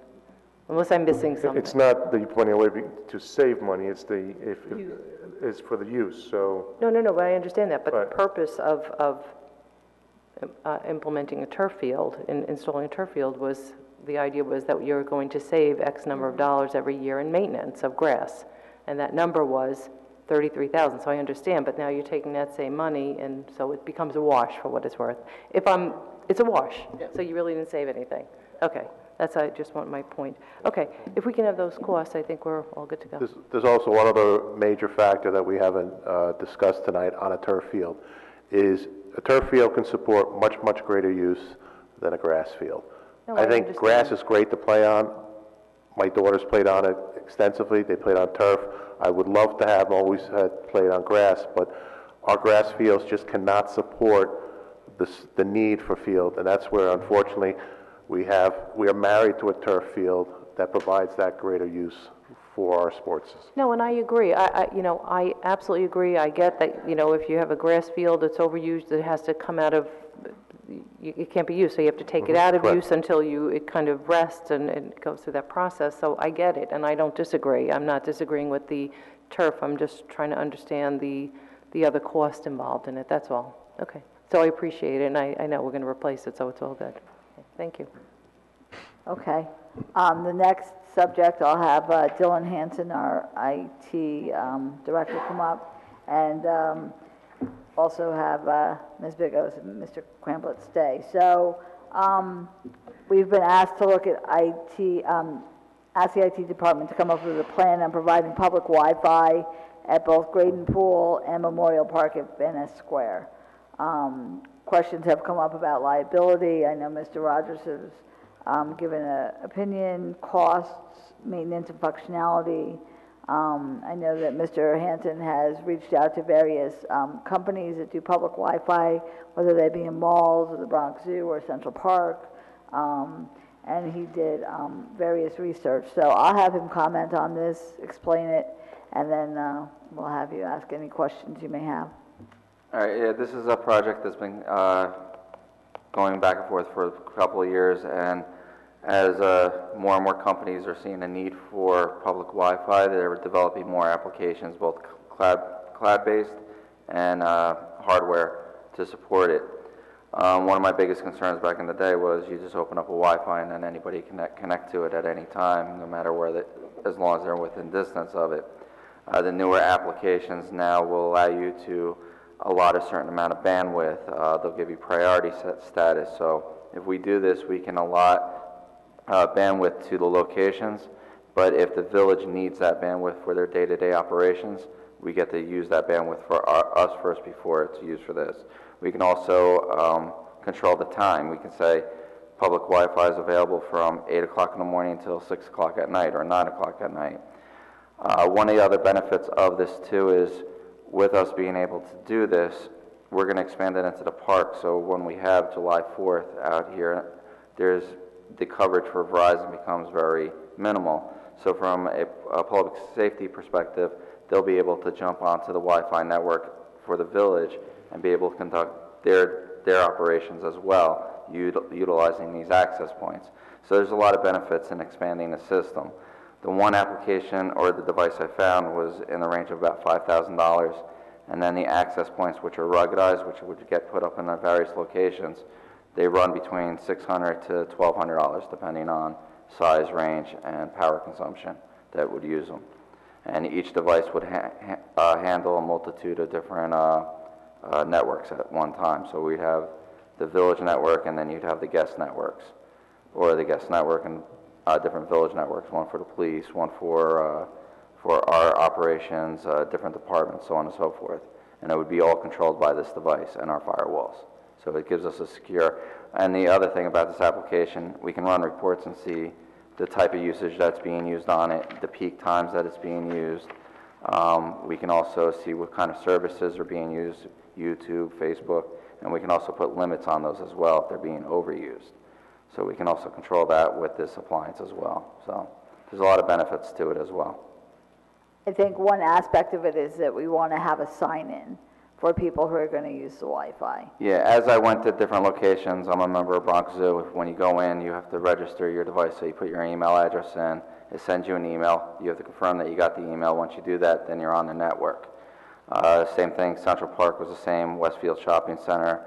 unless I'm missing something. It's not that you put money away to save money, it's it's for the use, so. No, but I understand that, but Right. the purpose of implementing a turf field, installing a turf field was, the idea was that you're going to save X number of dollars every year in maintenance of grass, and that number was 33,000, so I understand, but now you're taking that same money, and so it becomes a wash for what it's worth. It's a wash, so you really didn't save anything. Okay, I just want my point. Okay, if we can have those costs, I think we're all good to go. There's also one other major factor that we haven't discussed tonight on a turf field, is a turf field can support much, much greater use than a grass field. No, I think understand. grass is great to play on. My daughters played on it extensively. They played on turf. I would love to have always had played on grass, but our grass fields just cannot support the need for field, and that's where, unfortunately, we are married to a turf field that provides that greater use for our sports. No, and I agree. I absolutely agree. I get that, if you have a grass field that's overused, it has to come out of, it can't be used, so you have to take it out of Correct. use until it kind of rests and it goes through that process. So I get it, and I don't disagree. I'm not disagreeing with the turf. I'm just trying to understand the other cost involved in it, that's all. Okay. So I appreciate it, and I know we're going to replace it, so it's all good. Thank you. Okay. The next subject, I'll have Dylan Hanson, our IT director, come up, and also have Ms. Bigos and Mr. Cramblett stay. So we've been asked to look at ask the IT department to come up with a plan on providing public Wi-Fi at both Graydon Pool and Memorial Park at Van Ness Square. Questions have come up about liability. I know Mr. Rogers has given an opinion, costs, maintenance and functionality. I know that Mr. Hanson has reached out to various companies that do public Wi-Fi, whether they be in malls or the Bronx Zoo or Central Park, and he did various research. So I'll have him comment on this, explain it, and then we'll have you ask any questions you may have. All right, yeah, this is a project that's been going back and forth for a couple of years, and as more and more companies are seeing a need for public Wi-Fi, they're developing more applications, both cloud-based and hardware to support it. One of my biggest concerns back in the day was you just open up a Wi-Fi and then anybody can connect to it at any time, no matter where as long as they're within distance of it. The newer applications now will allow you to allot a certain amount of bandwidth. They'll give you priority status. So if we do this, we can allot bandwidth to the locations, but if the village needs that bandwidth for their day-to-day operations, we get to use that bandwidth for us first before it's used for this. We can also control the time. We can say public Wi-Fi is available from 8 o'clock in the morning until 6 o'clock at night or 9 o'clock at night. One of the other benefits of this too is with us being able to do this, we're going to expand it into the park. So when we have July 4th out here, the coverage for Verizon becomes very minimal. So from a public safety perspective, they'll be able to jump onto the Wi-Fi network for the village and be able to conduct their operations as well. utilizing these access points. So there's a lot of benefits in expanding the system. The one application or the device I found was in the range of about $5,000, and then the access points, which are ruggedized, which would get put up in the various locations, they run between $600 to $1,200, depending on size, range, and power consumption that would use them. And each device would handle a multitude of different networks at one time. So we'd have the village network, and then you'd have the guest networks, or the guest network and different village networks, one for the police, one for our operations, different departments, so on and so forth. And it would be all controlled by this device and our firewalls. So it gives us a secure. And the other thing about this application, we can run reports and see the type of usage that's being used on it, the peak times that it's being used. We can also see what kind of services are being used, YouTube, Facebook, and we can also put limits on those as well if they're being overused. So we can also control that with this appliance as well. So there's a lot of benefits to it as well. I think one aspect of it is that we want to have a sign-in for people who are going to use the Wi-Fi. Yeah, as I went to different locations, I'm a member of Bronx Zoo. When you go in, you have to register your device, so you put your email address in. It sends you an email. You have to confirm that you got the email. Once you do that, then you're on the network. Same thing, Central Park was the same, Westfield Shopping Center,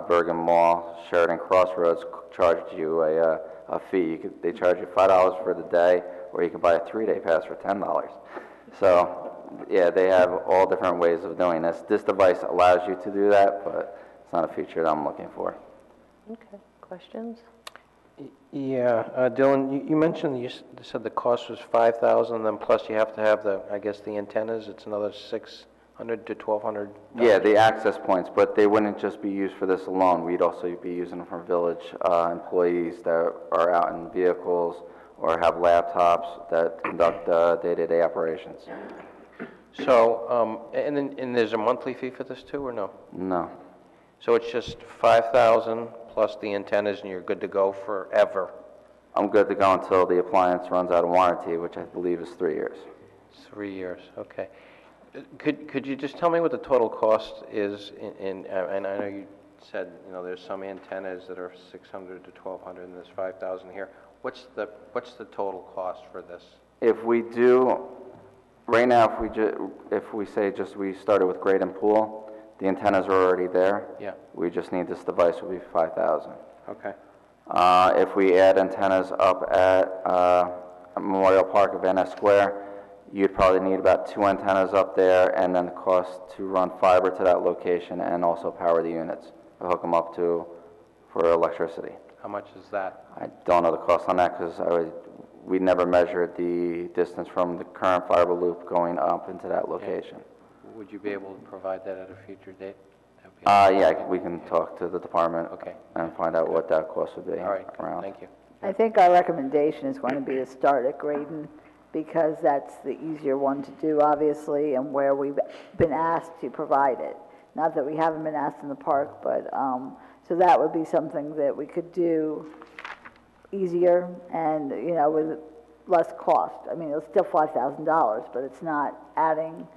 Bergen Mall, Sheridan Crossroads charged you a fee. They charge you $5 for the day, or you can buy a 3-day pass for $10. So, yeah, they have all different ways of doing this. This device allows you to do that, but it's not a feature that I'm looking for. Okay, questions? Yeah, Dylan, you mentioned, you said the cost was $5,000, then plus you have to have the, I guess, the antennas, it's another $600 to $1,200? Yeah, the access points, but they wouldn't just be used for this alone. We'd also be using them for village employees that are out in vehicles or have laptops that conduct day-to-day operations. So, and there's a monthly fee for this too, or no? No. So it's just $5,000 plus the antennas, and you're good to go forever? I'm good to go until the appliance runs out of warranty, which I believe is 3 years. 3 years, okay. Could you just tell me what the total cost is and I know you said, you know, there's some antennas that are $600 to $1,200 and there's $5,000 here. What's the total cost for this? If we do, right now, if we say we started with grade and pool, the antennas are already there. Yeah. We just need this device, would be $5,000. Okay. If we add antennas up at Memorial Park at Van Ness Square, you'd probably need about 2 antennas up there, and then the cost to run fiber to that location and also power the units, to hook them up to for electricity. How much is that? I don't know the cost on that because we never measured the distance from the current fiber loop going up into that location. Would you be able to provide that at a future date? Yeah, we can talk to the department and find out what that cost would be. All right, around. thank you. I think our recommendation is going to be to start at Graydon, because that's the easier one to do, obviously, and where we've been asked to provide it. Not that we haven't been asked in the park, but, so that would be something that we could do easier and, you know, with less cost. I mean, it's still $5,000, but it's not adding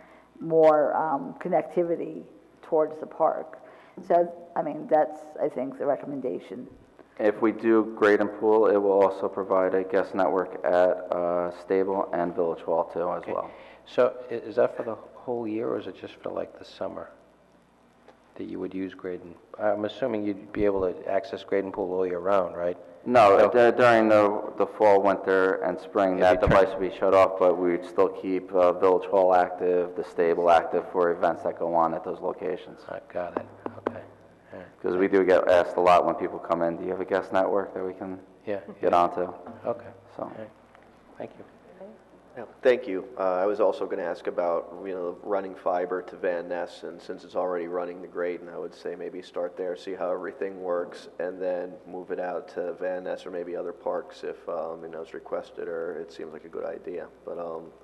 more connectivity towards the park. So, I mean, that's, I think, the recommendation. If we do grade and pool, it will also provide a guest network at Stable and Village Hall too, as well. So is that for the whole year, or is it just for like the summer that you would use Graydon? I'm assuming you'd be able to access Graydon Pool all year round, right? No, during the fall, winter, and spring, that device would be shut off, but we'd still keep Village Hall active, the Stable active for events that go on at those locations. I got it, okay. Because we do get asked a lot when people come in, do you have a guest network that we can get onto? Okay. So. Thank you. Yeah, thank you. I was also going to ask about, you know, running fiber to Van Ness, and since it's already running the Graydon, I would say maybe start there, see how everything works, and then move it out to Van Ness or maybe other parks if you know, it's requested or it seems like a good idea. But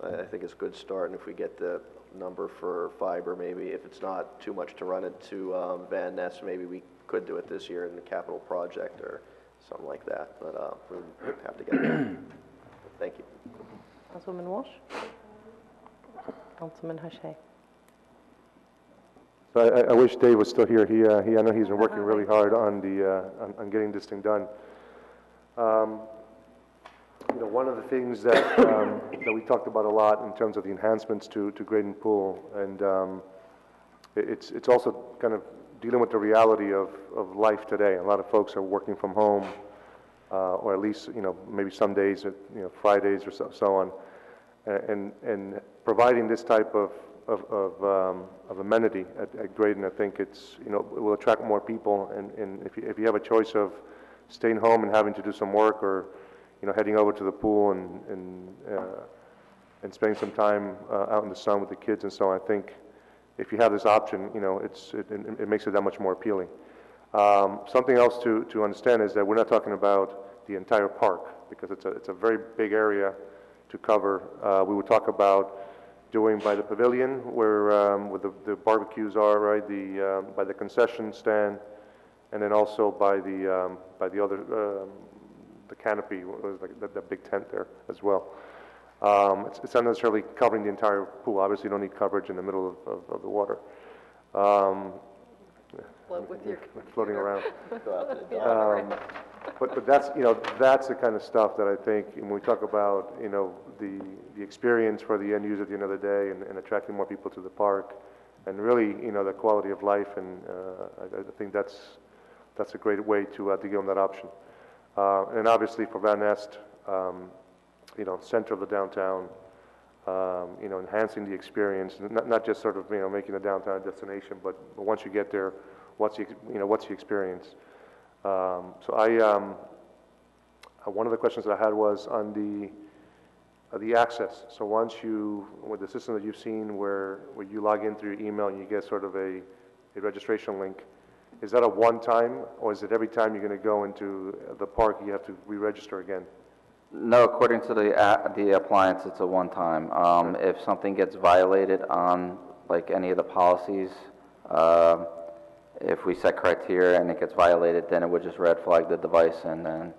I think it's a good start, and if we get the number for fiber, maybe if it's not too much to run it to Van Ness, maybe we could do it this year in the capital project or something like that. But we would have to get there. Thank you. Councilwoman Walsh? Councilman Hache? So I wish Dave was still here. I know he's been working really hard on on getting this thing done. You know, one of the things that, that we talked about a lot in terms of the enhancements to Graydon Pool, and it's also kind of dealing with the reality of life today. A lot of folks are working from home, or at least, you know, maybe some days, you know, Fridays or so on, and providing this type of amenity at Graydon, I think it's, you know, it will attract more people, and if you have a choice of staying home and having to do some work, or, you know, heading over to the pool and spending some time out in the sun with the kids and so on, I think if you have this option, you know, it makes it that much more appealing. Something else to understand is that we're not talking about the entire park, because it's a very big area to cover. We would talk about doing by the pavilion where the barbecues are, right? By the concession stand, and then also by the other the canopy, like that big tent there as well. It's not necessarily covering the entire pool. Obviously, you don't need coverage in the middle of the water. Float with your floating around. But that's, you know, that's the kind of stuff that I think, when we talk about, you know, the experience for the end user at the end of the day, and attracting more people to the park, and really, you know, the quality of life, and I think that's a great way to give them that option. And obviously for Van Nest, you know, center of the downtown, you know, enhancing the experience, not just sort of, you know, making the downtown a destination, but once you get there, what's the experience? So one of the questions that I had was on the access. So once with the system that you've seen where you log in through your email and you get sort of a registration link, is that a one-time, or is it every time you're going to go into the park you have to re-register again? No, according to the appliance, it's a one-time. If something gets violated on, like, any of the policies, if we set criteria and it gets violated, then it would just red flag the device, and then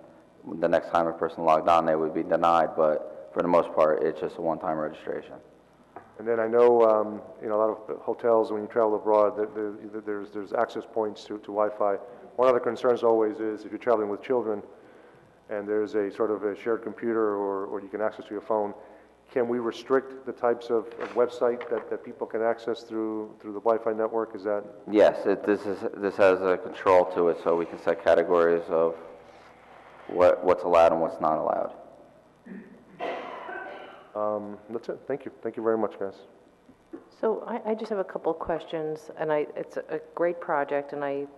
the next time a person logged on, they would be denied. But for the most part, it's just a one-time registration. And then I know, you know, a lot of hotels, when you travel abroad, there's access points to Wi-Fi. One of the concerns always is if you're traveling with children and there's a sort of a shared computer or you can access to your phone, can we restrict the types of website that people can access through the Wi-Fi network? Is that? Yes, this has a control to it, so we can set categories of what's allowed and what's not allowed. That's it. Thank you. Thank you very much, guys. So I just have a couple of questions, and it's a great project, and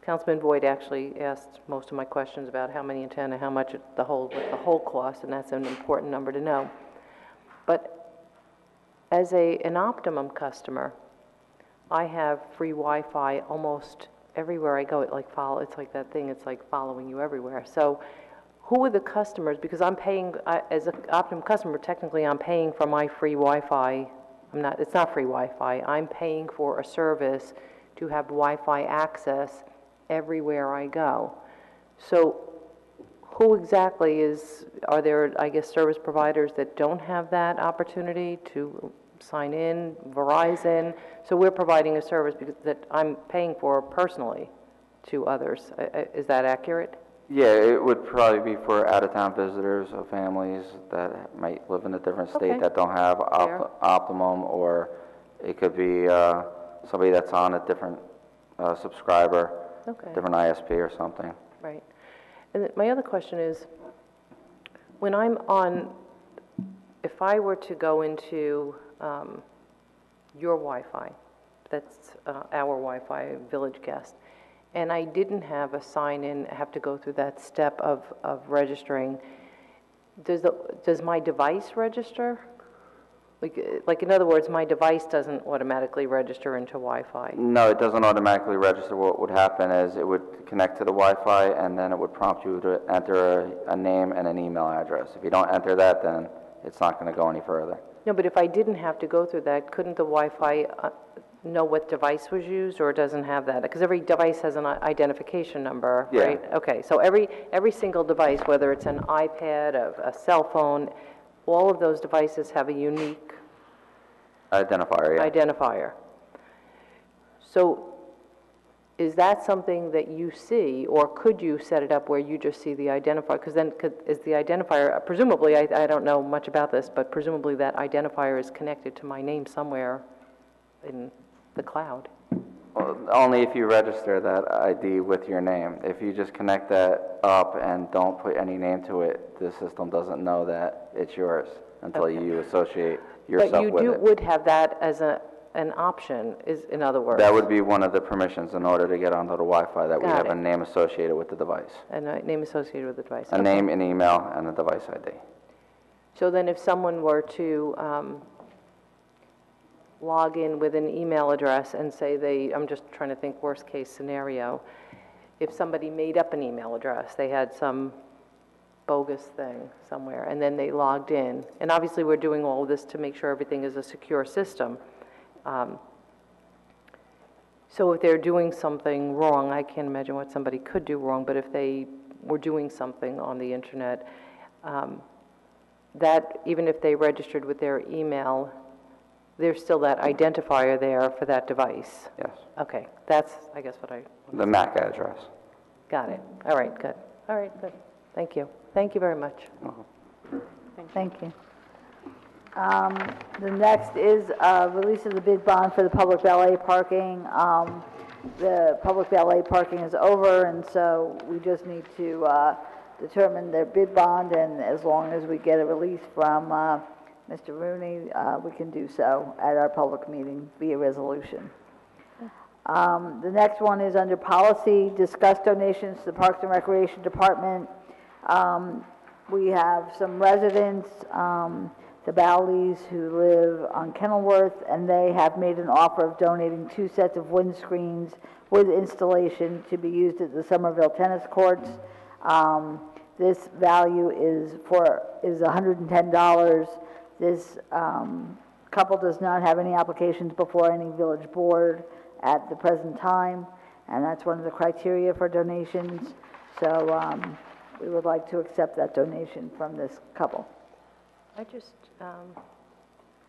Councilman Boyd actually asked most of my questions about how many antenna, how much what the whole cost, and that's an important number to know. But as an Optimum customer, I have free Wi-Fi almost everywhere I go. It's like that thing. It's like following you everywhere. So who are the customers? Because I'm paying, as an Optimum customer, technically I'm paying for my free Wi-Fi. It's not free Wi-Fi. I'm paying for a service to have Wi-Fi access everywhere I go. So who exactly are there, I guess, service providers that don't have that opportunity to sign in, Verizon? So we're providing a service that I'm paying for personally to others. Is that accurate? Yeah, it would probably be for out-of-town visitors or families that might live in a different state that don't have Optimum, or it could be somebody that's on a different subscriber, different ISP or something. Right. And my other question is, when I'm on, if I were to go into your Wi-Fi, that's our Wi-Fi, Village Guest, and I didn't have a sign-in, have to go through that step of registering, does my device register? Like in other words, my device doesn't automatically register into Wi-Fi? No, it doesn't automatically register. What would happen is it would connect to the Wi-Fi, and then it would prompt you to enter a name and an email address. If you don't enter that, then it's not going to go any further. No, but if I didn't have to go through that, couldn't the Wi-Fi know what device was used, or it doesn't have that? Because every device has an identification number, right? Okay, so every single device, whether it's an iPad, a cell phone, all of those devices have a unique identifier, yeah. identifier. So is that something that you see, or could you set it up where you just see the identifier? Because then is the identifier, presumably, I don't know much about this, but presumably that identifier is connected to my name somewhere in the cloud. Well, only if you register that ID with your name. If you just connect that up and don't put any name to it, the system doesn't know that it's yours until you associate yourself with it. But you would have that as an option, is in other words? That would be one of the permissions in order to get onto the Wi-Fi, that we Got have it. a name associated with the device. A name associated with the device. A name, an email, and a device ID. So then if someone were to log in with an email address and say I'm just trying to think worst case scenario, if somebody made up an email address, they had some bogus thing somewhere, and then they logged in, and obviously we're doing all of this to make sure everything is a secure system. So if they're doing something wrong, I can't imagine what somebody could do wrong, but if they were doing something on the internet, that even if they registered with their email, there's still that identifier there for that device. Yes. Okay, that's, I guess, what I... The MAC address. Got it. All right, good. All right, good. Thank you. Thank you very much. Thank you. The next is release of the bid bond for the public valet parking. The public valet parking is over, and so we just need to determine their bid bond, and as long as we get a release from Mr. Rooney, we can do so at our public meeting via resolution. The next one is under policy, discuss donations to the Parks and Recreation Department. We have some residents, the Bowleys, who live on Kenilworth, and they have made an offer of donating 2 sets of windscreens with installation to be used at the Somerville tennis courts. This value is $110. This couple does not have any applications before any village board at the present time, and that's one of the criteria for donations. So we would like to accept that donation from this couple. I just,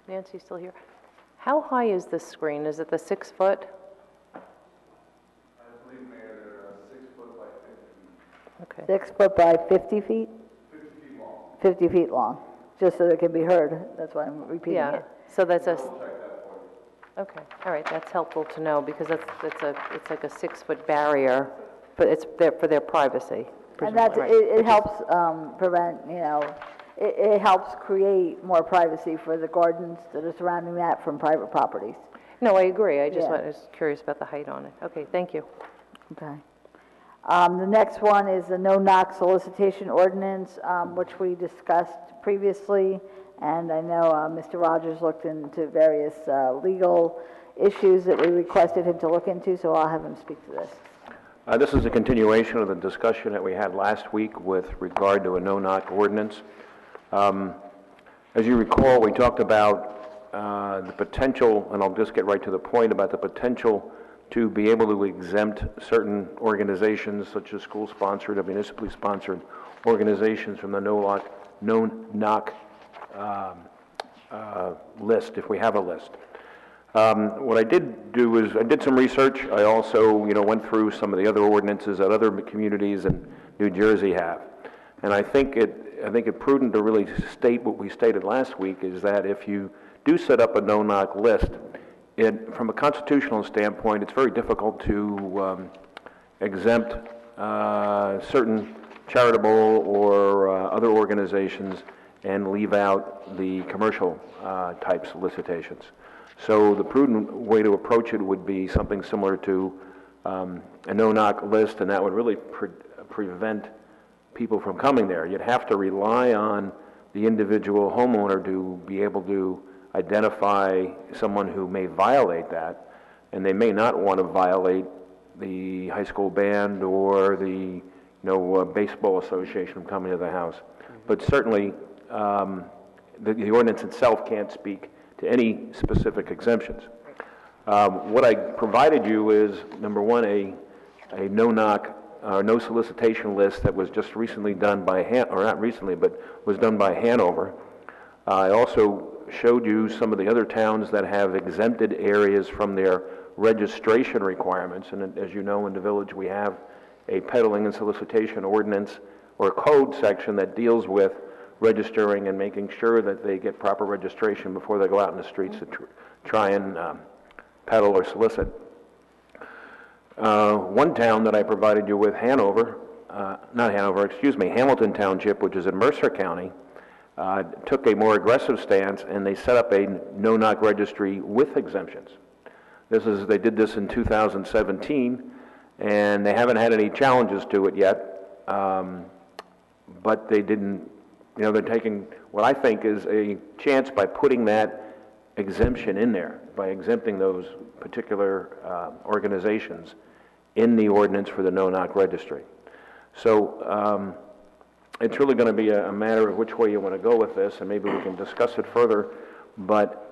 Nancy's still here. How high is this screen? Is it the 6 foot? I believe, Mayor, they're 6 foot by 50 feet. Okay. 6 foot by 50 feet? 50 feet long. 50 feet long, just so that it can be heard. That's why I'm repeating Yeah, it. so that's a... Okay, all right, that's helpful to know, because it's like a 6 foot barrier, but it's there for their privacy. And that's, right. it helps prevent, it helps create more privacy for the gardens that are surrounding that from private properties. No, I agree, I just Yeah. was curious about the height on it. Okay, thank you. Okay. The next one is the no-knock solicitation ordinance, which we discussed previously, and I know Mr. Rogers looked into various legal issues that we requested him to look into, so I'll have him speak to this. This is a continuation of the discussion that we had last week with regard to a no-knock ordinance. As you recall, we talked about the potential, and I'll just get right to the point, about the potential to be able to exempt certain organizations, such as school-sponsored or municipally sponsored organizations, from the no-knock list, if we have a list. What I did do is, I did some research. I also, went through some of the other ordinances that other communities in New Jersey have. And I think it prudent to really state what we stated last week, is that if you do set up a no-knock list, from a constitutional standpoint, it's very difficult to exempt certain charitable or other organizations and leave out the commercial type solicitations. So the prudent way to approach it would be something similar to a no-knock list, and that would really prevent people from coming there. You'd have to rely on the individual homeowner to be able to identify someone who may violate that, and they may not want to violate the high school band or the baseball association from coming to the house. But certainly, the ordinance itself can't speak to any specific exemptions. What I provided you is, number one, a no-knock, no solicitation list that was just recently done by, or not recently, but was done by Hanover. I also showed you some of the other towns that have exempted areas from their registration requirements. And as you know, in the village, we have a peddling and solicitation ordinance or code section that deals with registering and making sure that they get proper registration before they go out in the streets to try and peddle or solicit. One town that I provided you with, Hamilton Township, which is in Mercer County, took a more aggressive stance, and they set up a no-knock registry with exemptions. They did this in 2017, and they haven't had any challenges to it yet, but they didn't, they're taking what I think is a chance by putting that exemption in there, by exempting those particular organizations in the ordinance for the no-knock registry. So it's really going to be a matter of which way you want to go with this, and maybe we can discuss it further. But,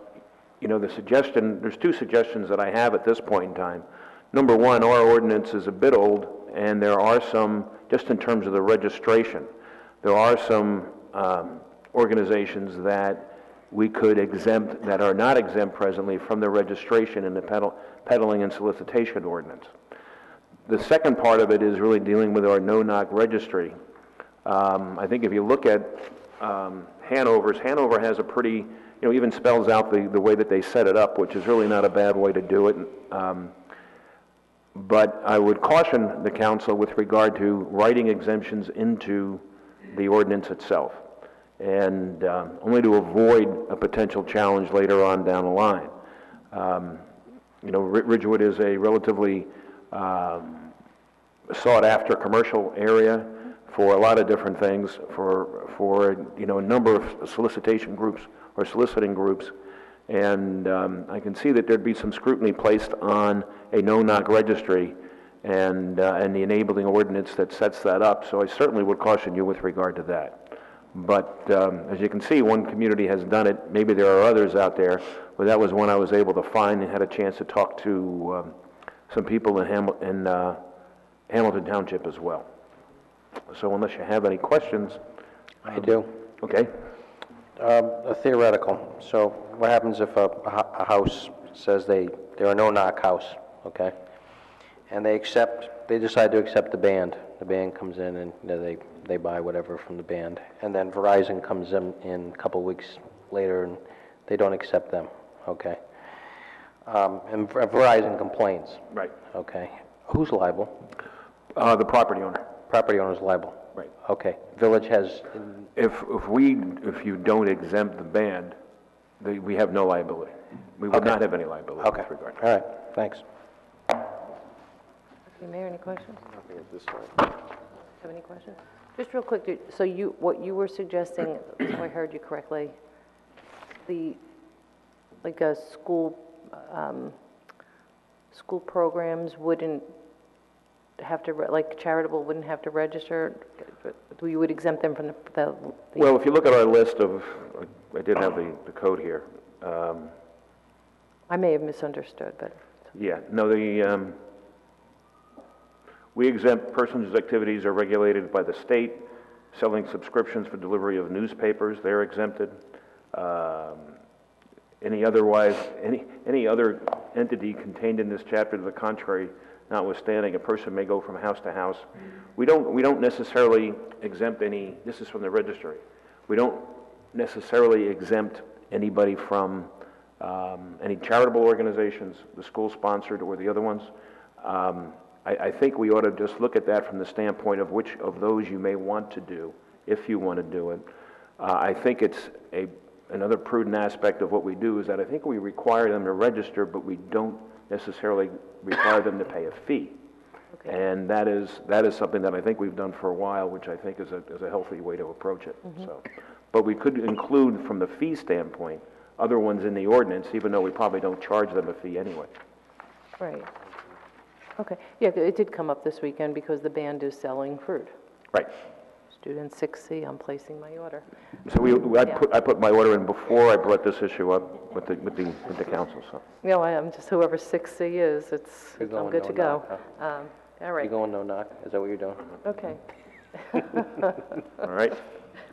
there's two suggestions that I have at this point in time. Number one, our ordinance is a bit old, and there are some, just in terms of the registration, there are some organizations that we could exempt that are not exempt presently from the registration in the peddling and solicitation ordinance. The second part of it is really dealing with our no-knock registry. I think if you look at Hanover has a pretty, even spells out the way that they set it up, which is really not a bad way to do it. But I would caution the council with regard to writing exemptions into the ordinance itself, and only to avoid a potential challenge later on down the line. Ridgewood is a relatively sought-after commercial area for a lot of different things, for a number of solicitation groups or soliciting groups, and I can see that there'd be some scrutiny placed on a no-knock registry and the enabling ordinance that sets that up. So I certainly would caution you with regard to that. But as you can see, one community has done it. Maybe there are others out there, but that was one I was able to find and had a chance to talk to some people in Hamilton Township as well. So unless you have any questions. I do. Okay. A theoretical. So what happens if a house says they're a no-knock house, okay? And they decide to accept the band. The band comes in and they buy whatever from the band. And then Verizon comes in a couple weeks later and they don't accept them, okay? And Verizon complains. Right. Okay. Who's liable? The property owner. Property owner's liable. Right. Okay. Village has... If you don't exempt the band, we have no liability. We would not have any liability in this regard. All right. Thanks. Okay, Mayor, any questions? Nothing at this time. Have any questions? Just real quick, so what you were suggesting, if I heard you correctly, like a school programs wouldn't have to, like charitable wouldn't have to register? We would exempt them from the Well, if you look at our list of, I did have the code here. I may have misunderstood, but... Yeah, no, we exempt persons whose activities are regulated by the state, selling subscriptions for delivery of newspapers, they're exempted. Any other entity contained in this chapter to the contrary, notwithstanding, a person may go from house to house. We don't necessarily exempt any, this is from the registry, we don't necessarily exempt anybody from any charitable organizations, the school-sponsored or the other ones. I think we ought to just look at that from the standpoint of which of those you may want to do, if you want to do it. I think it's another prudent aspect of what we do is that I think we require them to register, but we don't necessarily require them to pay a fee. Okay. And that is something that I think we've done for a while, which I think is a healthy way to approach it. Mm-hmm. So, but we could include from the fee standpoint other ones in the ordinance, even though we probably don't charge them a fee anyway. Right. Okay. Yeah, it did come up this weekend because the band is selling fruit. Right. Student 6C, I'm placing my order. So I put my order in before I brought this issue up with the council. So. No, I'm just whoever 6C is. I'm good to go. Knock, huh? All right. You going no knock? Is that what you're doing? Okay. All right.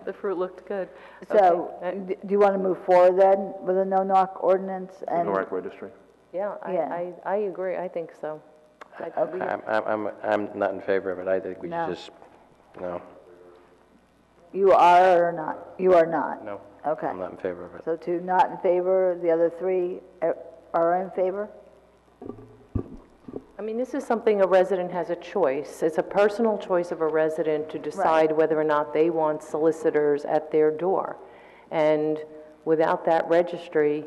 The fruit looked good. So, do you want to move forward then with a no-knock ordinance and? No-knock registry. Yeah, Yeah. I agree, I think so. Okay. I'm not in favor of it. I think we No. should just, no, You are or not? You are not? no. Okay. I'm not in favor of it. So two not in favor, the other three are in favor? I mean, this is something a resident has a choice. It's a personal choice of a resident to decide whether or not they want solicitors at their door. And without that registry,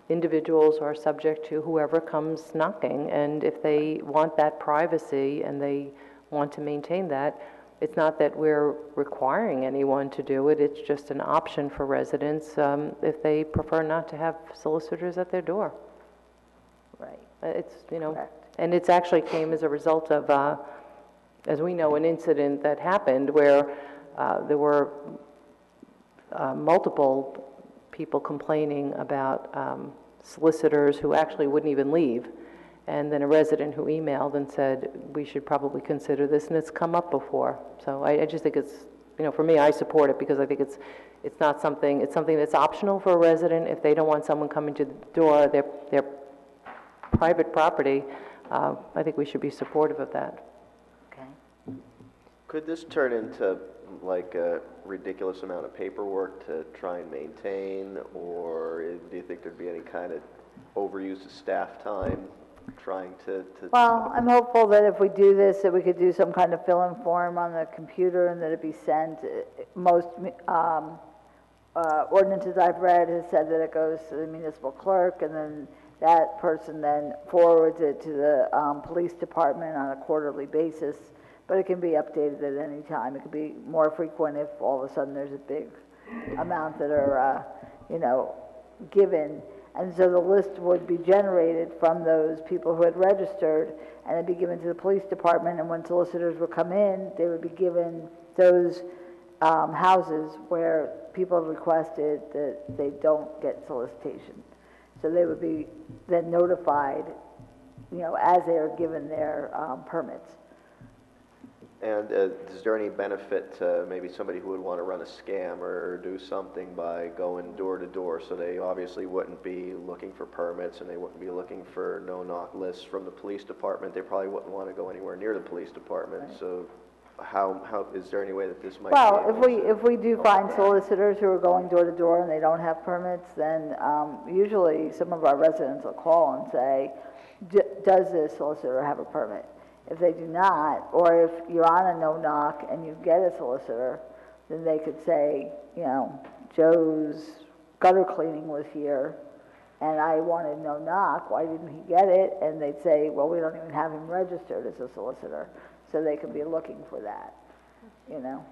individuals are subject to whoever comes knocking. And if they want that privacy and they want to maintain that, it's not that we're requiring anyone to do it, it's just an option for residents if they prefer not to have solicitors at their door. Right. It's, you know, Correct. and it's actually came as a result of, as we know, an incident that happened where there were multiple people complaining about solicitors who actually wouldn't even leave. And then a resident who emailed and said, we should probably consider this, and it's come up before. So I just think it's, you know, for me, I support it because I think it's not something, it's something that's optional for a resident. If they don't want someone coming to the door, their private property, I think we should be supportive of that. Okay. Could this turn into like a ridiculous amount of paperwork to try and maintain, or do you think there'd be any kind of overuse of staff time trying to? Well, I'm hopeful that if we do this, that we could do some kind of fill-in form on the computer and that it be sent. Most ordinances I've read has said that it goes to the municipal clerk, and then that person then forwards it to the police department on a quarterly basis, but it can be updated at any time. It could be more frequent if all of a sudden there's a big amount that are, you know, given. And so the list would be generated from those people who had registered, and it'd be given to the police department, and when solicitors would come in, they would be given those houses where people have requested that they don't get solicitation. So they would be then notified, you know, as they are given their permits. And is there any benefit to maybe somebody who would want to run a scam or do something by going door to door? So they obviously wouldn't be looking for permits, and they wouldn't be looking for no-knock lists from the police department. They probably wouldn't want to go anywhere near the police department. Right. So how is there any way that this might? Well, if we do find solicitors who are going door to door and they don't have permits, then usually some of our residents will call and say, does this solicitor have a permit? If they do not, or if you're on a no-knock and you get a solicitor, then they could say, you know, Joe's gutter cleaning was here, and I wanted no-knock, why didn't he get it? And they'd say, well, we don't even have him registered as a solicitor, so they could be looking for that, you know.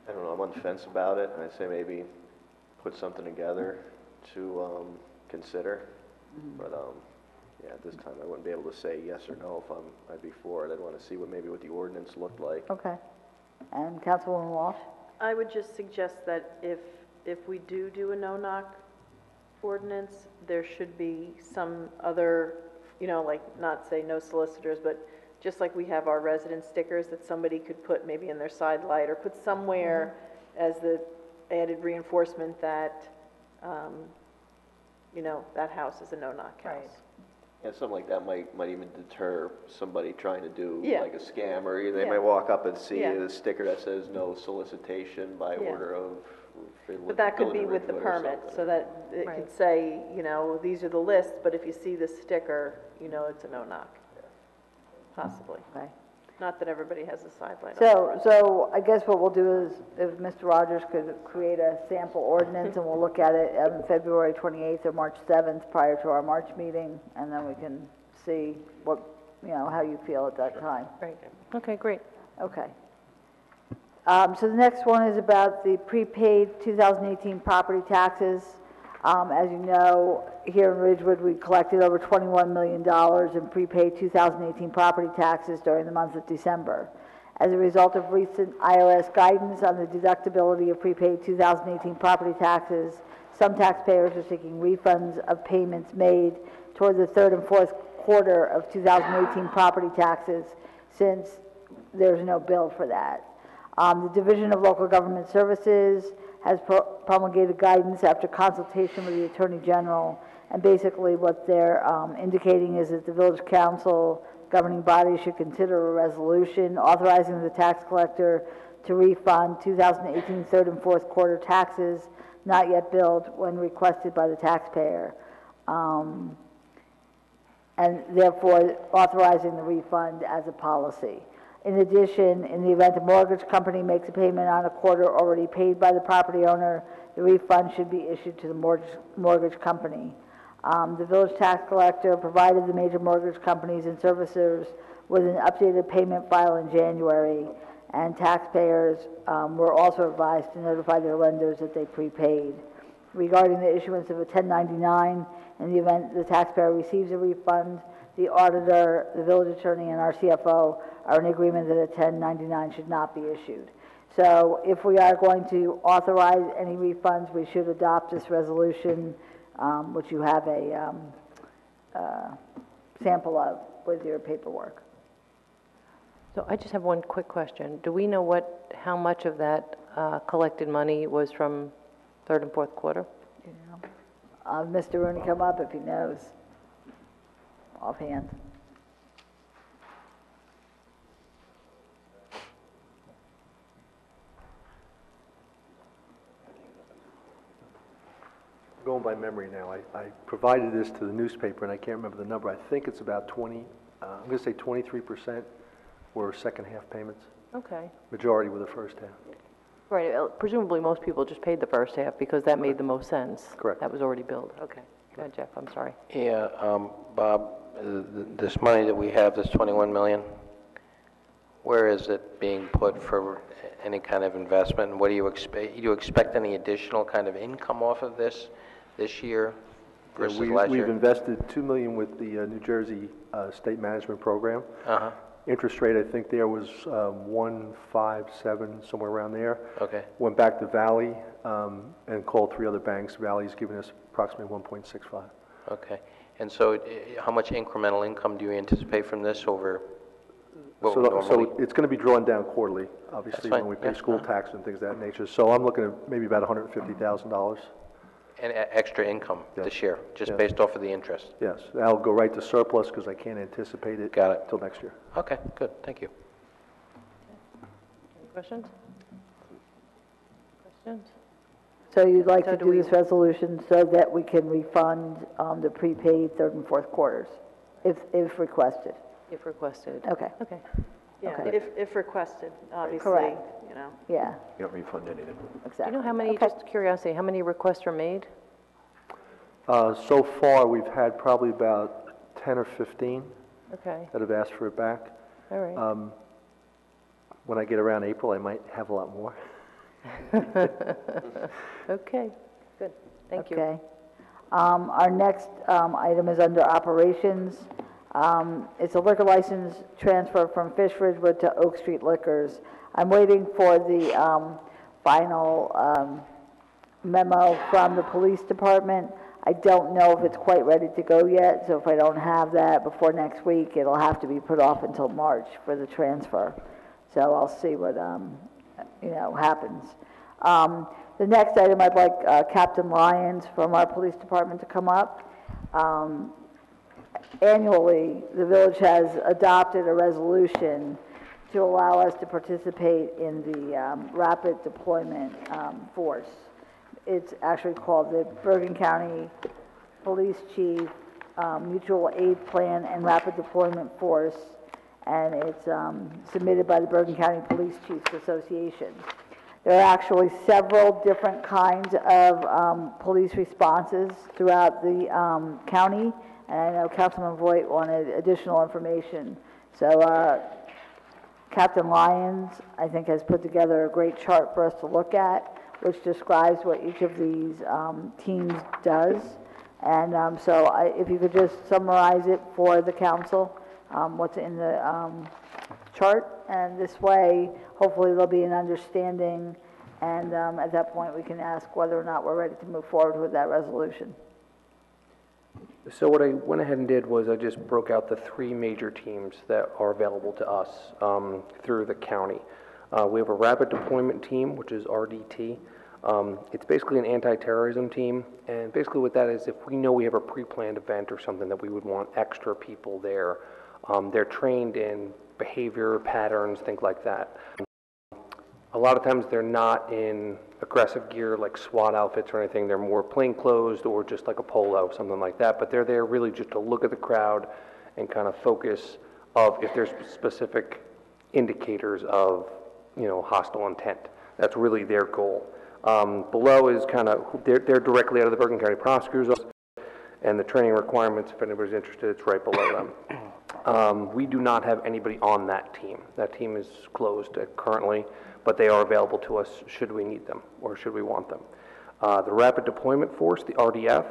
I don't know, I'm on the fence about it, and I'd say maybe put something together to consider, but yeah, at this time, I wouldn't be able to say yes or no if I'd be for it. I'd want to see what the ordinance looked like. Okay. And Councilwoman Walsh? I would just suggest that if we do a no-knock ordinance, there should be some other, you know, like not say no solicitors, but just like we have our resident stickers that somebody could put maybe in their side light or put somewhere as the added reinforcement that, you know, that house is a no-knock house. Right. And something like that might even deter somebody trying to do Yeah. like a scam, or they Yeah. might walk up and see Yeah. a sticker that says no solicitation by Yeah. order of. But that could be Village of with the Ridgewood or permit, something. so that it Right. could say, you know, these are the lists, but if you see the sticker, you know it's a no-knock. Possibly. Okay. Not that everybody has a side light on. So I guess what we'll do is, if Mr. Rogers could create a sample ordinance, and we'll look at it on February 28th or March 7th prior to our March meeting, and then we can see what, you know, how you feel at that time. Right. Okay, great. Okay. So the next one is about the prepaid 2018 property taxes. As you know, here in Ridgewood, we collected over $21 million in prepaid 2018 property taxes during the month of December. As a result of recent IRS guidance on the deductibility of prepaid 2018 property taxes, some taxpayers are seeking refunds of payments made toward the third and fourth quarter of 2018 property taxes, since there's no bill for that. The Division of Local Government Services has promulgated guidance after consultation with the Attorney General. And basically what they're indicating is that the village council governing body should consider a resolution authorizing the tax collector to refund 2018 third and fourth quarter taxes not yet billed when requested by the taxpayer. And therefore authorizing the refund as a policy. In addition, in the event the mortgage company makes a payment on a quarter already paid by the property owner, the refund should be issued to the mortgage company. The village tax collector provided the major mortgage companies and servicers with an updated payment file in January, and taxpayers were also advised to notify their lenders that they prepaid. Regarding the issuance of a 1099, in the event the taxpayer receives a refund, the auditor, the village attorney, and our CFO are in agreement that a 1099 should not be issued. So if we are going to authorize any refunds, we should adopt this resolution, which you have a sample of with your paperwork. So I just have one quick question. Do we know how much of that collected money was from third and fourth quarter? Mr. Rooney come up if he knows offhand. Going by memory now, I provided this to the newspaper, and I can't remember the number. I think it's about 20, I'm going to say 23% were second half payments. Okay. Majority were the first half. Right, presumably most people just paid the first half because that made the most sense. Correct. That was already billed. Okay. Go ahead, Jeff, I'm sorry. Yeah, Bob, this money that we have, this 21 million, where is it being put for any kind of investment? And what do you expect? Do you expect any additional kind of income off of this year versus last year? We've invested $2 million with the New Jersey State Management Program. Uh-huh. Interest rate, I think there was 1.57, somewhere around there. Okay. Went back to Valley and called 3 other banks. Valley's giving us approximately 1.65. Okay. And so how much incremental income do you anticipate from this over what we normally? So it's going to be drawn down quarterly, obviously, That's when we fine. pay Yeah. school tax and things of that nature. So I'm looking at maybe about $150,000. And extra income Yes. this year, just Yes. based off of the interest? Yes, that'll go right to surplus because I can't anticipate it. Got it. Till next year. Okay, good, thank you. Any questions? Questions? So you'd like So to do do we- this resolution so that we can refund the prepaid third and fourth quarters, if requested? If requested. Okay. Okay. Yeah, Okay. if requested, obviously, Correct. you know. Yeah, You don't refund anything. Do exactly. you know how many, Okay. just curiosity, how many requests were made? So far, we've had probably about 10 or 15 Okay, that have asked for it back. all right. When I get around April, I might have a lot more. Okay, good, thank you. Okay. Our next item is under operations. It's a liquor license transfer from Fish Ridgewood to Oak Street Liquors. I'm waiting for the final memo from the police department. I don't know if it's quite ready to go yet, so if I don't have that before next week, it'll have to be put off until March for the transfer. So I'll see what, happens. The next item, I'd like Captain Lyons from our police department to come up. Annually, the village has adopted a resolution to allow us to participate in the rapid deployment force. It's actually called the Bergen County Police Chief Mutual Aid Plan and Rapid Deployment Force, and it's submitted by the Bergen County Police Chiefs Association. There are actually several different kinds of police responses throughout the county, and I know Councilman Voigt wanted additional information. So Captain Lyons, I think, has put together a great chart for us to look at, which describes what each of these teams does. And if you could just summarize it for the council, what's in the chart, and this way, hopefully there'll be an understanding, and at that point, we can ask whether or not we're ready to move forward with that resolution. So what I went ahead and did was I just broke out the 3 major teams that are available to us through the county. We have a rapid deployment team, which is RDT. It's basically an anti-terrorism team, and basically what that is, if we know we have a pre-planned event or something that we would want extra people there, they're trained in behavior patterns, things like that. A lot of times they're not in aggressive gear like SWAT outfits or anything. They're more plainclothes or just like a polo, something like that. But they're there really just to look at the crowd and kind of focus of if there's specific indicators of, hostile intent. That's really their goal. Below is kind of, they're directly out of the Bergen County Prosecutor's Office, and the training requirements, if anybody's interested, it's right below them. We do not have anybody on that team. That team is closed currently, but they are available to us should we need them or should we want them. The Rapid Deployment Force, the RDF,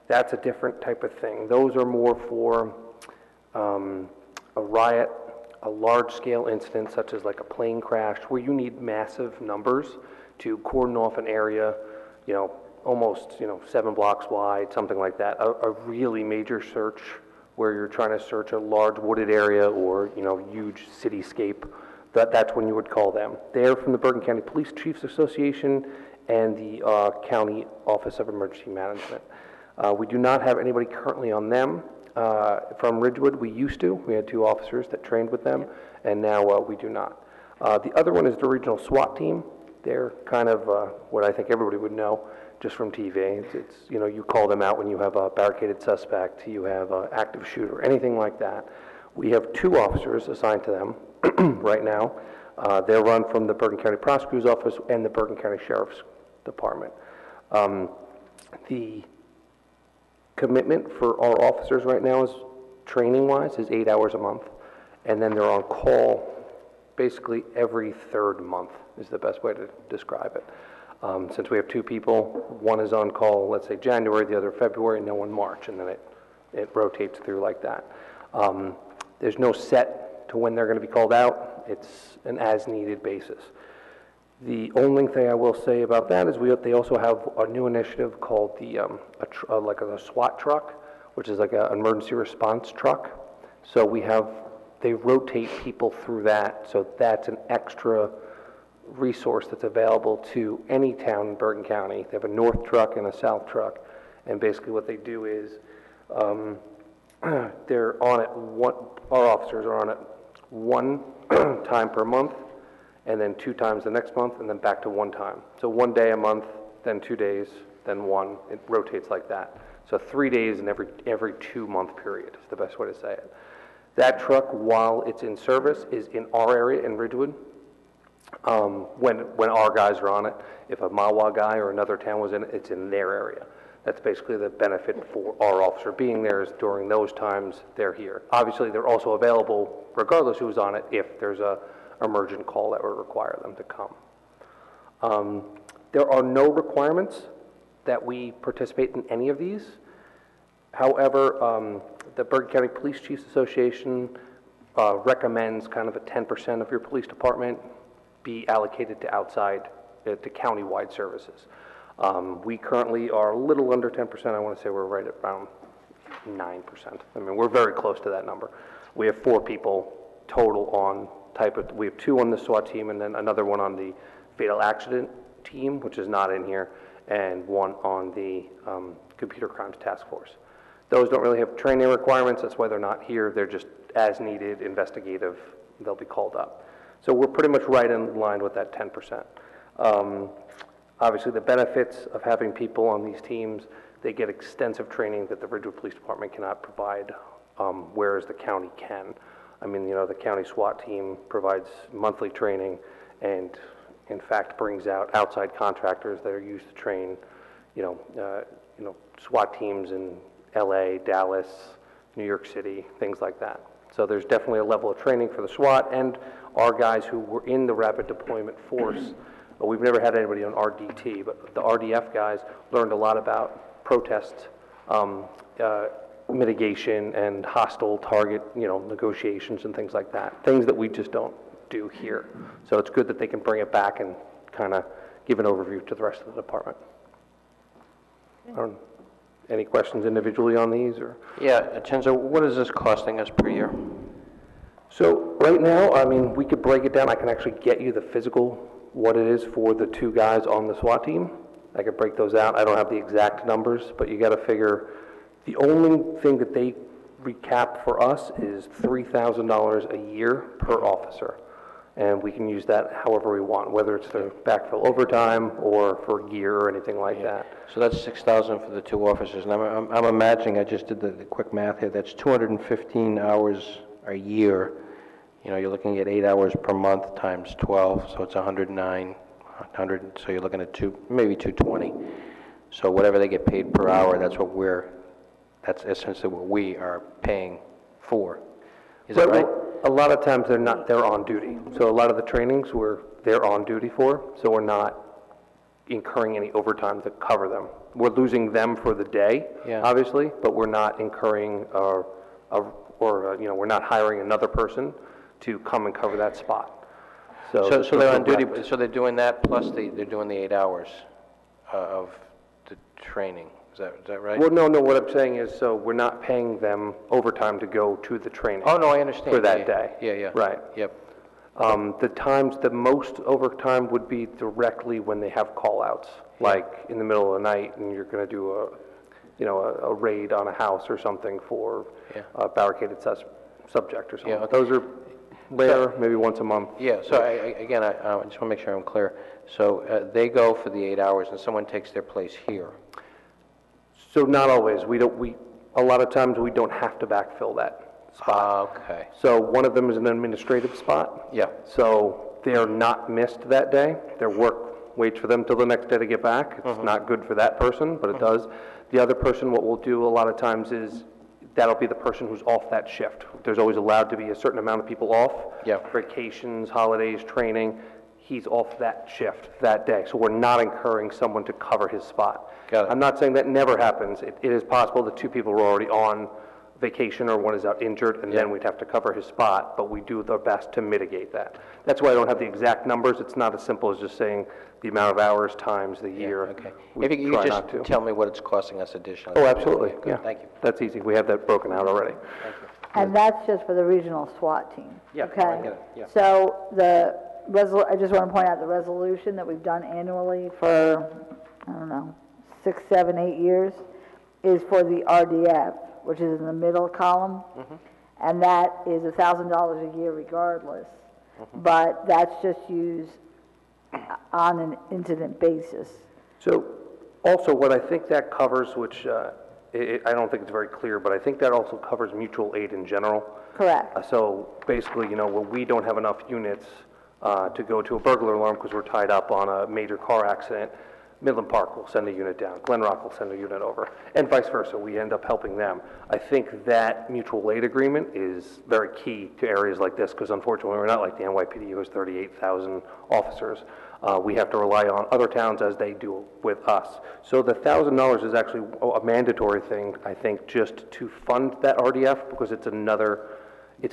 that's a different type of thing. Those are more for a riot, a large-scale incident such as like a plane crash where you need massive numbers to cordon off an area, almost 7 blocks wide, something like that. A really major search where you're trying to search a large wooded area or huge cityscape. That's when you would call them. They're from the Bergen County Police Chiefs Association and the County Office of Emergency Management. We do not have anybody currently on them. From Ridgewood, we used to. We had 2 officers that trained with them, and now we do not. The other one is the regional SWAT team. They're kind of what I think everybody would know just from TV. It's you call them out when you have a barricaded suspect, you have an active shooter, anything like that. We have 2 officers assigned to them right now. They're run from the Bergen County Prosecutor's Office and the Bergen County Sheriff's Department. The commitment for our officers right now is, training-wise, is 8 hours a month, and then they're on call basically every 3rd month is the best way to describe it. Since we have 2 people, one is on call, let's say January, the other February, and no one March, and then it rotates through like that. There's no set to when they're going to be called out. It's an as-needed basis. The only thing I will say about that is they also have a new initiative called the like a SWAT truck, which is like an emergency response truck. So they rotate people through that. So that's an extra resource that's available to any town in Bergen County. They have a north truck and a south truck, and basically what they do is they're on it. Our officers are on it 1 time per month, and then 2 times the next month, and then back to 1 time. So 1 day a month, then 2 days, then 1. It rotates like that. So 3 days in every 2-month period is the best way to say it. That truck, while it's in service, is in our area in Ridgewood. When our guys are on it, if a Mawa guy or another town was in it, it's in their area. That's basically the benefit for our officer being there, is during those times they're here. Obviously, they're also available regardless who's on it if there's a emergent call that would require them to come. There are no requirements that we participate in any of these. However, the Bergen County Police Chiefs Association recommends kind of a 10% of your police department be allocated to outside, to county-wide services. We currently are a little under 10%. I want to say we're right at around 9%. I mean, we're very close to that number. We have 4 people total on we have 2 on the SWAT team and then another one on the fatal accident team, which is not in here, and 1 on the computer crimes task force. Those don't really have training requirements. That's why they're not here. They're just as needed, investigative. They'll be called up. So we're pretty much right in line with that 10%. Obviously, the benefits of having people on these teams, they get extensive training that the Ridgewood Police Department cannot provide, whereas the county can. I mean, the county SWAT team provides monthly training and, in fact, brings out outside contractors that are used to train, SWAT teams in LA, Dallas, New York City, things like that. So there's definitely a level of training for the SWAT and our guys who were in the Rapid Deployment Force. We've never had anybody on RDT, but the RDF guys learned a lot about protest mitigation and hostile target, negotiations and things like that. Things that we just don't do here. So it's good that they can bring it back and kind of give an overview to the rest of the department. Any questions individually on these, or? Yeah, Chenzo, what is this costing us per year? So right now, I mean, we could break it down. I can actually get you the physical what it is for the 2 guys on the SWAT team. I could break those out. I don't have the exact numbers, but you got to figure the only thing that they recap for us is $3,000 a year per officer. And we can use that however we want, whether it's to backfill overtime or for gear or anything like that. So that's 6,000 for the 2 officers, and I'm imagining, I just did the quick math here, that's 215 hours a year. You know, you're looking at 8 hours per month times 12, so it's 100, so you're looking at maybe 220. So whatever they get paid per hour, that's essentially what we are paying for. Is that right? A lot of times they're on duty. So a lot of the trainings they're on duty for, so we're not incurring any overtime to cover them. We're losing them for the day, obviously, but we're not incurring we're not hiring another person to come and cover that spot. So they're on duty, so they're doing that plus they're doing the 8 hours of the training. Is that right? Well, no, what I'm saying is, so we're not paying them overtime to go to the training. Oh, no, I understand. For that day. Yeah. Right. Yep. The most overtime would be directly when they have call-outs, like in the middle of the night, and you're going to do a raid on a house or something for a barricaded subject or something. Yeah, okay. Those are rare, maybe once a month. Yeah, so I just want to make sure I'm clear. So they go for the 8 hours and someone takes their place here. So not always. A lot of times we don't have to backfill that spot. Okay. So one of them is an administrative spot. Yeah. So they're not missed that day. Their work waits for them till the next day to get back. It's not good for that person, but it does. The other person, what we'll do a lot of times is that'll be the person who's off that shift. There's always allowed to be a certain amount of people off. Yeah. Vacations, holidays, training. He's off that shift that day. So we're not incurring someone to cover his spot. Got it. I'm not saying that never happens. It is possible that 2 people are already on vacation or one is out injured, and then we'd have to cover his spot, but we do our best to mitigate that. That's why I don't have the exact numbers. It's not as simple as just saying the amount of hours times the year. Okay. We If you try could not just to. tell me what it's costing us additionally. Oh, absolutely, Good, yeah. Thank you. That's easy. We have that broken out already. Thank you. And that's just for the regional SWAT team? Yeah, Okay? I get it, yeah. So I just want to point out the resolution that we've done annually for, 6, 7, 8 years, is for the RDF, which is in the middle column, and that is $1,000 a year regardless, but that's just used on an incident basis. So also what I think that covers, which I don't think it's very clear, but I think that also covers mutual aid in general. Correct. So basically, when we don't have enough units to go to a burglar alarm because we're tied up on a major car accident, Midland Park will send a unit down, Glen Rock will send a unit over, and vice versa. We end up helping them. I think that mutual aid agreement is very key to areas like this because unfortunately we're not like the NYPD who has 38,000 officers. We have to rely on other towns as they do with us. So the $1,000 is actually a mandatory thing, I think, just to fund that RDF because it's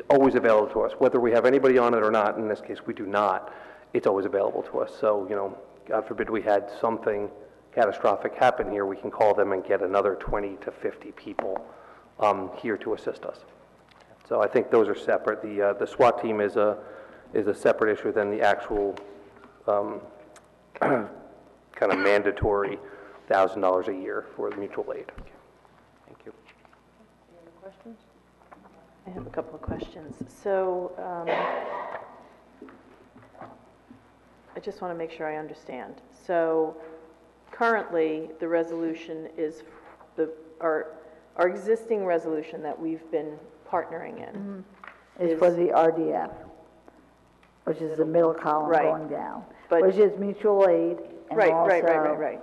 always available to us. Whether we have anybody on it or not, in this case we do not, it's always available to us. So, God forbid we had something catastrophic happen here, we can call them and get another 20 to 50 people here to assist us. So I think those are separate. The SWAT team is a separate issue than the actual kind of mandatory $1,000 a year for mutual aid. Thank you. Any other questions? I have a couple of questions. So I just want to make sure I understand. So currently, the resolution is our existing resolution that we've been partnering in. Is for the RDF, which is the middle column Right. going down, But- which is mutual aid and Right. also.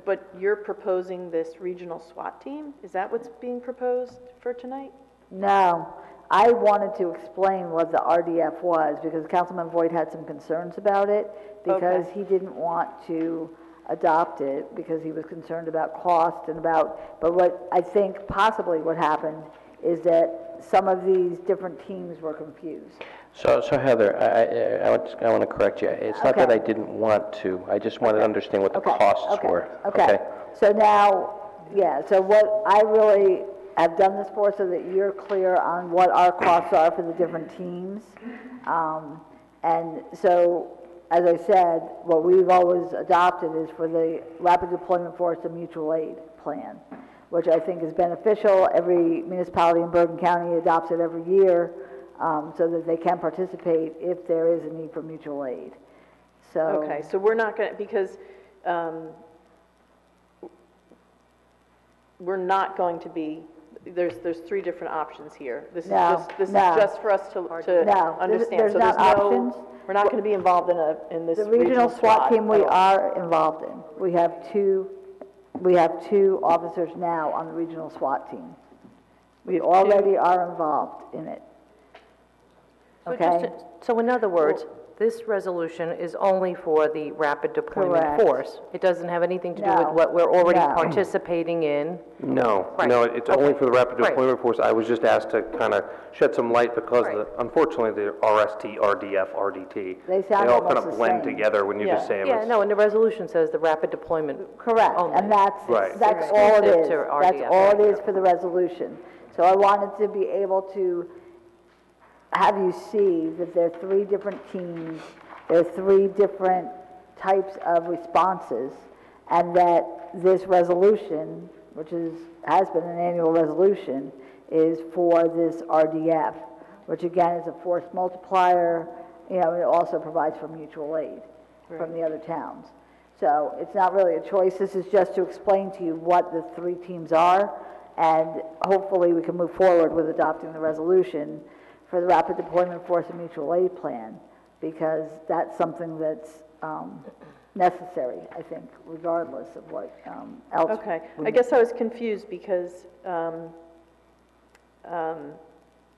But you're proposing this regional SWAT team? Is that what's being proposed for tonight? No, I wanted to explain what the RDF was, because Councilman Voigt had some concerns about it, because Okay. he didn't want to adopt it, because he was concerned about cost and but what I think possibly what happened is that some of these different teams were confused. So Heather, I want to correct you. It's not that Okay. I didn't want to, I just wanted to understand what the costs were. Okay, so now, so what I really have done this for, so that you're clear on what our costs are for the different teams. And so as I said, what we've always adopted is for the rapid deployment force, a mutual aid plan, which I think is beneficial. Every municipality in Bergen County adopts it every year, so that they can participate if there is a need for mutual aid. So. Okay, so we're not going to, because we're not going to be, there's three different options here. This is No, just, no. is just for us to No, understand. there's So not options. we're not going to be involved in this The regional SWAT team we at all. are involved in. We have two officers now on the regional SWAT team. We already are involved in it. Okay? So in other words, this resolution is only for the rapid deployment Correct. force. It doesn't have anything to do with No. what we're already No. participating in. No, Right. no, it's only Okay. for the rapid Right. deployment force. I was just asked to kind of shed some light because Right. unfortunately, the RST, RDF, RDT, They sound all kind almost of the blend same. together when you just Yeah. say them. Yeah, no, and the resolution says the rapid deployment. Correct, Only. and that's Right. all it Exclusive is. to That's RDF. all it is for the resolution. So I wanted to be able to have you see that there are three different teams, there are three different types of responses, and that this resolution, which has been an annual resolution, is for this RDF, which again is a force multiplier. You know, it also provides for mutual aid from the other towns. So it's not really a choice. This is just to explain to you what the three teams are, and hopefully we can move forward with adopting the resolution for the rapid deployment force and mutual aid plan, because that's something that's necessary, I think, regardless of what else. Okay, I guess I was confused because,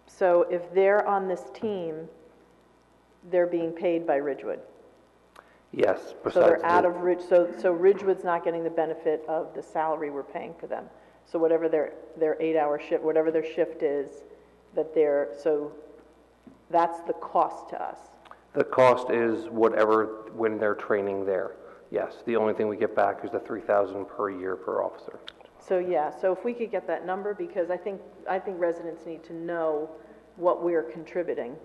so if they're on this team, they're being paid by Ridgewood. Yes, So besides they're out the, of so Ridgewood's not getting the benefit of the salary we're paying for them. So whatever their 8-hour shift, whatever their shift is, so that's the cost to us. the cost is whatever when they're training there. Yes, the only thing we get back is the 3,000 per year per officer. So, yeah, so if we could get that number, because I think residents need to know what we're contributing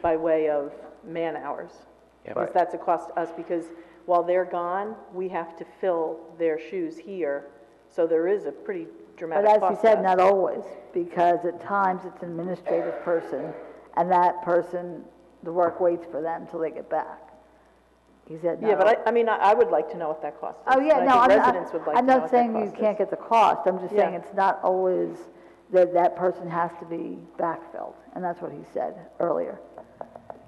by way of man-hours. Because that's a cost to us, because while they're gone, we have to fill their shoes here, so there is a pretty dramatic But cost as you said, to us. not always, because at times it's an administrative person, and that person, the work waits for them until they get back. He said no. Yeah, but I would like to know what that cost is. Oh, yeah, and no, I I'm think not, residents would like I'm to know not what that saying you cost can't is. get the cost, I'm just saying Yeah. it's not always that that person has to be backfilled, and that's what he said earlier.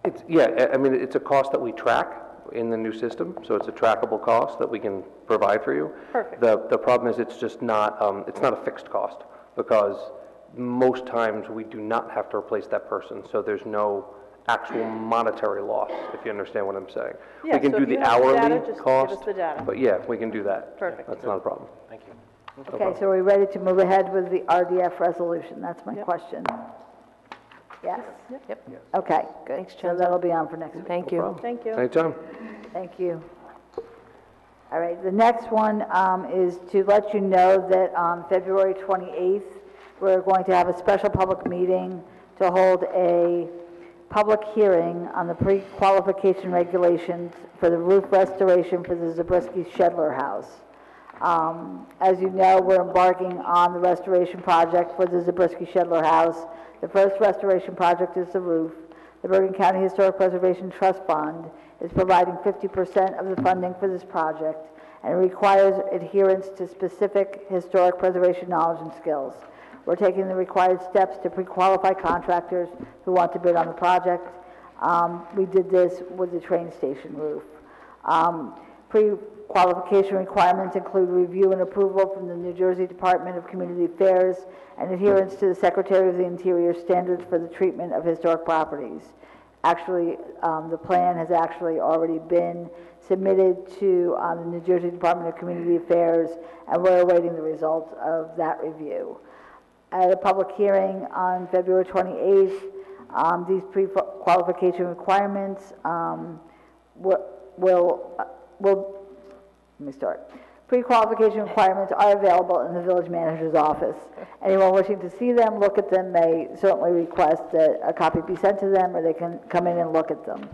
It's, yeah, I mean, it's a cost that we track in the new system, so it's a trackable cost that we can provide for you. Perfect. The problem is it's just not, it's not a fixed cost, because most times we do not have to replace that person, so there's no actual monetary loss, if you understand what I'm saying. Yeah, We can so do if you the have the data, hourly just give us cost, the data. but yeah, we can do that. Perfect. That's not a problem. Thank you. Okay, so are we ready to move ahead with the RDF resolution? That's my question. Yes? Yep. Okay, good. Thanks, So Chenzo. that'll be on for next week. Thank you. Thank you. Anytime. Thank you. All right, the next one is to let you know that on February 28th, we're going to have a special public meeting to hold a public hearing on the pre-qualification regulations for the roof restoration for the Zabriskie Shedler House. As you know, we're embarking on the restoration project for the Zabriskie Shedler House. The first restoration project is the roof. The Bergen County Historic Preservation Trust Fund is providing 50% of the funding for this project, and it requires adherence to specific historic preservation knowledge and skills. We're taking the required steps to pre-qualify contractors who want to bid on the project. We did this with the train station roof. Pre-qualification requirements include review and approval from the New Jersey Department of Community Affairs and adherence to the Secretary of the Interior standards for the treatment of historic properties. Actually, the plan has actually already been submitted to the New Jersey Department of Community Affairs, and we're awaiting the results of that review. At a public hearing on February 28th, these pre-qualification requirements let me start. Pre-qualification requirements are available in the village manager's office. Anyone wishing to see them, look at them, may certainly request that a copy be sent to them, or they can come in and look at them.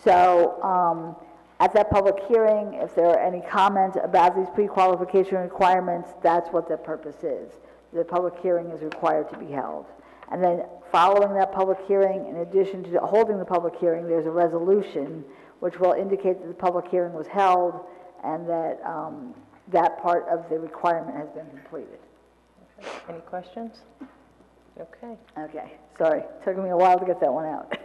So at that public hearing, if there are any comments about these pre-qualification requirements, that's what the purpose is. The public hearing is required to be held. And then following that public hearing, in addition to holding the public hearing, there's a resolution which will indicate that the public hearing was held and that that part of the requirement has been completed. Okay. Any questions? Okay. Okay, sorry, took me a while to get that one out.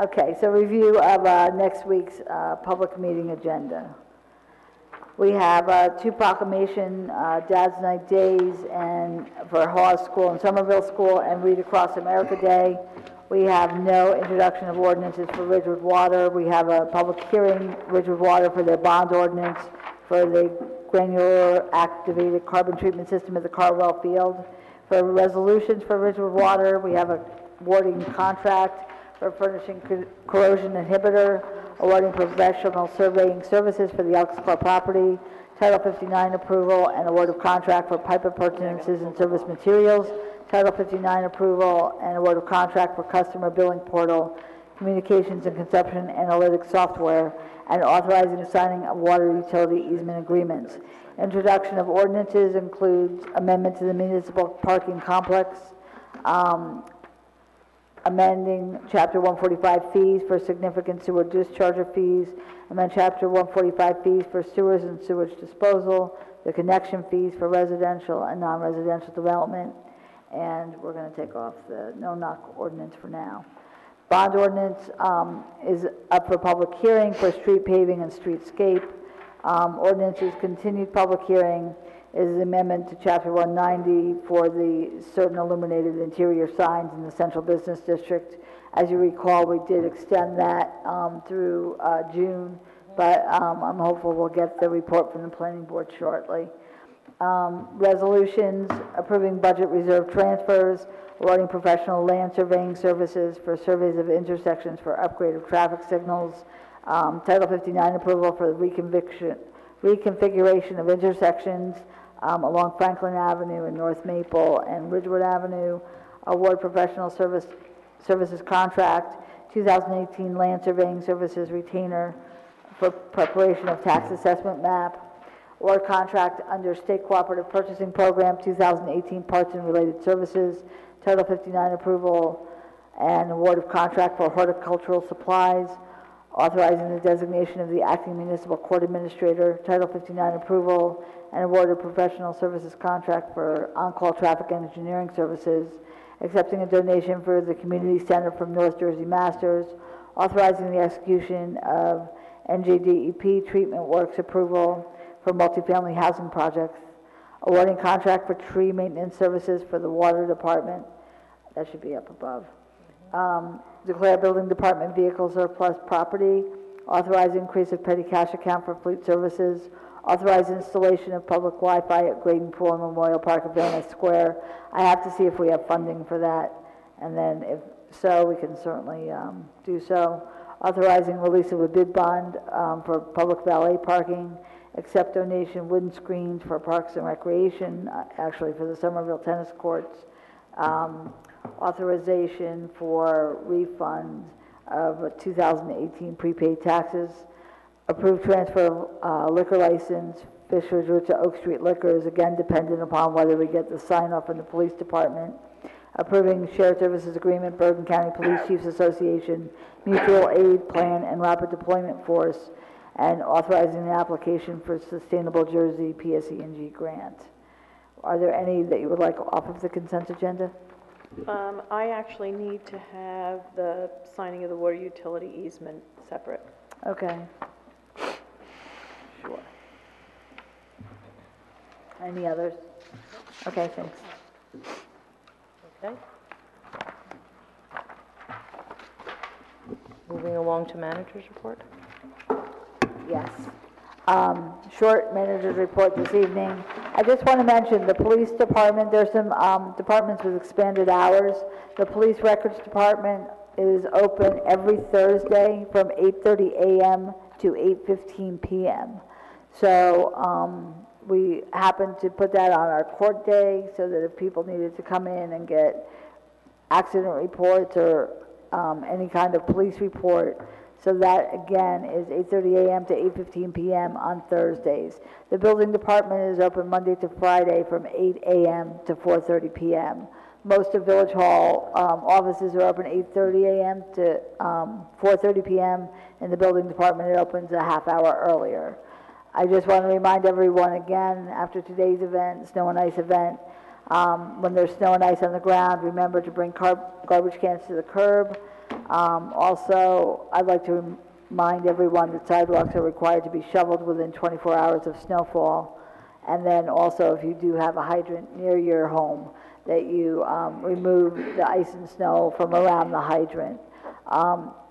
Okay, so review of next week's public meeting agenda. We have two proclamation, Dad's Night Days and for Hawes School and Somerville School and Read Across America Day. We have no introduction of ordinances for Ridgewood Water. We have a public hearing, Ridgewood Water, for their bond ordinance for the granular activated carbon treatment system at the Carwell Field. For resolutions for Ridgewood Water, we have a awarding contract for furnishing corrosion inhibitor, awarding professional surveying services for the Elks Club property, Title 59 approval and award of contract for pipe appurtenances and service materials, Title 59 approval and award of contract for customer billing portal, communications and consumption analytics software, and authorizing the signing of water utility easement agreements. Introduction of ordinances includes amendment to the municipal parking complex, amending Chapter 145 fees for significant sewer discharger fees, amend Chapter 145 fees for sewers and sewage disposal, the connection fees for residential and non-residential development, and we're going to take off the no-knock ordinance for now. Bond ordinance is up for public hearing for street paving and streetscape. Ordinance's continued public hearing is the amendment to Chapter 190 for the certain illuminated interior signs in the Central Business District. As you recall, we did extend that through June, but I'm hopeful we'll get the report from the Planning Board shortly. Resolutions approving budget reserve transfers, awarding professional land surveying services for surveys of intersections for upgrade of traffic signals, Title 59 approval for the reconfiguration of intersections along Franklin Avenue and North Maple and Ridgewood Avenue, award professional services contract, 2018 land surveying services retainer for preparation of tax assessment map, award contract under State Cooperative Purchasing Program 2018 parts and related services, Title 59 approval and award of contract for horticultural supplies, authorizing the designation of the acting municipal court administrator, Title 59 approval, and award of professional services contract for on-call traffic engineering services, accepting a donation for the community center from North Jersey Masters, authorizing the execution of NJDEP treatment works approval for multifamily housing projects, awarding contract for tree maintenance services for the water department. That should be up above. Declare building department vehicle surplus property, authorize increase of petty cash account for fleet services, authorize installation of public Wi-Fi at Graydon Pool and Memorial Park of Van Ness Square. I have to see if we have funding for that, and then if so, we can certainly do so. Authorizing release of a bid bond for public valet parking, accept donation wooden screens for Parks and Recreation, actually for the Somerville tennis courts, authorization for refund of 2018 prepaid taxes, approved transfer of liquor license, Fish Ridgewood to Oak Street Liquors, again dependent upon whether we get the sign off from the police department, approving shared services agreement, Bergen County Police Chiefs Association, Mutual Aid Plan and Rapid Deployment Force, and authorizing an application for Sustainable Jersey PSE&G grant. Are there any that you would like off of the consent agenda? I actually need to have the signing of the water utility easement separate. Okay. Sure. Any others? Okay, thanks. Okay. Moving along to manager's report. Yes. Short manager's report this evening. I just want to mention the police department, there's some departments with expanded hours. The police records department is open every Thursday from 8:30 a.m. to 8:15 p.m. So we happen to put that on our court day so that if people needed to come in and get accident reports or any kind of police report, So that, again, is 8:30 a.m. to 8:15 p.m. on Thursdays. The building department is open Monday to Friday from 8 a.m. to 4:30 p.m. Most of Village Hall offices are open 8:30 a.m. to 4:30 p.m. In the building department, it opens a half hour earlier. I just want to remind everyone again, after today's event, snow and ice event, when there's snow and ice on the ground, remember to bring garbage cans to the curb. Also, I'd like to remind everyone that sidewalks are required to be shoveled within 24 hours of snowfall. And then also, if you do have a hydrant near your home, that you remove the ice and snow from around the hydrant.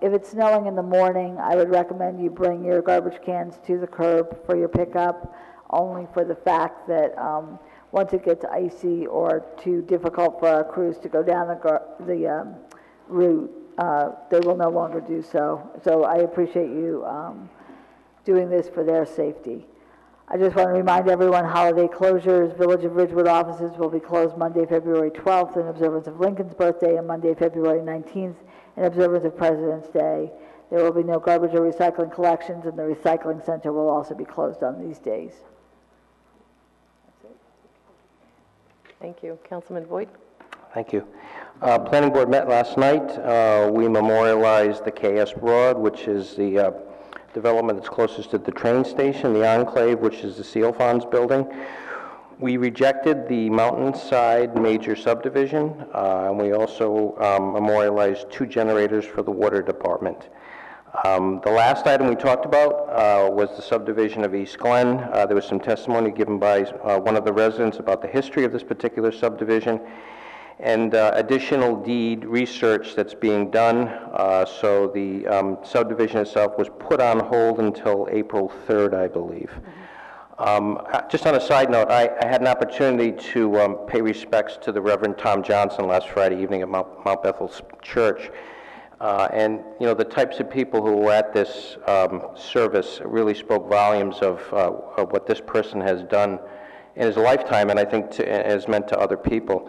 If it's snowing in the morning, I would recommend you bring your garbage cans to the curb for your pickup, only for the fact that once it gets icy or too difficult for our crews to go down the route, they will no longer do so. So I appreciate you doing this for their safety. I just want to remind everyone, holiday closures. Village of Ridgewood offices will be closed Monday, February 12th in observance of Lincoln's birthday, and Monday, February 19th in observance of President's Day. There will be no garbage or recycling collections, and the recycling center will also be closed on these days. Thank you. Councilman Voigt? Thank you. Planning Board met last night. We memorialized the KS Broad, which is the development that's closest to the train station, the Enclave, which is the Seal Farms building. We rejected the Mountainside major subdivision, and we also memorialized 2 generators for the water department. The last item we talked about was the subdivision of East Glen. There was some testimony given by one of the residents about the history of this particular subdivision, and additional deed research that's being done. So the subdivision itself was put on hold until April 3rd, I believe. Just on a side note, I had an opportunity to pay respects to the Reverend Tom Johnson last Friday evening at Mount Bethel's church. And, you know, the types of people who were at this service really spoke volumes of what this person has done in his lifetime, and I think has meant to other people.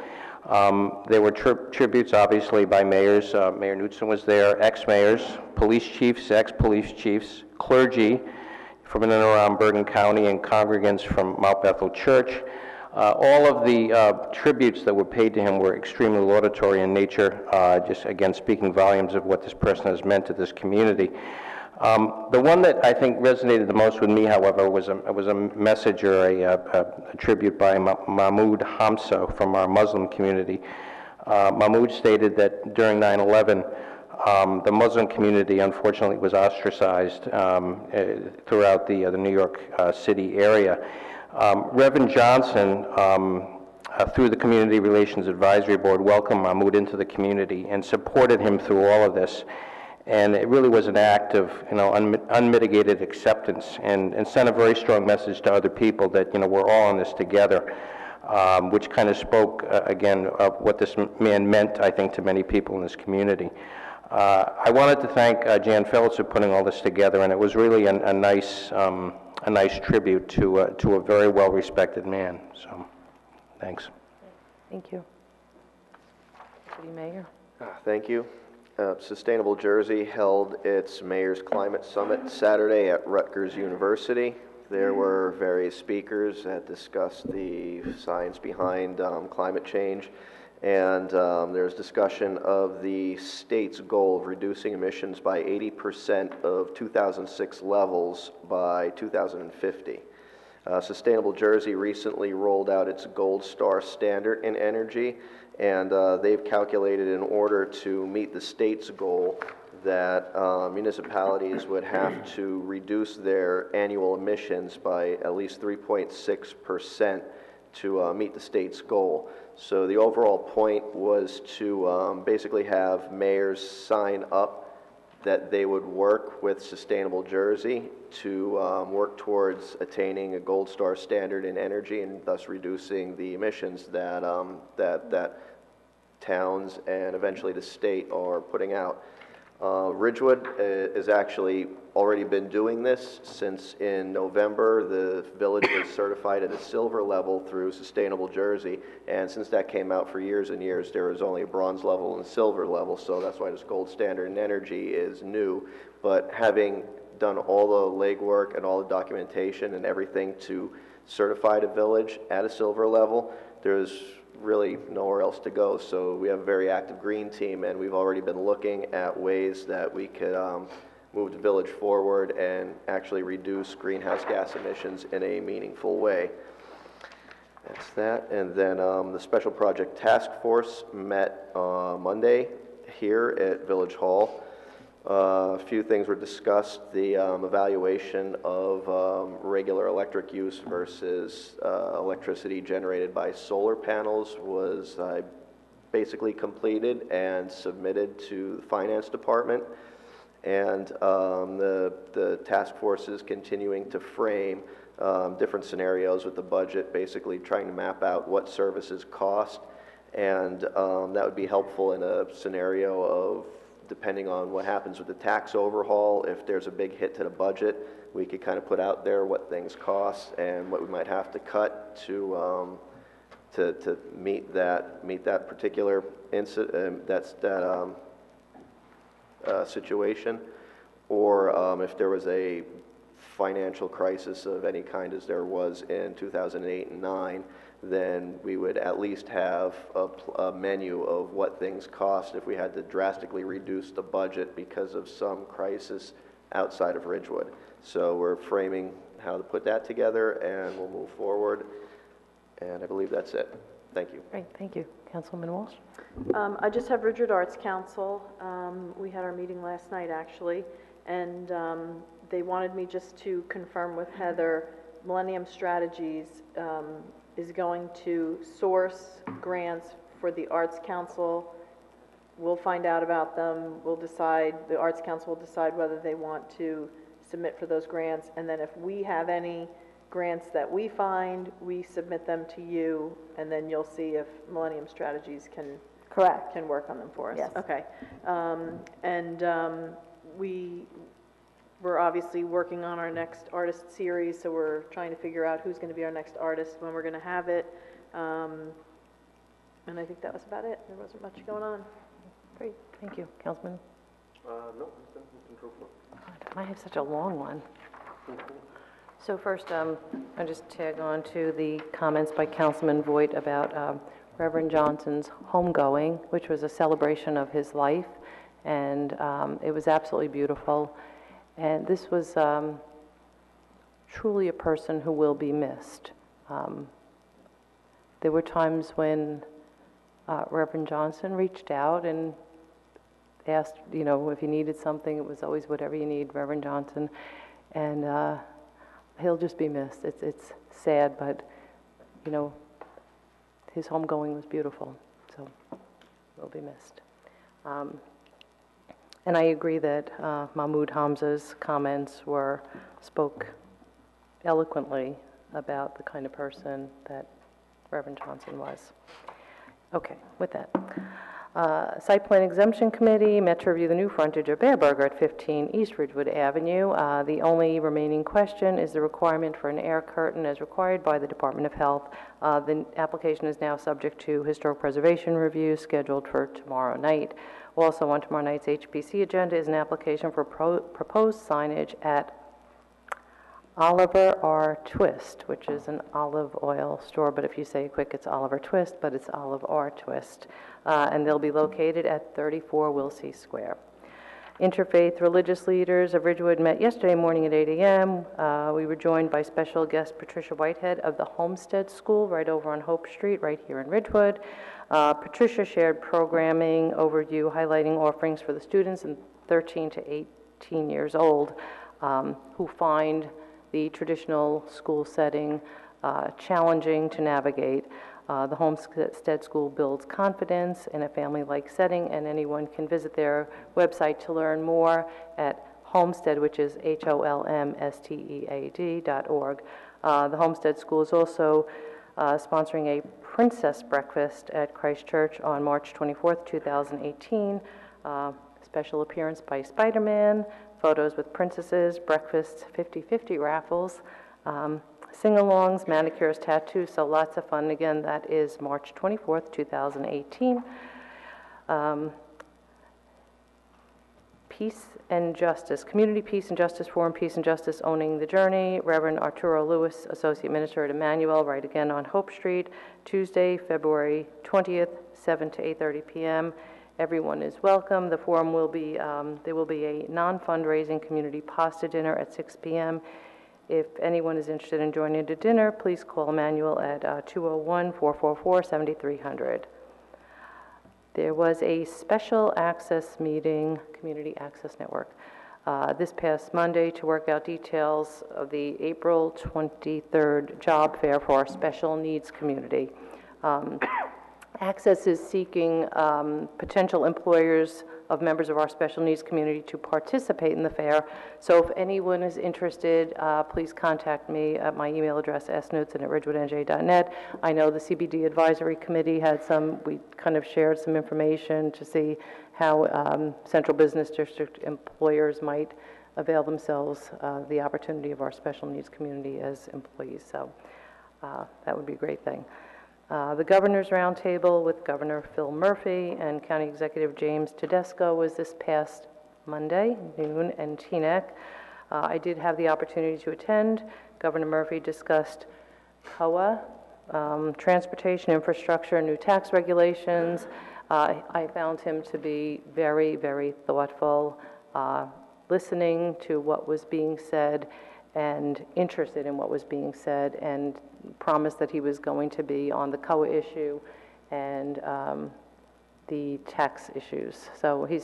There were tributes, obviously, by mayors. Mayor Knudsen was there, ex-mayors, police chiefs, ex-police chiefs, clergy from in and around Bergen County, and congregants from Mount Bethel Church. All of the tributes that were paid to him were extremely laudatory in nature, just again speaking volumes of what this person has meant to this community. The one that I think resonated the most with me, however, was a message or a tribute by Mahmoud Hamza from our Muslim community. Mahmoud stated that during 9/11, the Muslim community unfortunately was ostracized throughout the New York City area. Reverend Johnson, through the Community Relations Advisory Board, welcomed Mahmoud into the community and supported him through all of this. And it really was an act of, you know, unmitigated acceptance, and sent a very strong message to other people that, you know, we're all in this together, which kind of spoke, again, of what this man meant, I think, to many people in this community. I wanted to thank Jan Phillips for putting all this together, and it was really a nice tribute to a very well-respected man. So, thanks. Thank you. City Mayor? Thank you. Sustainable Jersey held its Mayor's Climate Summit Saturday at Rutgers University. There were various speakers that discussed the science behind climate change, and there's discussion of the state's goal of reducing emissions by 80% of 2006 levels by 2050. Sustainable Jersey recently rolled out its Gold Star standard in energy, and they've calculated in order to meet the state's goal that municipalities would have to reduce their annual emissions by at least 3.6% to meet the state's goal. So the overall point was to basically have mayors sign up that they would work with Sustainable Jersey to work towards attaining a Gold Star standard in energy, and thus reducing the emissions that that towns and eventually the state are putting out. Ridgewood has actually already been doing this since in November. The village was certified at a silver level through Sustainable Jersey, and since that came out for years and years, there was only a bronze level and a silver level, so that's why this gold standard in energy is new. But having done all the legwork and all the documentation and everything to certify the village at a silver level, there's really nowhere else to go. So we have a very active green team, and we've already been looking at ways that we could move the village forward and actually reduce greenhouse gas emissions in a meaningful way. That's that. And then the Special Project Task Force met Monday here at Village Hall. A few things were discussed. The evaluation of regular electric use versus electricity generated by solar panels was basically completed and submitted to the Finance Department. And the task force is continuing to frame different scenarios with the budget, basically trying to map out what services cost. And that would be helpful in a scenario of, depending on what happens with the tax overhaul, if there's a big hit to the budget, we could kind of put out there what things cost and what we might have to cut to meet that particular situation, or if there was a financial crisis of any kind as there was in 2008 and 9, then we would at least have a menu of what things cost if we had to drastically reduce the budget because of some crisis outside of Ridgewood. So we're framing how to put that together, and we'll move forward. And I believe that's it. Thank you. Great, thank you. Councilwoman Walsh? I just have Ridgewood Arts Council. We had our meeting last night, actually, and they wanted me just to confirm with Heather, Millennium Strategies is going to source grants for the Arts Council. We'll find out about them. We'll decide, the Arts Council will decide whether they want to submit for those grants, and then if we have any grants that we find, we submit them to you, and then you'll see if Millennium Strategies can work on them for us. Yes. Okay. We're obviously working on our next artist series, so we're trying to figure out who's going to be our next artist, when we're going to have it. And I think that was about it. There wasn't much going on. Great, thank you. Councilman? No, I have such a long one. So first, I'll just tag on to the comments by Councilman Voigt about Reverend Johnson's homegoing, which was a celebration of his life, and it was absolutely beautiful. And this was truly a person who will be missed. There were times when Reverend Johnson reached out and asked, if he needed something. It was always whatever you need, Reverend Johnson. And he'll just be missed. It's sad, but, his homegoing was beautiful, so he'll be missed. And I agree that Mahmoud Hamza's comments spoke eloquently about the kind of person that Reverend Johnson was. Okay, with that. Site Plan Exemption Committee met to review the new frontage of Bear Burger at 15 East Ridgewood Avenue. The only remaining question is the requirement for an air curtain as required by the Department of Health. The application is now subject to historic preservation review scheduled for tomorrow night. Also on tomorrow night's HPC agenda is an application for proposed signage at Oliver R. Twist, which is an olive oil store, but if you say it quick, it's Oliver Twist, but it's Olive R. Twist. And they'll be located at 34 Willsey Square. Interfaith religious leaders of Ridgewood met yesterday morning at 8 a.m. We were joined by special guest Patricia Whitehead of the Homestead School right over on Hope Street, right here in Ridgewood. Patricia shared programming overview highlighting offerings for the students in 13 to 18 years old who find the traditional school setting challenging to navigate. The Homestead School builds confidence in a family-like setting, and anyone can visit their website to learn more at Homestead, which is HOLMSTEAD.org. The Homestead School is also sponsoring a Princess Breakfast at Christ Church on March 24th, 2018. special appearance by Spider-Man, photos with princesses, breakfast, 50/50 raffles, sing-alongs, manicures, tattoos, so lots of fun. Again, that is March 24th, 2018. Peace and Justice, Community Peace and Justice Forum, Peace and Justice Owning the Journey, Reverend Arturo Lewis, Associate Minister at Emmanuel, right again on Hope Street, Tuesday, February 20th, 7 to 8:30 p.m. Everyone is welcome. The forum will be, there will be a non-fundraising community pasta dinner at 6 p.m. If anyone is interested in joining the dinner, please call Emmanuel at 201-444-7300. There was a special access meeting, Community Access Network, this past Monday to work out details of the April 23rd job fair for our special needs community. Access is seeking potential employers of members of our special needs community to participate in the fair. So if anyone is interested, please contact me at my email address, snewton@ridgewoodnj.net. I know the CBD Advisory Committee had we kind of shared some information to see how Central Business District employers might avail themselves the opportunity of our special needs community as employees. So that would be a great thing. The Governor's Roundtable with Governor Phil Murphy and County Executive James Tedesco was this past Monday, noon, in Teaneck. I did have the opportunity to attend. Governor Murphy discussed COA, transportation infrastructure, new tax regulations. I found him to be very, very thoughtful, listening to what was being said and interested in what was being said, and promised that he was going to be on the COA issue and the tax issues. So he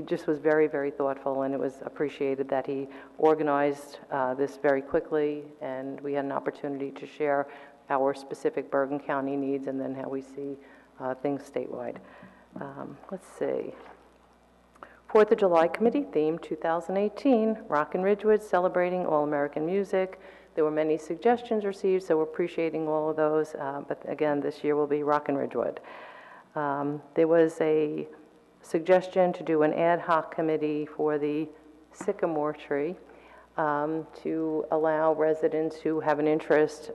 just was very, very thoughtful, and it was appreciated that he organized this very quickly, and we had an opportunity to share our specific Bergen County needs and then how we see things statewide. Let's see. 4th of July Committee theme 2018, Rockin' Ridgewood, celebrating all-American music. There were many suggestions received, so we're appreciating all of those, but again, this year will be Rockin' Ridgewood. There was a suggestion to do an ad hoc committee for the sycamore tree to allow residents who have an interest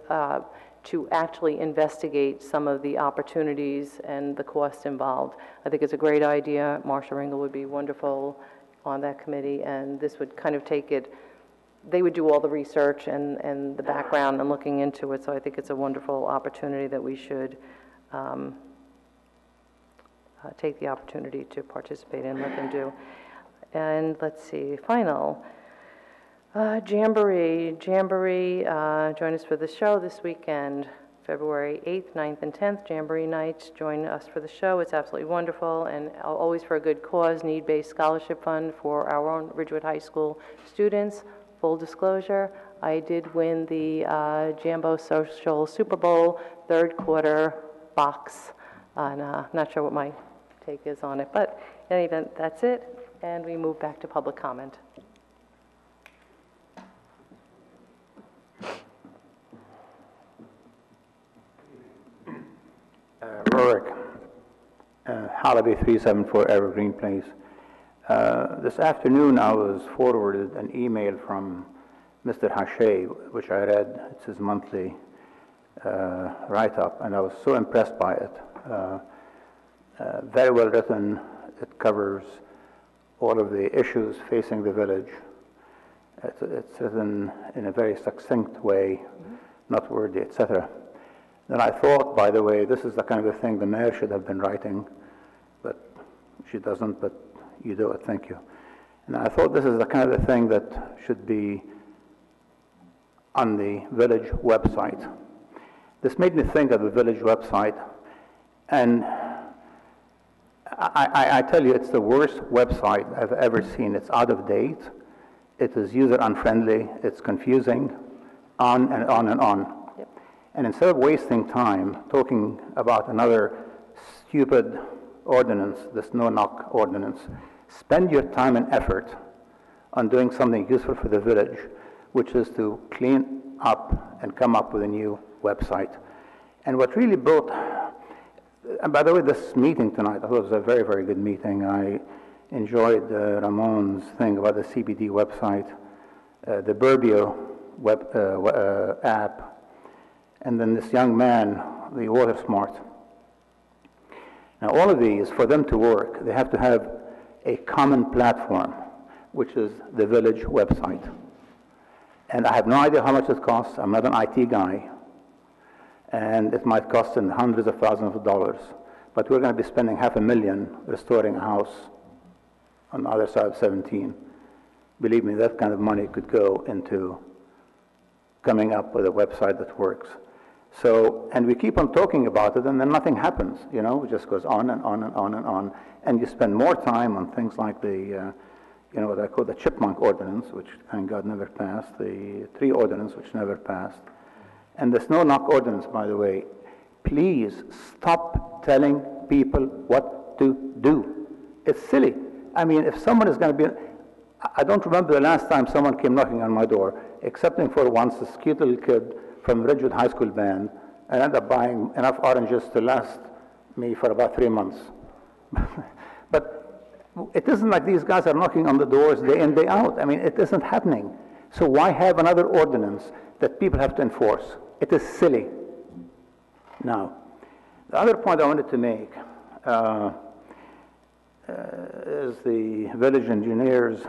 to actually investigate some of the opportunities and the costs involved. I think it's a great idea. Marsha Ringel would be wonderful on that committee, and this would kind of take it, they would do all the research and the background and looking into it, so I think it's a wonderful opportunity that we should take the opportunity to participate in, let them do. And let's see, final. Jamboree, join us for the show this weekend, February 8th, 9th, and 10th, Jamboree nights. Join us for the show. It's absolutely wonderful, and always for a good cause, need-based scholarship fund for our own Ridgewood High School students. Full disclosure, I did win the Jambo Social Super Bowl third quarter box, and not sure what my take is on it, but in any event, that's it, and we move back to public comment. Rorick, Holiday 374 Evergreen Place. This afternoon I was forwarded an email from Mr. Hache, which I read. It's his monthly write-up, and I was so impressed by it. Very well written. It covers all of the issues facing the village. It's written in a very succinct way, not wordy, etc. Then I thought, by the way, this is the kind of thing the mayor should have been writing, but she doesn't, but you do it, thank you. And I thought this is the kind of thing that should be on the village website. This made me think of the village website, and I tell you, it's the worst website I've ever seen. It's out of date, it is user-unfriendly, it's confusing, on and on and on. And instead of wasting time talking about another stupid ordinance, this no-knock ordinance, spend your time and effort on doing something useful for the village, which is to clean up and come up with a new website. And what really brought, and by the way, this meeting tonight, I thought it was a very, very good meeting. enjoyed Ramon's thing about the CBD website, the Burbio app, and then this young man, the Water Smart. Now, all of these, for them to work, they have to have a common platform, which is the village website. And I have no idea how much it costs. I'm not an IT guy. And it might cost in hundreds of thousands of dollars. But we're going to be spending $500,000 restoring a house on the other side of 17. Believe me, that kind of money could go into coming up with a website that works. So, and we keep on talking about it, and then nothing happens, you know, it just goes on and on and on and on. And you spend more time on things like the, you know, what I call the chipmunk ordinance, which thank God never passed, the tree ordinance, which never passed, and the snow knock ordinance, by the way. Please stop telling people what to do. It's silly. I mean, if someone is going to be, I don't remember the last time someone came knocking on my door, excepting for once this cute little kid from Ridgewood High School band, and ended up buying enough oranges to last me for about 3 months. But it isn't like these guys are knocking on the doors day in, day out. I mean, it isn't happening. So why have another ordinance that people have to enforce? It is silly. Now, the other point I wanted to make is the village engineers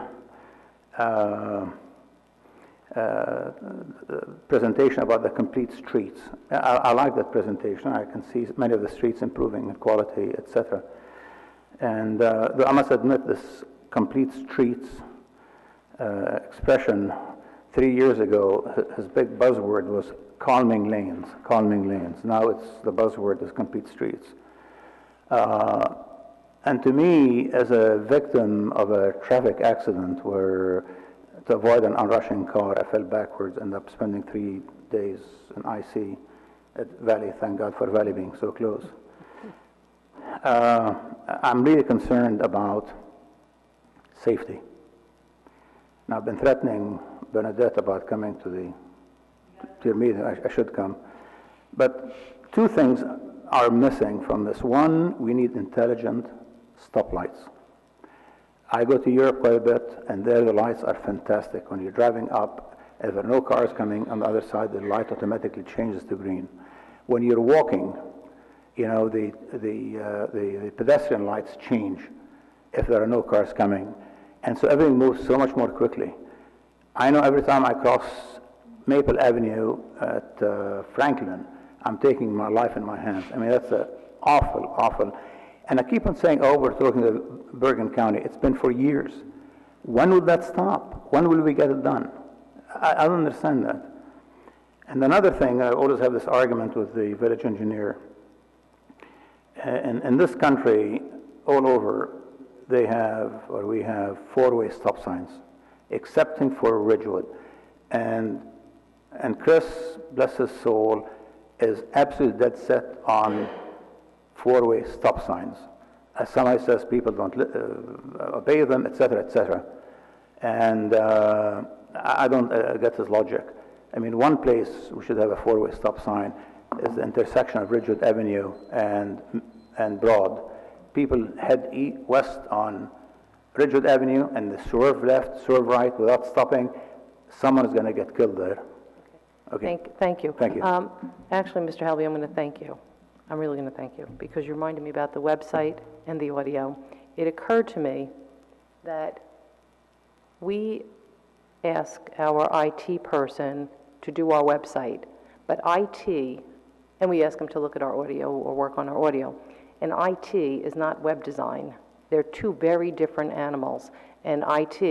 presentation about the complete streets. I like that presentation. I can see many of the streets improving in quality, etc. And I must admit, this complete streets expression 3 years ago, his big buzzword was calming lanes, calming lanes. Now the buzzword is complete streets. And to me, as a victim of a traffic accident where to avoid an onrushing car, I fell backwards, ended up spending 3 days in IC at Valley. Thank God for Valley being so close. I'm really concerned about safety. Now, I've been threatening Bernadette about coming to your meeting. I should come. But 2 things are missing from this. One, we need intelligent stoplights. I go to Europe quite a bit, and there the lights are fantastic. When you're driving up, if there are no cars coming on the other side, the light automatically changes to green. When you're walking, you know, the pedestrian lights change if there are no cars coming. And so everything moves so much more quickly. I know every time I cross Maple Avenue at Franklin, I'm taking my life in my hands. I mean, that's awful, awful. And I keep on saying, oh, we're talking to Bergen County. It's been for years. When will that stop? When will we get it done? I don't understand that. And another thing, I always have this argument with the village engineer. In this country, all over, they have, or we have, 4-way stop signs, excepting for Ridgewood. And Chris, bless his soul, is absolutely dead set on 4-way stop signs. As somebody says, people don't obey them, etc., etc. And I don't get his logic. I mean, one place we should have a 4-way stop sign is the intersection of Ridgewood Avenue and Broad. People head west on Ridgewood Avenue and they swerve left, swerve right without stopping. Someone is going to get killed there. Okay. Thank you. Thank you. Actually, Mr. Helby, I'm going to thank you. I'm really going to thank you because you reminded me about the website and the audio. It occurred to me that we ask our IT person to do our website, but IT, and we ask them to look at our audio or work on our audio, and IT is not web design. They're 2 very different animals, and IT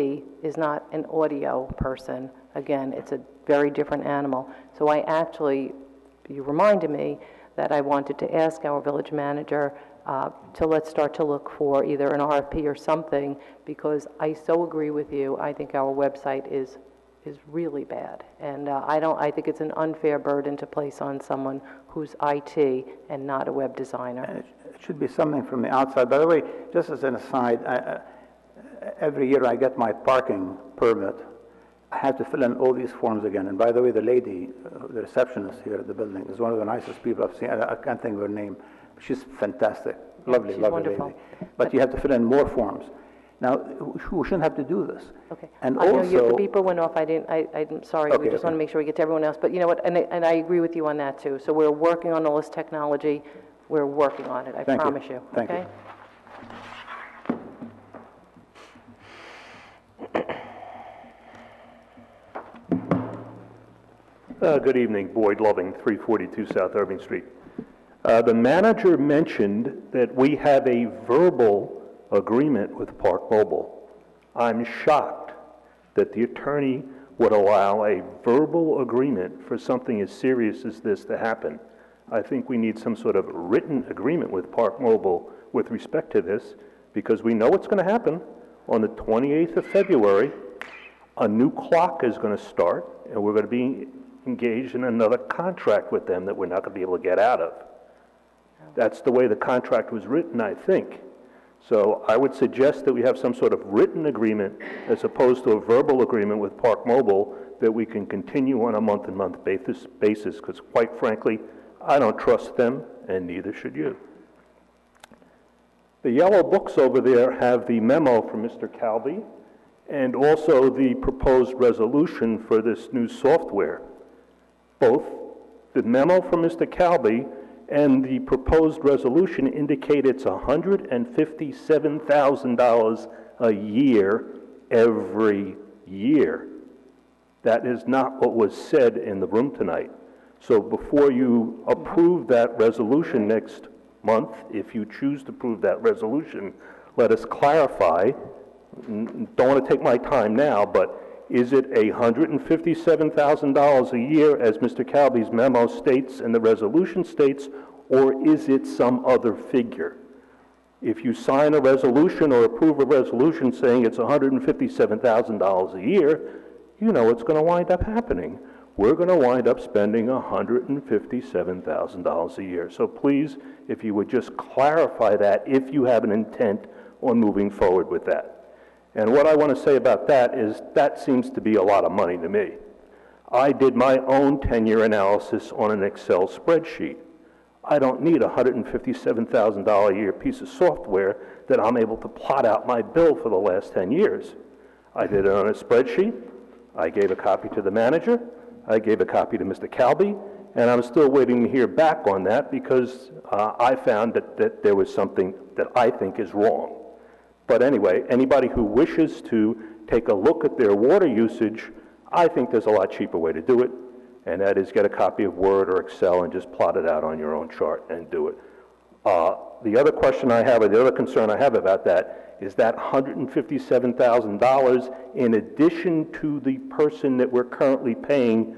is not an audio person. Again, it's a very different animal. So you reminded me that I wanted to ask our village manager to let's start to look for either an RFP or something, because I so agree with you. I think our website is really bad, and I think it's an unfair burden to place on someone who's IT and not a web designer. It should be something from the outside. By the way, just as an aside, every year I get my parking permit. I have to fill in all these forms again. And by the way, the lady, the receptionist here at the building, is one of the nicest people I've seen. I can't think of her name. She's fantastic. Lovely, she's lovely wonderful. lady. But you have to fill in more forms. Now, we shouldn't have to do this. Okay. And I know the also, beeper went off, I'm sorry, we Okay, just want to okay. make sure we get to everyone else, but you know what, and I agree with you on that too. So we're working on all this technology, we're working on it, I Thank you. promise you, Thank you. okay? Good evening, Boyd Loving, 342 South Irving Street. The manager mentioned that we have a verbal agreement with Park Mobile. I'm shocked that the attorney would allow a verbal agreement for something as serious as this to happen. I think we need some sort of written agreement with Park Mobile with respect to this, because we know what's going to happen. On the 28th of February, a new clock is going to start, and we're going to be engaged in another contract with them that we're not going to be able to get out of. That's the way the contract was written, I think. So I would suggest that we have some sort of written agreement as opposed to a verbal agreement with Park Mobile that we can continue on a month-to-month basis, because quite frankly, I don't trust them, and neither should you. The yellow books over there have the memo from Mr. Calvi and also the proposed resolution for this new software. Both the memo from Mr. Calvi and the proposed resolution indicate it's $157,000 a year every year. That is not what was said in the room tonight. So before you approve that resolution next month, if you choose to approve that resolution, let us clarify. Don't want to take my time now, but is it $157,000 a year, as Mr. Calvi's memo states and the resolution states, or is it some other figure? If you sign a resolution or approve a resolution saying it's $157,000 a year, you know what's going to wind up happening. We're going to wind up spending $157,000 a year. So please, if you would just clarify that if you have an intent on moving forward with that. And what I want to say about that is that seems to be a lot of money to me. I did my own 10-year analysis on an Excel spreadsheet. I don't need a $157,000 a year piece of software that I'm able to plot out my bill for the last 10 years. I did it on a spreadsheet. I gave a copy to the manager. I gave a copy to Mr. Calvi, and I'm still waiting to hear back on that because I found that there was something that I think is wrong. But anyway, anybody who wishes to take a look at their water usage, I think there's a lot cheaper way to do it, and that is get a copy of Word or Excel and just plot it out on your own chart and do it. The other question I have, or the other concern I have about that, is that $157,000 in addition to the person that we're currently paying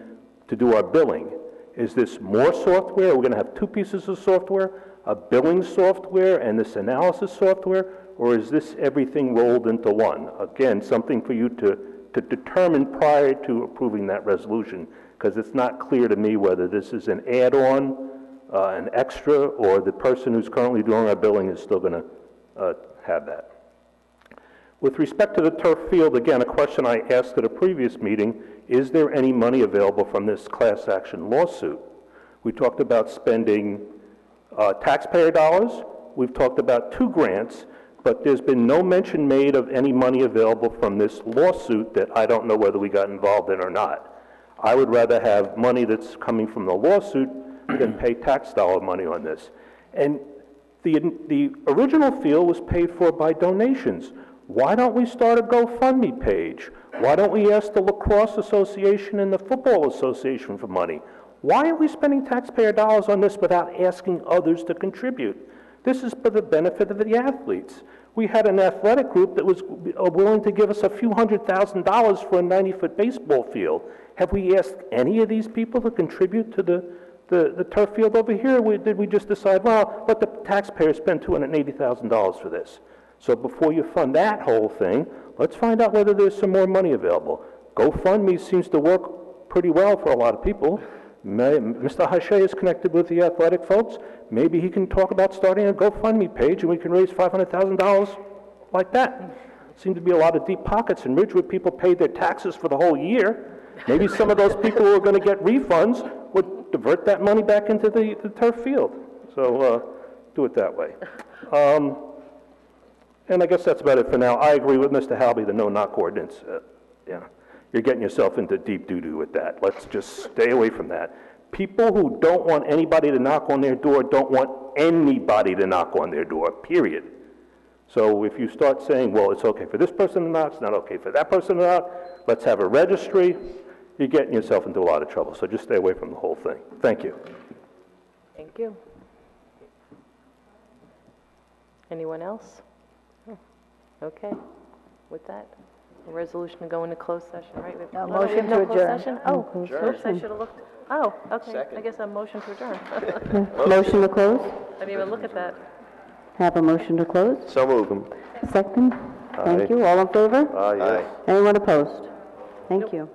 to do our billing. Is this more software? We're going to have two pieces of software, a billing software and this analysis software, or is this everything rolled into one? Again, something for you to determine prior to approving that resolution, because it's not clear to me whether this is an add-on, an extra, or the person who's currently doing our billing is still going to have that. With respect to the turf field, again, a question I asked at a previous meeting, is there any money available from this class action lawsuit? We talked about spending taxpayer dollars. We've talked about 2 grants, but there's been no mention made of any money available from this lawsuit that I don't know whether we got involved in or not. I would rather have money that's coming from the lawsuit than pay tax dollar money on this. And the original field was paid for by donations. Why don't we start a GoFundMe page? Why don't we ask the Lacrosse Association and the Football Association for money? Why are we spending taxpayer dollars on this without asking others to contribute? This is for the benefit of the athletes. We had an athletic group that was willing to give us a few $100,000 for a 90-foot baseball field. Have we asked any of these people to contribute to the turf field over here? Did we just decide, well, let the taxpayers spend $280,000 for this? So before you fund that whole thing, let's find out whether there's some more money available. GoFundMe seems to work pretty well for a lot of people. Mr. Hache is connected with the athletic folks. Maybe he can talk about starting a GoFundMe page and we can raise $500,000 like that. Seems to be a lot of deep pockets. In Ridgewood, people paid their taxes for the whole year. Maybe some of those people who are going to get refunds would divert that money back into the turf field. So do it that way. And I guess that's about it for now. I agree with Mr. Halby, the no-knock ordinance. Yeah, you're getting yourself into deep doo-doo with that. Let's just stay away from that. People who don't want anybody to knock on their door don't want anybody to knock on their door, period. So if you start saying, well, it's okay for this person to knock, it's not okay for that person to knock, let's have a registry, you're getting yourself into a lot of trouble. So just stay away from the whole thing. Thank you. Thank you. Anyone else? Okay, with that, a resolution to go into closed session, right? We have- No, we have motion no to closed adjourn. session? Oh, Adjourn. oops, I should have looked. Oh, okay, I Second. guess a motion to adjourn. Motion to close? I didn't even look at that. Have a motion to close? So move. Second? Thank you. All in favor? Yes. Anyone opposed? Thank you.